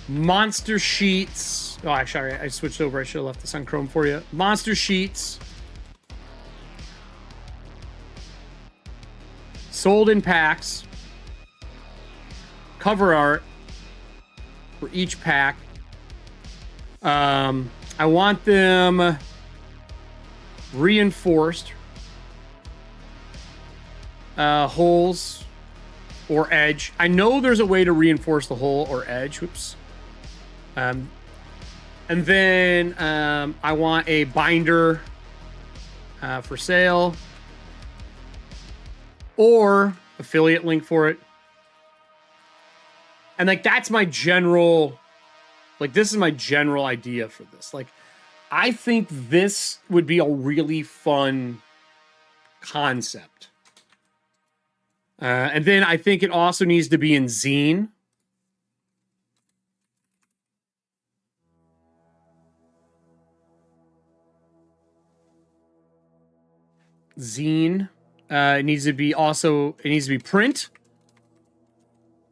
Monster sheets. Oh, actually, I switched over. I should have left this on Chrome for you. Monster sheets. Sold in packs. Cover art for each pack. I want them reinforced holes or edge. I know there's a way to reinforce the hole or edge. Whoops. And then I want a binder for sale or affiliate link for it. And like that's my general, like this is my general idea for this. Like I think this would be a really fun concept. And then I think it also needs to be in zine. Zine. It needs to be also, it needs to be print.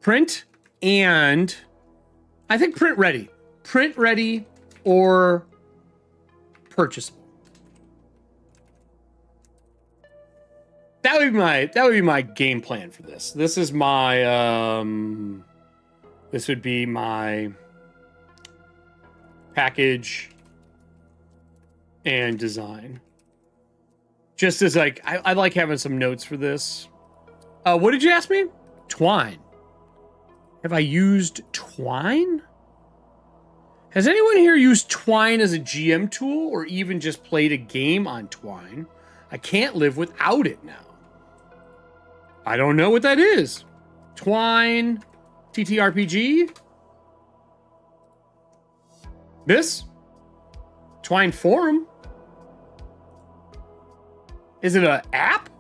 Print and I think print ready. Print ready or purchasable. That would be my game plan for this. This is my this would be my package and design. Just as like I like having some notes for this. What did you ask me? Twine. Have I used Twine? Has anyone here used Twine as a GM tool or even just played a game on Twine? I can't live without it now. I don't know what that is. Twine, TTRPG? This? Twine Forum? Is it an app?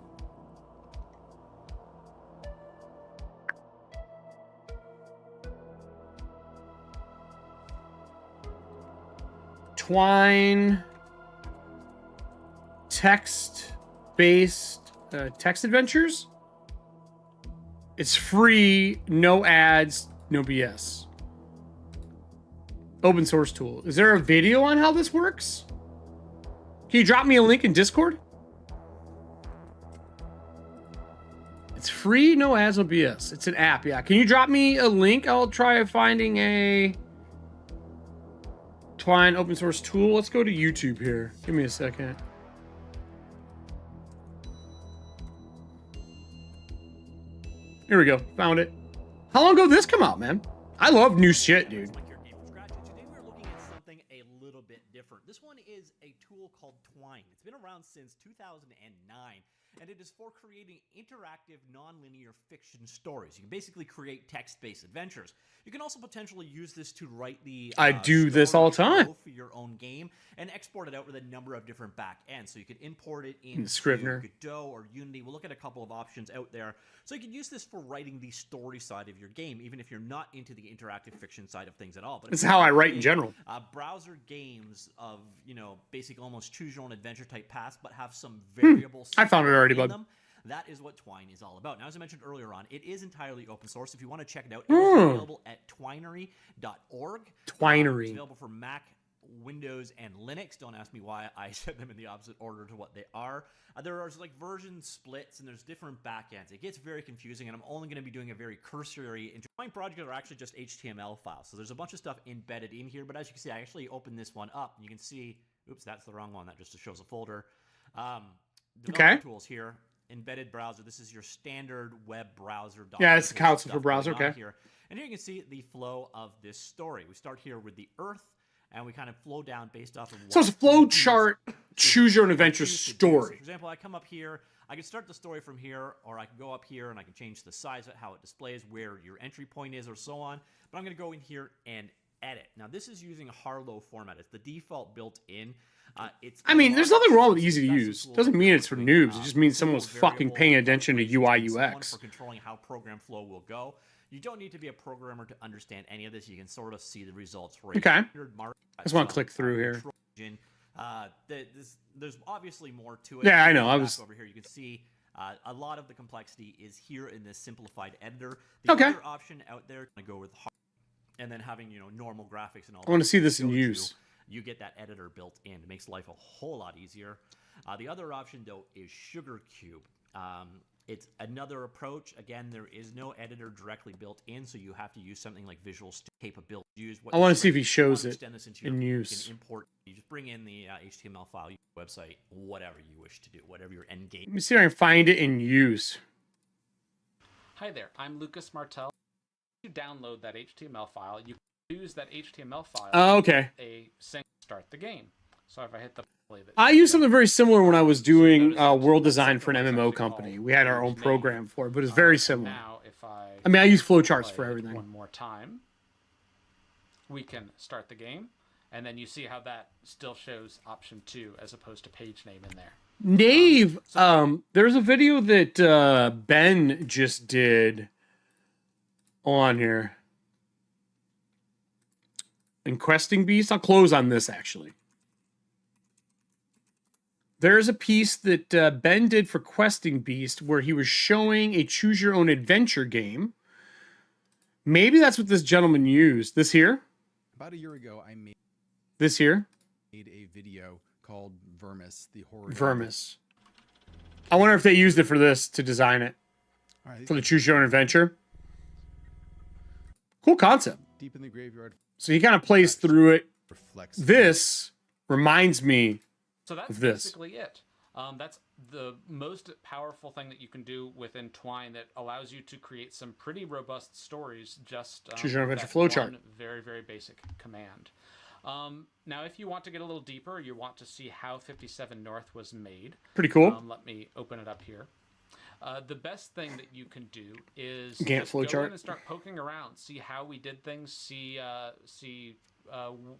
Twine text-based text adventures. It's free, no ads, no BS. Open source tool. Is there a video on how this works? Can you drop me a link in Discord? It's free, no ads, no BS. It's an app, yeah. Can you drop me a link? I'll try finding a Twine open source tool. Let's go to YouTube here. Give me a second. Here we go. Found it. How long ago did this come out, man? I love new shit, dude. Like your game from scratch. Today we're looking at something a little bit different. This one is a tool called Twine. It's been around since 2009, and it is for creating interactive, non-linear fiction stories. You can basically create text-based adventures. You can also potentially use this to write the I do this all the story time. flow for your own game and export it out with a number of different back ends. So you could import it In into Scrivener. Godot or Unity. We'll look at a couple of options out there. So you can use this for writing the story side of your game, even if you're not into the interactive fiction side of things at all. But This is how I write in general. browser games of, you know, basically almost choose your own adventure type paths, but have some variable I found it already, in bud. them. That is what Twine is all about. Now, as I mentioned earlier on, it is entirely open source. If you want to check it out, it is available at twinery.org. Twinery. It's available for Mac, Windows, and Linux. Don't ask me why I said them in the opposite order to what they are. There are like version splits, and there's different backends. It gets very confusing, and I'm only going to be doing a very cursory. Twine projects are actually just HTML files, so there's a bunch of stuff embedded in here. But as you can see, I actually opened this one up, and you can see, oops, that's the wrong one. That just shows a folder. Developer tools here. Embedded browser. This is your standard web browser. Yeah, it's the console for browser. Okay. Here. And here you can see the flow of this story. We start here with the Earth, and we kind of flow down based off of. So it's a flow chart, choose your own adventure So, story. for example, I come up here. I can start the story from here, or I can go up here and I can change the size of it, how it displays, where your entry point is, or so on. But I'm going to go in here and edit. Now, this is using a Harlow format. It's the default built-in. I mean, there's nothing wrong with easy to use. Doesn't mean it's for noobs. It just means someone was fucking paying attention to UI UX. For controlling how program flow will go. You don't need to be a programmer to understand any of this. You can sort of see the results for Okay. I just want to click through here. There's obviously more to it. Yeah, I know. Back over here. You can see a lot of the complexity is here in this simplified editor. The other option out there, to go with hard, and then having, you know, normal graphics and all. I want to see this in use. You get that editor built in. It makes life a whole lot easier. The other option, though, is Sugar Cube. It's another approach. Again, there is no editor directly built in, so you have to use something like Visual Studio capabilities. I want to see if he shows it in use. You can import. You just bring in the HTML file, your website, whatever you wish to do, whatever your end game. Let me see if I can find it in use. Hi there, I'm Lucas Martel. If you download that HTML file, you can use that HTML file okay. a sync start the game. So if I hit the play that I used something very similar when I was doing world design for an MMO company. We had our own program for it, but it's very similar. Now, if I mean, I use flowcharts play for everything. One more time, we can start the game, and then you see how that still shows option 2 as opposed to page name in there. Nave, there's a video that Ben just did on here. In Questing Beast, I'll close on this actually. There's a piece that Ben did for Questing Beast where he was showing a choose your own adventure game. Maybe that's what this gentleman used. This here? About a year ago, I made This here? a video called Vermis, the horror. Vermis. I wonder if they used it for this to design it. All right, For the choose your own adventure. Cool concept. deep in the graveyard So he kind of plays through it. reflects. This reminds me. So that's This. basically it. That's the most powerful thing that you can do within Twine that allows you to create some pretty robust stories just Choose your own with adventure that flowchart. one very, very basic command. Now, if you want to get a little deeper, you want to see how 57 North was made. Pretty cool. Let me open it up here. The best thing that you can do is Gantt just go flowchart. in and start poking around, see how we did things, see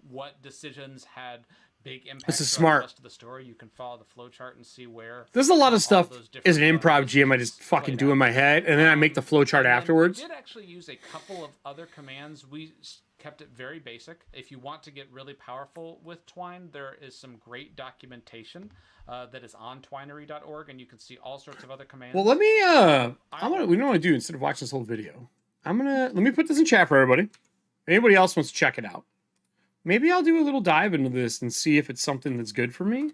what decisions had big impact. This is on smart. The rest of the story. You can follow the flowchart and see where. There's a lot all of stuff those as an different, improv decisions GM I just fucking played do in out. my head, and then I make the flowchart And then afterwards. We did actually use a couple of other commands. We kept it very basic. If you want to get really powerful with Twine, there is some great documentation that is on twinery.org, and you can see all sorts of other commands. Well, let me. We know what to do instead of watching this whole video. Let me put this in chat for everybody. If anybody else wants to check it out, maybe I'll do a little dive into this and see if it's something that's good for me.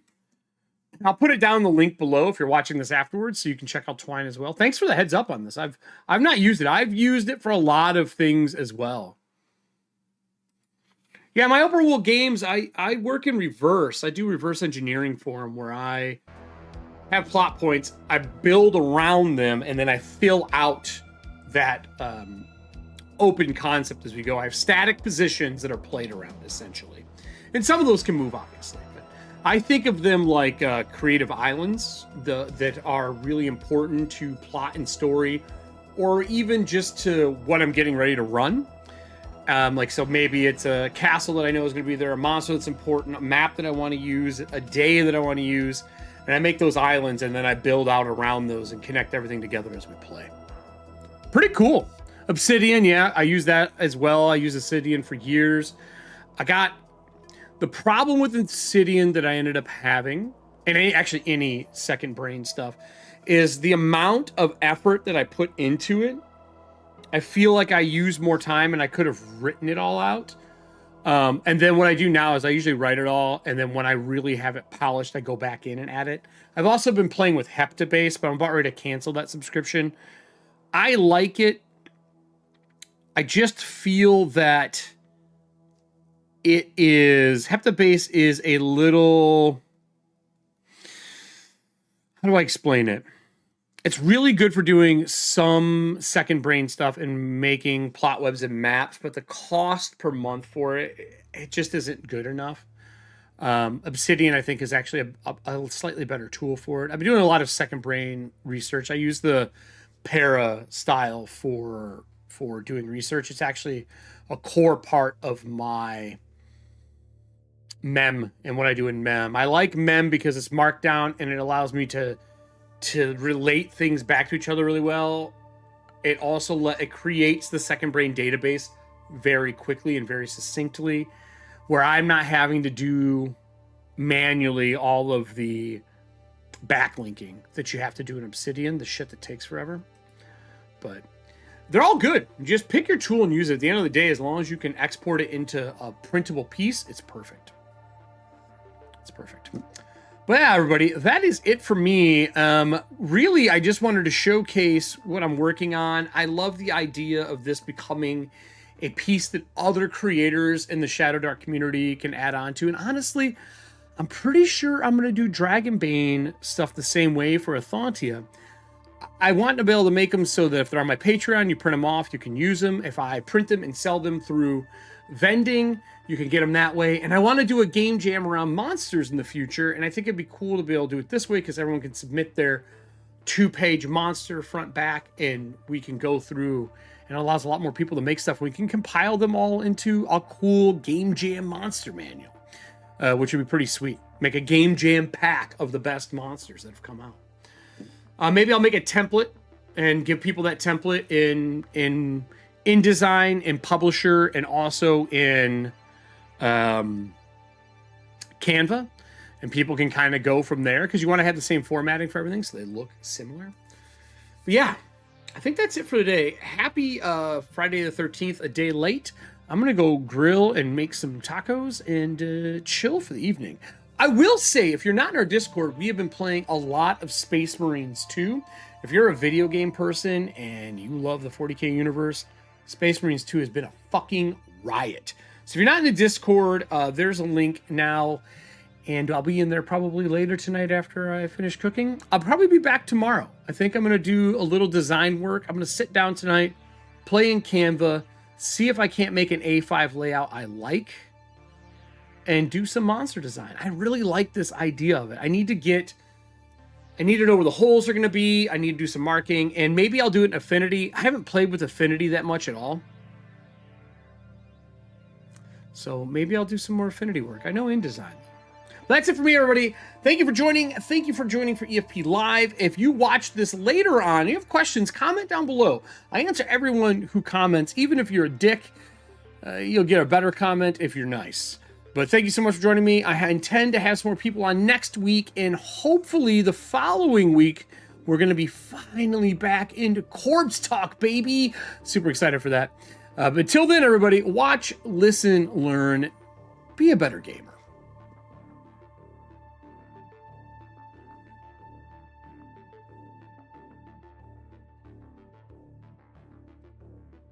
I'll put it down in the link below if you're watching this afterwards, so you can check out Twine as well. Thanks for the heads up on this. I've not used it. I've used it for a lot of things as well. Yeah, my Upper World games, I work in reverse. I do reverse engineering for them where I have plot points, I build around them, and then I fill out that open concept as we go. I have static positions that are played around, essentially. And some of those can move, obviously. But I think of them like creative islands that are really important to plot and story, or even just to what I'm getting ready to run. So maybe it's a castle that I know is going to be there, a monster that's important, a map that I want to use, a day that I want to use. And I make those islands, and then I build out around those and connect everything together as we play. Pretty cool. Obsidian, yeah, I use that as well. I use Obsidian for years. I got the problem with Obsidian that I ended up having, and actually any second brain stuff, is the amount of effort that I put into it. I feel like I use more time and I could have written it all out. And then what I do now is I usually write it all, and then when I really have it polished, I go back in and add it. I've also been playing with Heptabase, but I'm about ready to cancel that subscription. I like it. I just feel that Heptabase is a little, how do I explain it? It's really good for doing some second brain stuff and making plot webs and maps, but the cost per month for it just isn't good enough. Obsidian, I think, is actually a slightly better tool for it. I've been doing a lot of second brain research. I use the Para style for doing research. It's actually a core part of my mem and what I do in mem. I like mem because it's markdown and it allows me to relate things back to each other really well. It also it creates the second brain database very quickly and very succinctly, where I'm not having to do manually all of the backlinking that you have to do in Obsidian, the shit that takes forever. But they're all good. Just pick your tool and use it. At the end of the day, as long as you can export it into a printable piece, it's perfect. It's perfect. But yeah, everybody, that is it for me. Really, I just wanted to showcase what I'm working on. I love the idea of this becoming a piece that other creators in the Shadowdark community can add on to. And honestly, I'm pretty sure I'm going to do Dragonbane stuff the same way for ETHUANTIA. I want to be able to make them so that if they're on my Patreon, you print them off, you can use them. If I print them and sell them through vending, you can get them that way. And I want to do a game jam around monsters in the future. And I think it'd be cool to be able to do it this way because everyone can submit their 2-page monster front back and we can go through, and it allows a lot more people to make stuff. We can compile them all into a cool game jam monster manual, which would be pretty sweet. Make a game jam pack of the best monsters that have come out. Maybe I'll make a template and give people that template in InDesign, in Publisher, and also in Canva, and people can kind of go from there because you want to have the same formatting for everything so they look similar. But yeah, I think that's it for today. Happy Friday the 13th, a day late. I'm gonna go grill and make some tacos and chill for the evening. I will say, if you're not in our Discord, we have been playing a lot of Space Marines 2. If you're a video game person and you love the 40K universe, Space Marines 2 has been a fucking riot. So if you're not in the Discord, there's a link now, and I'll be in there probably later tonight after I finish cooking. I'll probably be back tomorrow. I think I'm going to do a little design work. I'm going to sit down tonight, play in Canva, see if I can't make an A5 layout I like, and do some monster design. I really like this idea of it. I need to know where the holes are going to be. I need to do some marking, and maybe I'll do it in Affinity. I haven't played with Affinity that much at all. So maybe I'll do some more Affinity work. I know InDesign. But that's it for me, everybody. Thank you for joining. Thank you for joining for EFP Live. If you watch this later on, you have questions, comment down below. I answer everyone who comments. Even if you're a dick, you'll get a better comment if you're nice. But thank you so much for joining me. I intend to have some more people on next week, and hopefully the following week, we're going to be finally back into Corpse Talk, baby. Super excited for that. But until then, everybody, watch, listen, learn, be a better gamer.